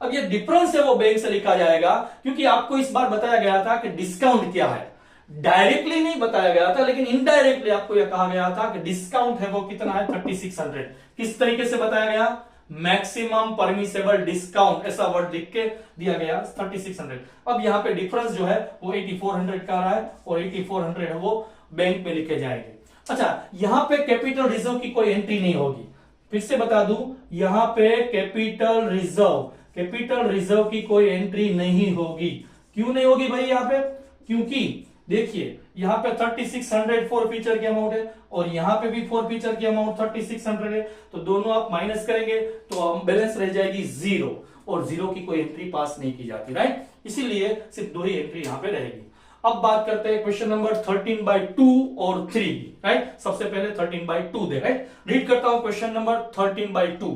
अब ये डिफरेंस है वो बैंक से लिखा जाएगा, क्योंकि आपको इस बार बताया गया था कि डिस्काउंट क्या है। डायरेक्टली नहीं बताया गया था, लेकिन इनडायरेक्टली आपको यह कहा गया था कि डिस्काउंट है वो कितना है, 3600। किस तरीके से बताया गया, मैक्सिमम परमिसेबल डिस्काउंट, ऐसा वर्ड लिख के दिया गया 3600। अब यहां पे डिफरेंस जो है वो 8400 का रहा है, और 8400 है वो बैंक में लिखे जाएंगे। अच्छा, यहां पे कैपिटल रिजर्व की कोई एंट्री नहीं होगी। फिर से बता दूं, यहां पे कैपिटल रिजर्व की कोई एंट्री नहीं होगी। क्यों नहीं होगी भाई यहाँ पे, क्योंकि देखिए यहां पे 3600 फॉर फीचर की अमाउंट है, और यहां पे भी फॉर फीचर की अमाउंट 3600 है, तो दोनों आप माइनस करेंगे तो बैलेंस रह जाएगी 0, और 0 की कोई एंट्री पास नहीं की जाती, राइट। इसीलिए सिर्फ 2 ही एंट्री यहां पे रहेगी। अब बात करते हैं क्वेश्चन नंबर 13/2 और 3, राइट। सबसे पहले 13/2 दे, राइट। रीड करता हूं question number 13/2।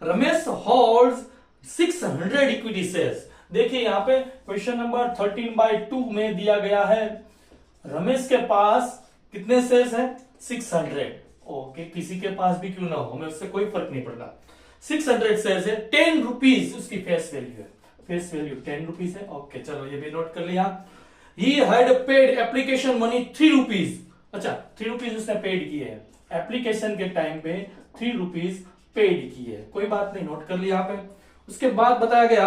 Ramesh holds 600 equity shares. देखिए यहां पे क्वेश्चन नंबर 13/2 में दिया गया है रमेश के पास कितने शेयर्स है, 600। ओके, किसी के पास भी क्यों ना हो, हमें उससे कोई फर्क नहीं पड़ता। 600 शेयर्स है, 10 रुपीज उसकी फेस वैल्यू है। फेस वैल्यू 10 रुपीज है। ओके चलो ये भी नोट कर लिया। He had paid application money 3 rupees. अच्छा, 3 रुपीज उसने पेड किए हैं, एप्लीकेशन के टाइम पे 3 रुपीज पेड किए है, कोई बात नहीं, नोट कर लिया यहाँ पे। उसके बाद बताया गया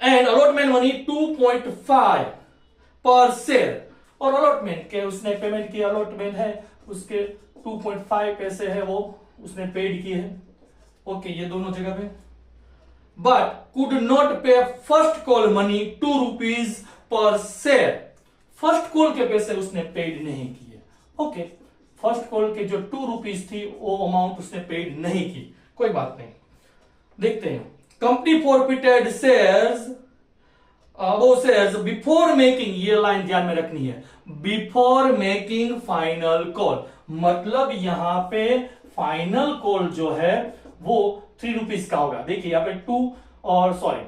एंड अलॉटमेंट मनी 2.5 पर शेयर, और अलॉटमेंट के उसने पेमेंट किया, अलॉटमेंट है उसके 2.5 पैसे है वो उसने पेड किए हैं। ओके, ये दोनों जगह पे। बट कुड नॉट पे first call money 2 rupees per share. First call के पैसे उसने पेड नहीं किए। ओके, फर्स्ट कॉल के जो 2 रुपीज थी वो अमाउंट उसने पेड नहीं की, कोई बात नहीं। देखते हैं, company forfeited shares above shares before making, ये लाइन ध्यान में रखनी है, बिफोर मेकिंग फाइनल कॉल, मतलब यहां पे फाइनल कॉल जो है वो 3 रुपीज का होगा। देखिए यहां पे 2 और सॉरी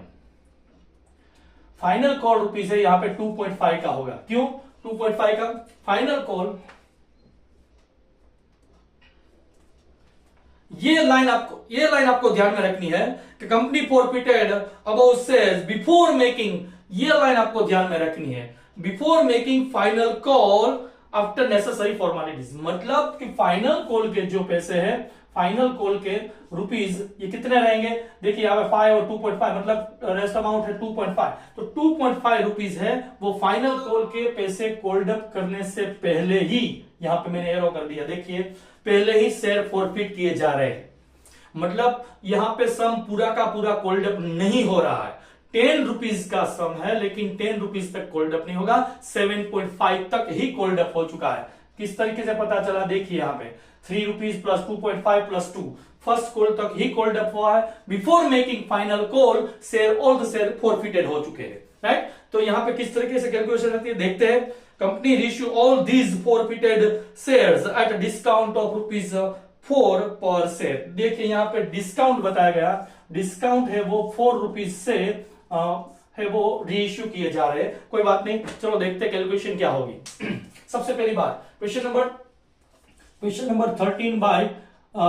फाइनल कॉल रुपीज है, यहां पे 2.5 का होगा। क्यों 2.5 का? फाइनल कॉल, ये लाइन आपको ध्यान में रखनी है कि company forfeited above shares before making, ये लाइन आपको ध्यान में रखनी है, before making final call after necessary formalities, मतलब कि फाइनल कॉल के जो पैसे हैं, फाइनल कॉल के रुपीज, ये कितने रहेंगे? देखिए यहां पे 5 और 2.5, मतलब रेस्ट अमाउंट है 2.5, तो 2.5 रुपीज है वो फाइनल कॉल के पैसे कॉल्ड अप करने से पहले ही, यहां पे मैंने एरो कर दिया, देखिए पहले ही शेयर फॉरफिट किए जा रहे हैं, मतलब यहां पे सम पूरा का पूरा कॉल्ड अप नहीं हो रहा है। 10 रुपीज का सम है लेकिन 10 रुपीज तक कोल्ड अप नहीं होगा, 7.5 तक ही कोल्ड अप हो चुका है। किस तरीके से पता चला? देखिए यहां पे 3 rupees plus 2.5 plus 2, first call तक ही कोल्ड अप हुआ है। Before making final call share all the share forfeited हो चुके हैं, राइट। तो यहां पे किस तरीके से कैलकुलेशन रहती है देखते हैं। Company reissue all these forfeited shares at discount of ₹4 पर शेयर। देखिए यहां पे डिस्काउंट बताया गया, डिस्काउंट है वो 4 रुपीज से है वो रीइश्यू किए जा रहे हैं। कोई बात नहीं, चलो देखते हैं कैलकुलेशन क्या होगी। सबसे पहली बात क्वेश्चन नंबर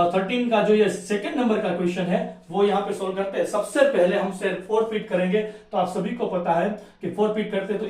13 का जो ये सेकंड नंबर का क्वेश्चन है वो यहां पे सोल्व करते हैं। सबसे पहले हम शेयर फॉरफिट करेंगे, तो आप सभी को पता है कि फॉरफिट करते हैं तो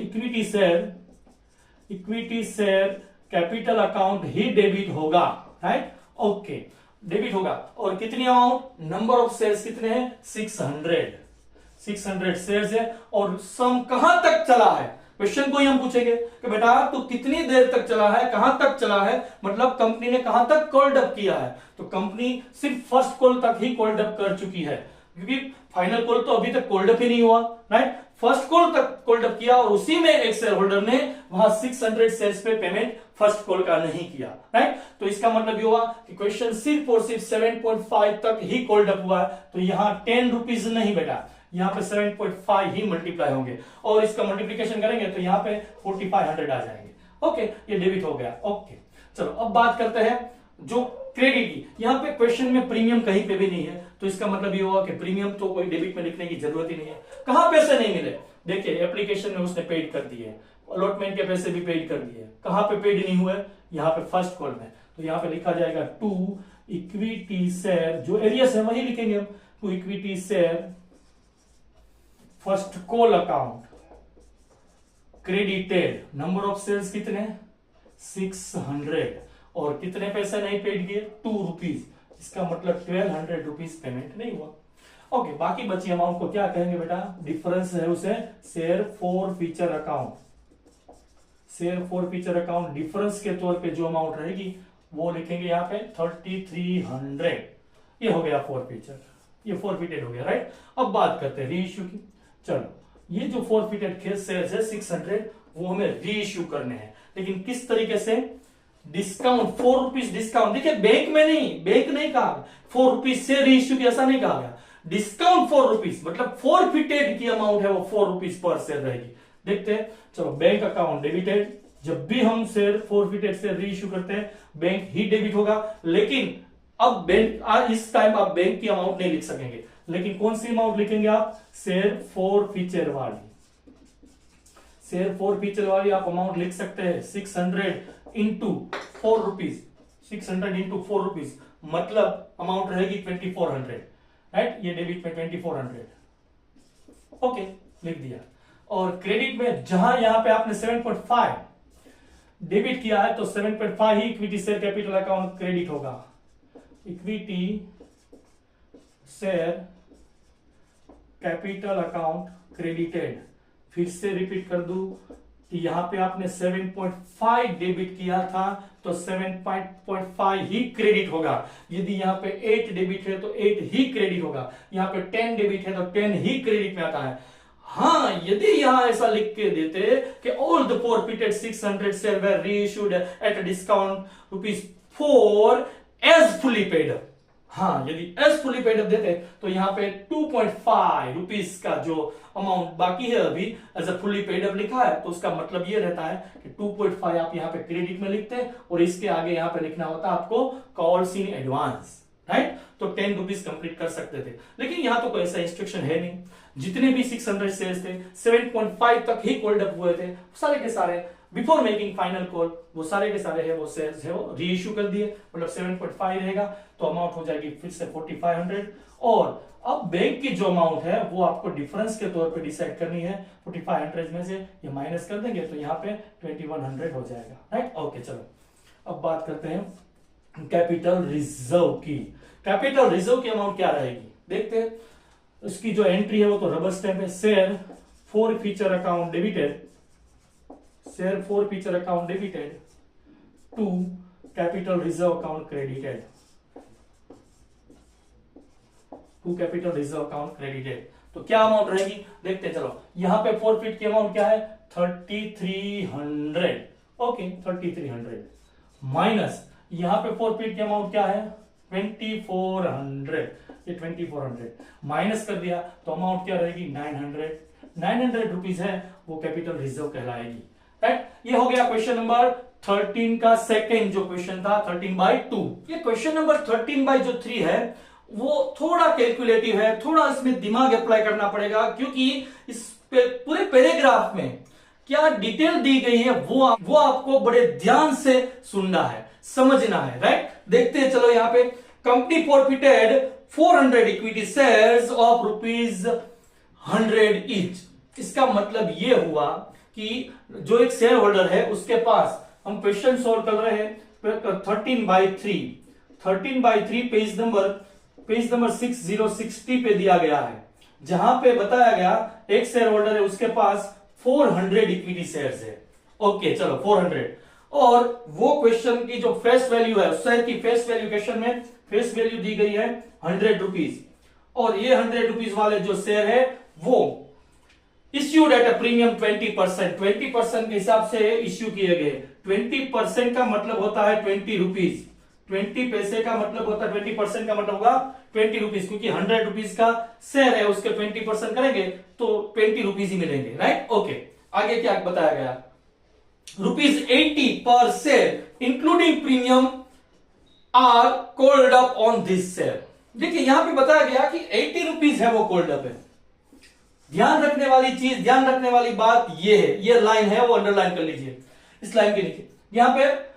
इक्विटी शेयर कैपिटल अकाउंट ही डेबिट होगा, राइट। ओके, डेबिट होगा। और कितनी अमाउंट? नंबर ऑफ शेयर्स कितने हैं? 600 शेयर्स है। और सम कहां तक चला है, क्वेश्चन को ही हम पूछेंगे कि बेटा तो कितनी देर तक चला है, कहां तक चला है, मतलब कंपनी ने कहां तक कॉल्ड अप किया है। तो कंपनी सिर्फ फर्स्ट कॉल तक ही कॉल्ड अप कर चुकी है, क्योंकि फाइनल कॉल तो अभी तक कॉल्ड अप ही नहीं हुआ, राइट। फर्स्ट कॉल तक कॉल्ड अप किया और उसी में एक शेयर होल्डर ने वहां 600 शेयर्स पे पेमेंट फर्स्ट कॉल का नहीं किया, राइट। तो इसका मतलब ये हुआ कि क्वेश्चन सिर्फ और सिर्फ 7.5 तक ही कॉल्ड अप हुआ है। तो यहां 10 रुपीज नहीं बेटा, यहां पे 7.5 ही मल्टीप्लाई होंगे और इसका मल्टीप्लीकेशन करेंगे तो यहां पे 4500 आ जाएंगे। ओके, ये डेबिट हो गया। ओके, चलो अब बात करते हैं जो क्रेडिट की। यहां पे क्वेश्चन में प्रीमियम कहीं पे भी नहीं है, तो इसका मतलब ये हुआ कि प्रीमियम तो कोई डेबिट में लिखने की जरूरत ही नहीं है। कहां पैसे नहीं मिले? देखिए एप्लीकेशन में उसने पेड कर दिए, अलॉटमेंट के पैसे भी पेड कर दिए। कहां पे पेड नहीं हुए? यहां पे फर्स्ट कॉल में। तो यहां पे लिखा जाएगा टू इक्विटी शेयर, जो एरियस है वही लिखेंगे हम, to equity share first call account credited. Number of shares कितने? 600। और कितने पैसे नहीं पेड किए? 2 रुपीज। इसका मतलब 1200 रुपीज पेमेंट नहीं हुआ। ओके, बाकी बची अमाउंट को क्या कहेंगे बेटा? डिफरेंस है उसे share forfeiture account. Share forfeiture account difference के तौर पे जो अमाउंट रहेगी वो लिखेंगे यहाँ पे 3300। ये हो गया फॉर फीचर, ये फॉरफिटेड हो गया, राइट। अब बात करते हैं रीइश्यू की। चलो, ये जो फॉरफिटेड शेयर्स है 600 वो हमें रीइश्यू करने हैं, लेकिन किस तरीके से? Discount 4 rupees discount. देखिए बैंक नहीं कहा 4 रुपीज से रीइश्यू की, ऐसा नहीं कहा गया। डिस्काउंट 4 रुपीज, मतलब फॉरफिटेड की अमाउंट है वो 4 रुपीज पर शेयर रहेगी। देखते हैं, चलो बैंक अकाउंट डेबिटेड। जब भी हम शेयर फॉरफिटेड से रीइश्यू करते हैं बैंक ही डेबिट होगा, लेकिन अब बैंक इस टाइम आप बैंक की अमाउंट नहीं लिख सकेंगे, लेकिन कौन सी अमाउंट लिखेंगे आप? शेयर फॉर फीचर वाली। शेयर फॉर फीचर वाली आप अमाउंट लिख सकते हैं 600 इंटू 4 रुपीज। 600 इंटू 4 रुपीज मतलब अमाउंट रहेगी 2400, राइट। ये डेबिट में 2400। ओके, लिख दिया। और क्रेडिट में जहां यहां पे आपने 7.5 डेबिट किया है तो 7.5 ही equity share capital account credit होगा। Equity share capital account credited. फिर से रिपीट कर दूं कि यहां पे आपने 7.5 डेबिट किया था तो 7.5 ही क्रेडिट होगा। यदि यहां पे 8 डेबिट है तो 8 ही क्रेडिट होगा। यहां पे 10 डेबिट है तो 10 ही क्रेडिट में आता है। हाँ, यदि यहां ऐसा लिख के देते कि all the forfeited 600 share were reissued at discount ₹4 as fully paid, हाँ, यदि एस फुली पेड अप देते तो यहाँ पे 2.5 रुपीज का जो अमाउंट बाकी है अभी as a fully paid up लिखा है, तो उसका मतलब ये रहता है कि 2.5 आप यहाँ पे क्रेडिट में लिखते हैं और इसके आगे यहाँ पे लिखना होता है आपको कॉल्स इन एडवांस, राइट। तो 10 रुपीज कंप्लीट कर सकते थे, लेकिन यहाँ तो कोई ऐसा इंस्ट्रक्शन है नहीं। जितने भी 600 शेयर्स थे 7.5 तक ही कोल्ड अप हुए थे, सारे के सारे बिफोर मेकिंग फाइनल कॉल वो सारे के सारे है वो शेयर्स है वो री इश्यू कर दिए, मतलब 7.5 रहेगा तो अमाउंट हो जाएगी फिर से 4500। और अब बैंक की जो अमाउंट है वो आपको डिफरेंस के तौर पे डिसाइड करनी है। 4500 में से ये माइनस कर देंगे तो यहाँ पे 2100 हो जाएगा, राइट। ओके, चलो अब बात करते हैं कैपिटल रिजर्व की। कैपिटल रिजर्व की अमाउंट क्या रहेगी देखते हैं। उसकी जो एंट्री है वो तो रबर स्टैम्प है, share forfeiture account debited, share forfeiture account debited to capital reserve account credited, to capital reserve account credited. तो क्या अमाउंट रहेगी देखते हैं, चलो यहां पे फॉरफिट की अमाउंट क्या है 3300, ओके 3300 माइनस यहां पे फॉरफिट की अमाउंट क्या है 2400, ये 2400 माइनस कर दिया तो अमाउंट क्या रहेगी 900 रुपीज है वो कैपिटल रिजर्व कहलाएगी, राइट। ये हो गया क्वेश्चन नंबर 13 का सेकेंड जो क्वेश्चन था 13/2। ये क्वेश्चन नंबर 13/3 है वो थोड़ा कैलकुलेटिव है, थोड़ा इसमें दिमाग अप्लाई करना पड़ेगा, क्योंकि इस पूरे पैराग्राफ में क्या डिटेल दी गई है वो आपको बड़े ध्यान से सुनना है, समझना है, राइट। देखते हैं, चलो यहाँ पे company forfeited 400 equity shares of ₹100 each. इसका मतलब ये हुआ कि जो एक शेयर होल्डर है उसके पास, हम क्वेश्चन सोल्व कर रहे हैं 13/3 पेज नंबर 6060 पे दिया गया है, जहां पे बताया गया एक शेयर होल्डर है उसके पास 400 इक्विटी शेयर्स है, ओके चलो 400, और वो क्वेश्चन की जो फेस वैल्यू है शेयर की फेस वैल्यू, क्वेश्चन में फेस वैल्यू दी गई है 100 रुपीज, और ये 100 रुपीज वाले जो शेयर है वो इश्यूड एट अ प्रीमियम 20% के हिसाब से इश्यू किए गए। 20% का मतलब होता है 20 रुपीज, 20 पैसे का मतलब होता है 20% का मतलब होगा 20 रुपीज, क्योंकि 100 रुपीज का शेयर है उसके 20% करेंगे तो 20 रुपीज ही मिलेंगे, राइट। ओके, आगे क्या बताया गया ₹80 per share including premium are called up on this share. देखिए यहां पे बताया गया कि 80 रुपीज है वो कोल्ड अप है। ध्यान रखने वाली चीज, ध्यान रखने वाली बात ये है, ये लाइन है वो अंडरलाइन कर लीजिए, इस लाइन के नीचे यहां पे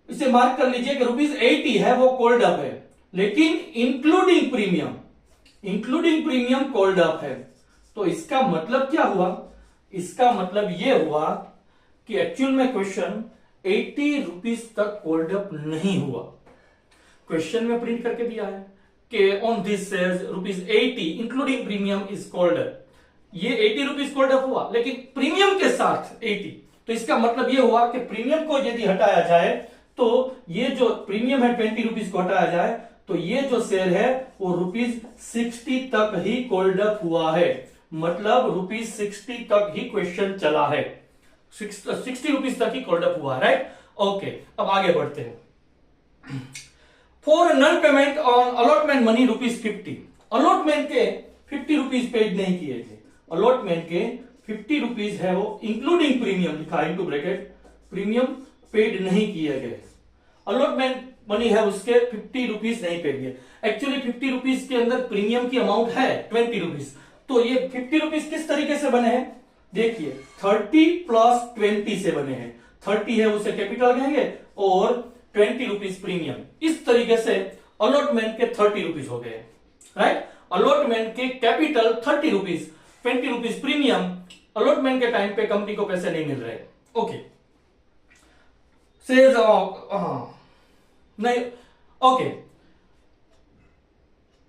इसे मार्क कर लीजिए कि ₹80 है वो कोल्ड अप है, लेकिन इंक्लूडिंग प्रीमियम कोल्ड अप है। तो इसका मतलब क्या हुआ, इसका मतलब ये हुआ कि एक्चुअल में क्वेश्चन 80 रुपीज तक कोल्ड अप नहीं हुआ। क्वेश्चन में प्रिंट करके दिया है कि on this shares ₹80 including premium is cold up, ये 80 रुपीज कोल्ड अप हुआ लेकिन प्रीमियम के साथ 80। तो इसका मतलब ये हुआ कि प्रीमियम को यदि हटाया जाए तो ये जो प्रीमियम है 20 रुपीज को हटाया जाए तो ये जो शेयर है वो ₹60 तक ही कोल्ड अप हुआ है, मतलब ₹60 तक ही क्वेश्चन चला है, 60 रुपीज तक ही कोल्ड अप हुआ, राइट। ओके, अब आगे बढ़ते हैं। For non payment on allotment money ₹50, allotment के 50 रुपीज पेड नहीं किए थे, अलॉटमेंट के 50 रुपीज है वो इंक्लूडिंग प्रीमियम लिखा है इनटू ब्रैकेट, प्रीमियम पेड नहीं किए गए, अलॉटमेंट मनी है उसके 50 रुपीज नहीं पेड किए। एक्चुअली 50 रुपीज के अंदर प्रीमियम की अमाउंट है 20 रुपीज, तो ये 50 रुपीज किस तरीके से बने हैं देखिए 30 + 20 से बने हैं, 30 है उसे कैपिटल कहेंगे और 20 रुपीज प्रीमियम, इस तरीके से अलॉटमेंट के 30 रुपीज हो गए, राइट। अलॉटमेंट के capital 30 rupees, 20 rupees premium, allotment के टाइम पे कंपनी को पैसे नहीं मिल रहे, ओके। सेल्स नहीं, okay.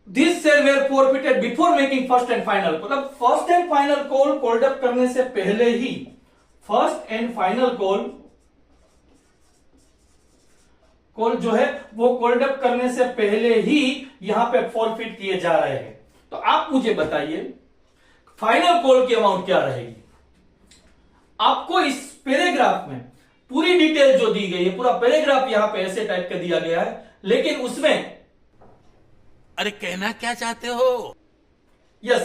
This share were forfeited before making first and final, मतलब first and final call called up करने से पहले ही, फर्स्ट एंड फाइनल कॉल जो है वो कोल्ड अप करने से पहले ही यहां पे फॉरफिट किए जा रहे हैं। तो आप मुझे बताइए फाइनल कॉल की अमाउंट क्या रहेगी। आपको इस पैराग्राफ में पूरी डिटेल जो दी गई है, पूरा पैराग्राफ यहां पे ऐसे टाइप का दिया गया है, लेकिन उसमें अरे कहना क्या चाहते हो? यस,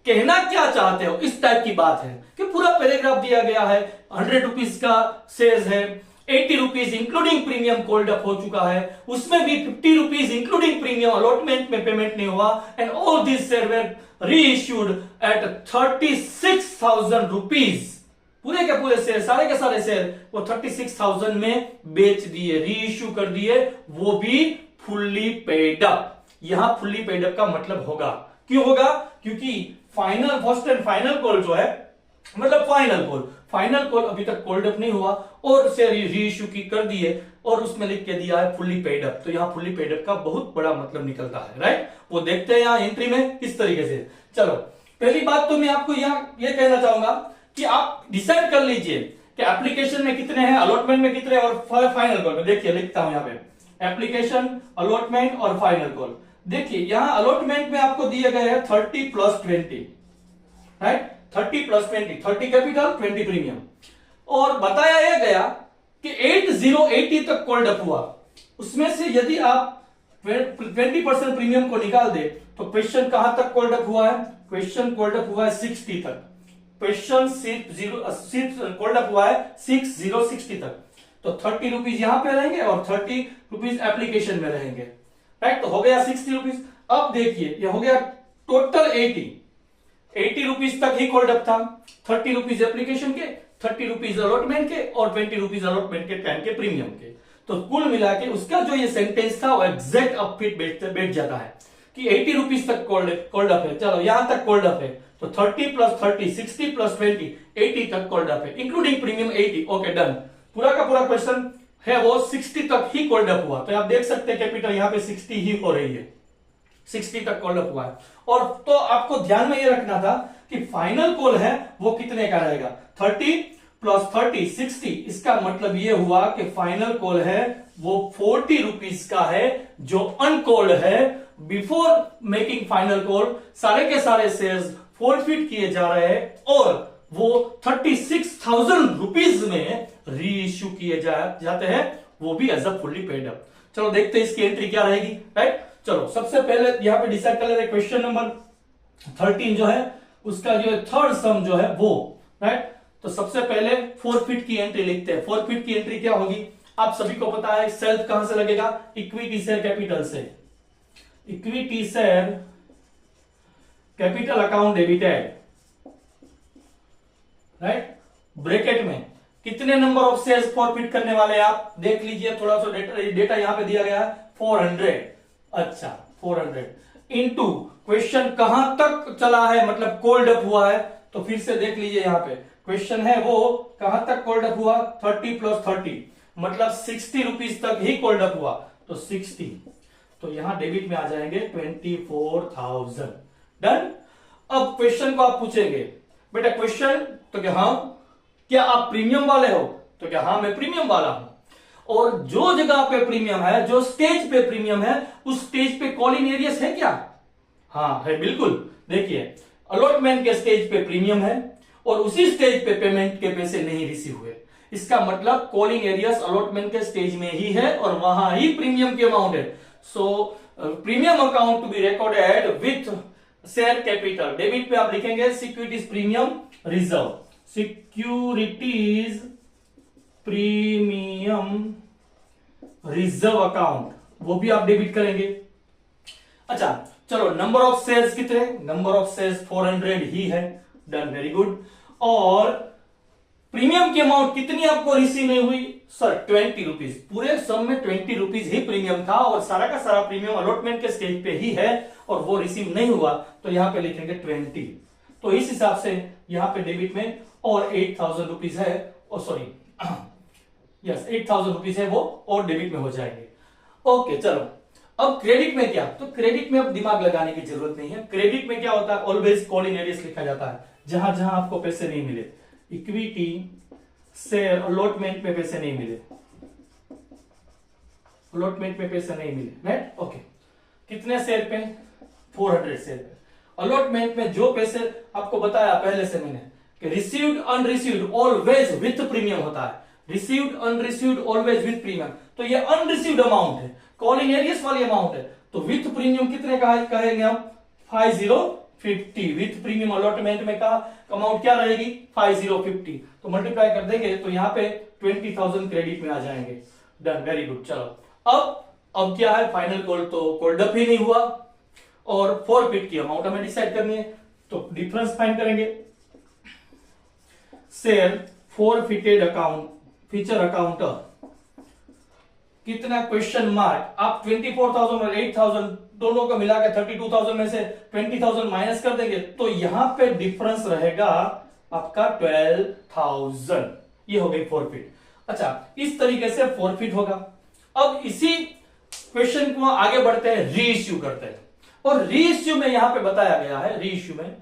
कहना क्या चाहते हो, इस टाइप की बात है कि पूरा पैराग्राफ दिया गया है। 100 रुपीज का शेयर है, 80 rupees including premium called up हो चुका है, उसमें भी 50 रुपीज इंक्लूडिंग प्रीमियम अलॉटमेंट में पेमेंट नहीं हुआ, and all this share were reissued at 36,000 rupees. पूरे के पूरे शेयर, सारे के सारे शेयर वो 36,000 में बेच दिए, रीइश्यू कर दिए, वो भी फुल्ली पेड अप। यहां फुल्ली पेड अप का मतलब होगा, क्यों होगा? क्योंकि final, first and final call जो है, मतलब फाइनल कॉल अभी तक कॉल्ड अप नहीं हुआ और शेयर रीइश्यू की कर दिए और उसमें लिख के दिया है फुल्ली पेड अप। तो यहां फुल्ली पेड अप का बहुत बड़ा मतलब निकलता है, राइट? वो देखते हैं यहां एंट्री में इस तरीके से। चलो, पहली बात तो मैं आपको यहां ये कहना चाहूंगा कि आप डिसाइड कर लीजिए कि एप्लीकेशन में कितने हैं, अलॉटमेंट में कितने और फाइनल कॉल में। देखिए, लिखता हूं यहां पे एप्लीकेशन, अलॉटमेंट और फाइनल कॉल। देखिए, यहां अलॉटमेंट में आपको दिए गए हैं 30 plus 20, right? 30 plus 20, 30 capital 20 premium, और बताया यह गया कि 8080 तक कॉल्ड अप हुआ। उसमें से यदि आप 20% प्रीमियम को निकाल दे तो क्वेश्चन कहां तक कॉल्ड अप हुआ है? क्वेश्चन कॉल्ड अप हुआ है 60 तक। क्वेश्चन सिर्फ कॉल्ड अप हुआ है 6060 तक। तो 30 रुपीज यहां पे रहेंगे और 30 रुपीज एप्लीकेशन में रहेंगे, राइट? तो हो गया 60 रुपीज। अब देखिए, ये हो गया टोटल 80 रुपीज तक ही कॉल्ड अप था, 30 रुपीज एप्लीकेशन के, 30 रुपीज अलॉटमेंट के और 20 रुपीज अलॉटमेंट के टाइम के प्रीमियम के। तो कुल मिला के उसका जो ये सेंटेंस था वो एग्जैक्ट अप फिट बैठ जाता है कि 80 रुपीज तक कॉल्ड अप है। चलो, यहां तक कॉल्ड अप है तो 30 प्लस 30, 60 प्लस 20, 80 तक कॉल्ड अप है, इंक्लूडिंग प्रीमियम 80। Okay, done. पूरा का पूरा क्वेश्चन है वो 60 तक ही कॉल्ड अप हुआ। तो आप देख सकते हैं कैपिटल यहां पे 60 ही हो रही है, 60 तक कॉल्ड अप हुआ है। और तो आपको ध्यान में ये रखना था कि फाइनल कॉल है वो कितने का रहेगा? 30 प्लस 30, 60। इसका मतलब ये हुआ कि फाइनल कॉल है वो 40 रुपीज का है, जो अनकॉल्ड है। बिफोर मेकिंग फाइनल कॉल सारे के सारे शेयर्स फॉरफिट किए जा रहे हैं और वो 36,000 रुपीज में री इश्यू किए जाते हैं, वो भी as a fully paid up. चलो देखते हैं इसकी एंट्री क्या रहेगी, राइट? चलो, सबसे पहले यहां पे डिसाइड कर लेते हैं क्वेश्चन नंबर 13 जो है उसका जो है थर्ड सम जो है वो, राइट? तो सबसे पहले फॉरफिट की एंट्री लिखते हैं। फॉरफिट की एंट्री क्या होगी? आप सभी को पता है, सेल्फ कहां से लगेगा? इक्विटी शेयर कैपिटल से। Equity share capital account debited, right? Bracket में कितने नंबर ऑफ शेयर्स फॉरफिट करने वाले हैं आप देख लीजिए। थोड़ा सा डेटा यहां पे दिया गया है 400। अच्छा, 400 इंटू क्वेश्चन कहां तक चला है, मतलब कोल्ड अप हुआ है। तो फिर से देख लीजिए, यहां पे क्वेश्चन है वो कहां तक कोल्ड अप हुआ? 30 प्लस 30, मतलब 60 रुपीज तक ही कोल्ड अप हुआ। तो 60, तो यहां डेबिट में आ जाएंगे 24,000। डन। अब क्वेश्चन को आप पूछेंगे, बेटा क्वेश्चन तो क्या आप प्रीमियम वाले हो? तो क्या हाँ, मैं प्रीमियम वाला हूं। और जो जगह पे प्रीमियम है, जो स्टेज पे प्रीमियम है, उस स्टेज पे कॉलिंग एरियस है क्या? हाँ है, बिल्कुल। देखिए, अलॉटमेंट के स्टेज पे प्रीमियम है और उसी स्टेज पे पेमेंट के पैसे नहीं रिसीव हुए। इसका मतलब कॉलिंग एरियस अलॉटमेंट के स्टेज में ही है और वहां ही प्रीमियम की अमाउंट है। So premium account to be recorded with share capital. Debit पे आप लिखेंगे securities premium reserve, securities premium reserve account, वो भी आप डेबिट करेंगे। अच्छा, चलो, नंबर ऑफ शेयर्स कितने? नंबर ऑफ शेयर्स 400 ही है। Done, very good. और प्रीमियम की अमाउंट कितनी आपको रिसीव नहीं हुई? Sir 20 rupees. पूरे सम में 20 रुपीज ही प्रीमियम था और सारा का सारा प्रीमियम अलॉटमेंट के स्टेज पे ही है और वो रिसीव नहीं हुआ, तो यहां पे लिखेंगे 20। तो इस हिसाब से यहां पे डेबिट में और 8,000 रुपीज है, सॉरी यस 8,000 रुपीज है वो और डेबिट में हो जाएंगे। ओके, चलो अब क्रेडिट में क्या? तो क्रेडिट में अब दिमाग लगाने की जरूरत नहीं है। क्रेडिट में क्या होता है? ऑलवेज कॉलिंग एरियस लिखा जाता है, जहां जहां आपको पैसे नहीं मिले। इक्विटी शेयर अलॉटमेंट में पैसे नहीं मिले, अलॉटमेंट में पैसे नहीं मिले, राइट? ओके, कितने शेयर पे? 400 शेयर पे। अलॉटमेंट में जो पैसे आपको बताया पहले से मैंने कि received unreceived always with premium होता है, received unreceived always with premium. तो ये अनरिसीव्ड अमाउंट है, कॉलिंग एरियस वाली अमाउंट है, तो विथ प्रीमियम कितने का कहेंगे हम 5050, विथ प्रीमियम अलॉटमेंट में का अमाउंट क्या रहेगी 5050, तो मल्टीप्लाई कर देंगे तो यहाँ पे 20,000 क्रेडिट में आ जाएंगे। Done, very good. चलो अब क्या है, फाइनल कॉल तो कोल्ड अप ही नहीं हुआ और फॉरफिट की अमाउंट हमें डिसाइड करनी है, तो डिफरेंस फाइंड करेंगे। Share forfeited account feature account कितना, क्वेश्चन मार्क। आप 24,000 और 8,000 दोनों को मिला के 32,000 में से 20,000 माइनस कर देंगे तो यहां पे डिफरेंस रहेगा आपका 12,000, ये हो गई फॉरफिट। अच्छा, इस तरीके से फॉरफिट होगा। अब इसी क्वेश्चन को आगे बढ़ते हैं, रीइश्यू करते हैं, और रीइश्यू में यहां पे बताया गया है, रीइश्यू में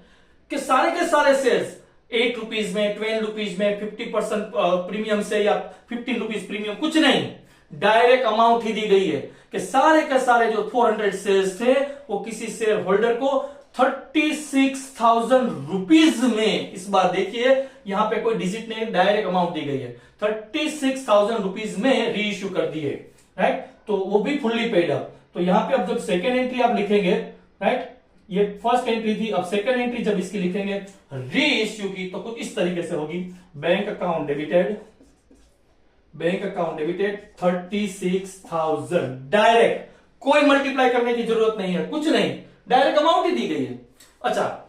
कि सारे के सारे शेयर्स 8 रुपीज में, 12 रुपीज में, 50% प्रीमियम से या 15 रुपीज प्रीमियम, कुछ नहीं, डायरेक्ट अमाउंट ही दी गई है कि सारे के सारे जो 400 शेयर्स थे वो किसी शेयर होल्डर को 36,000 रुपीज में, इस बार देखिए यहां पे कोई डिजिट नहीं, डायरेक्ट अमाउंट दी गई है, 36,000 रुपीज में रीइश्यू कर दिए, राइट, तो वो भी फुल्ली पेड अप। तो यहां पे अब जब सेकेंड एंट्री आप लिखेंगे, राइट, ये फर्स्ट एंट्री थी, अब सेकेंड एंट्री जब इसकी लिखेंगे रीइश्यू की तो कुछ इस तरीके से होगी, बैंक अकाउंट डेबिटेड 36,000 डायरेक्ट, कोई मल्टीप्लाई करने की जरूरत नहीं है, कुछ नहीं, डायरेक्ट अमाउंट ही दी गई है। अच्छा,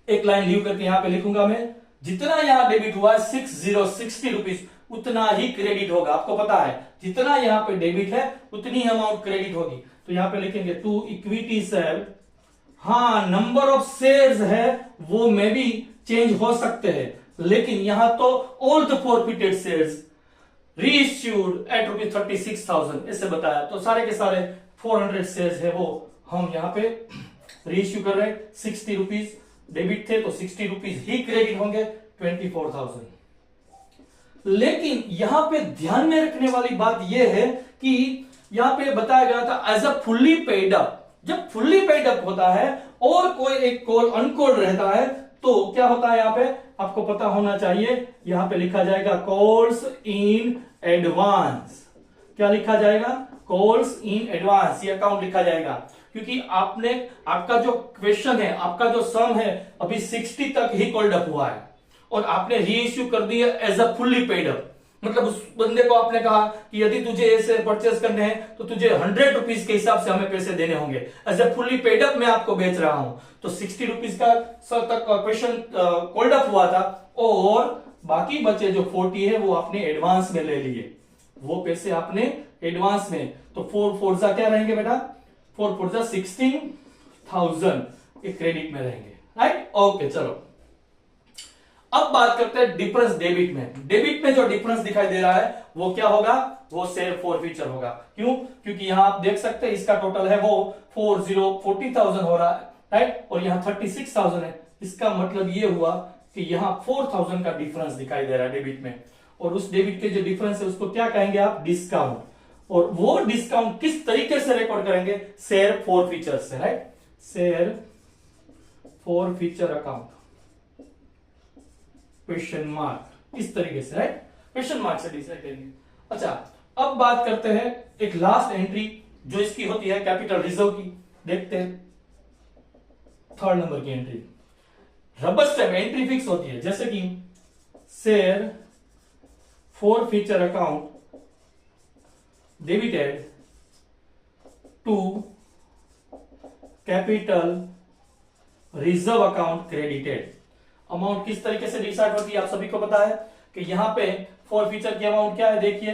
एक लाइन लीव करके यहां पे लिखूंगा मैं, जितना यहां डेबिट हुआ है 60 रुपीज उतना ही क्रेडिट होगा। आपको पता है जितना यहां पे डेबिट है उतनी ही अमाउंट क्रेडिट होगी, तो यहां पे लिखेंगे टू इक्विटी शेयर। हाँ, नंबर ऑफ शेयर्स है वो में भी चेंज हो सकते हैं, लेकिन यहां तो all the forfeited shares reissued at rupees 36,000 ऐसे बताया, तो सारे के सारे 400 शेयर्स है वो हम यहां पे रीइश्यू कर रहे हैं। 60 रुपीज डेबिट थे तो 60 रुपीज ही क्रेडिट होंगे, 24,000। लेकिन यहां पे ध्यान में रखने वाली बात यह है कि यहां पे बताया गया था as a fully paid up, जब फुल्ली पेड अप होता है और कोई एक कॉल अनकॉल्ड रहता है तो क्या होता है, यहां पे आपको पता होना चाहिए, यहां पे लिखा जाएगा कॉल्स इन एडवांस। क्या लिखा जाएगा, कॉल्स इन एडवांस, ये अकाउंट लिखा जाएगा, क्योंकि आपका जो क्वेश्चन है, आपका जो सम है अभी 60 तक ही कॉल्ड अप हुआ है और आपने रीइश्यू कर दिया as a fully paid up. मतलब उस बंदे को आपने कहा कि यदि तुझे ऐसे परचेज करने हैं तो तुझे 100 रुपीज के हिसाब से हमें पैसे देने होंगे, as a fully paid up मैं आपको बेच रहा हूं, तो 60 रुपीज का सर तक क्वेश्चन कॉल्ड अप हुआ था और बाकी बचे जो 40 है वो आपने एडवांस में ले लिए, वो पैसे आपने एडवांस में, तो 4 4 क्या रहेंगे बेटा, 4 4 16,000 एक क्रेडिट में रहेंगे, राइट। ओके, चलो अब बात करते हैं डिफरेंस डेबिट में। डेबिट में जो डिफरेंस दिखाई दे रहा है वो क्या होगा, वो शेयर फॉरफीचर होगा। क्यों, क्योंकि यहां आप देख सकते हैं इसका टोटल है वो 40,000 हो रहा है, राइट, और यहां 36,000 है, इसका मतलब ये हुआ कि यहां 4,000 का डिफरेंस दिखाई दे रहा है डेबिट में, और उस डेबिट के जो डिफरेंस है उसको क्या कहेंगे आप, डिस्काउंट। और वो डिस्काउंट किस तरीके से रिकॉर्ड करेंगे, शेयर फॉरफीचर से, right, share forfeiture account question mark, इस तरीके से, राइट, क्वेश्चन मार्क से डिसाइड करेंगे। अच्छा, अब बात करते हैं एक लास्ट एंट्री जो इसकी होती है कैपिटल रिजर्व की, देखते हैं 3rd नंबर की entry, rubber stamp entry fix होती है, जैसे कि share forfeiture account debited to capital reserve account credited. Amount किस तरीके से डिसाइड होती है आप सभी को पता है कि यहां पे फॉरफीचर की अमाउंट क्या है, देखिए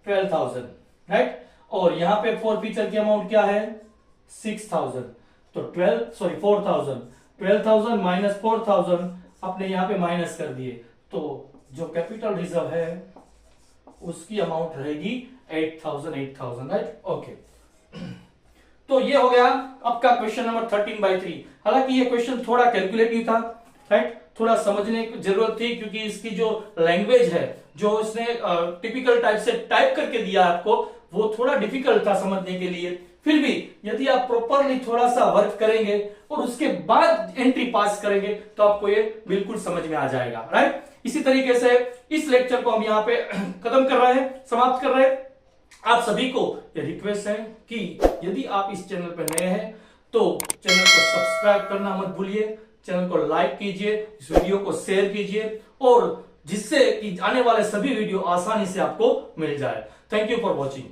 12,000, राइट, और यहां पे फॉरफीचर की अमाउंट क्या है 6,000, तो 4,000 माइनस 4,000 आपने यहां पे माइनस कर दिए, तो जो कैपिटल रिजर्व है उसकी अमाउंट रहेगी 8,000, राइट। ओके, तो ये हो गया आपका क्वेश्चन नंबर 13/3। हालांकि ये क्वेश्चन थोड़ा कैलकुलेटिव था, राइट, थोड़ा समझने की जरूरत थी, क्योंकि इसकी जो लैंग्वेज है, जो इसने टिपिकल टाइप से टाइप करके दिया आपको, वो थोड़ा डिफिकल्ट था समझने के लिए। फिर भी यदि आप प्रॉपरली थोड़ा सा वर्क करेंगे और उसके बाद एंट्री पास करेंगे तो आपको ये बिल्कुल समझ में आ जाएगा, राइट। इसी तरीके से इस लेक्चर को हम यहाँ पे खत्म कर रहे हैं, समाप्त कर रहे हैं। आप सभी को ये रिक्वेस्ट है कि यदि आप इस चैनल पर नए हैं तो चैनल को सब्सक्राइब करना मत भूलिए, चैनल को लाइक कीजिए, इस वीडियो को शेयर कीजिए और जिससे कि आने वाले सभी वीडियो आसानी से आपको मिल जाए। Thank you for watching.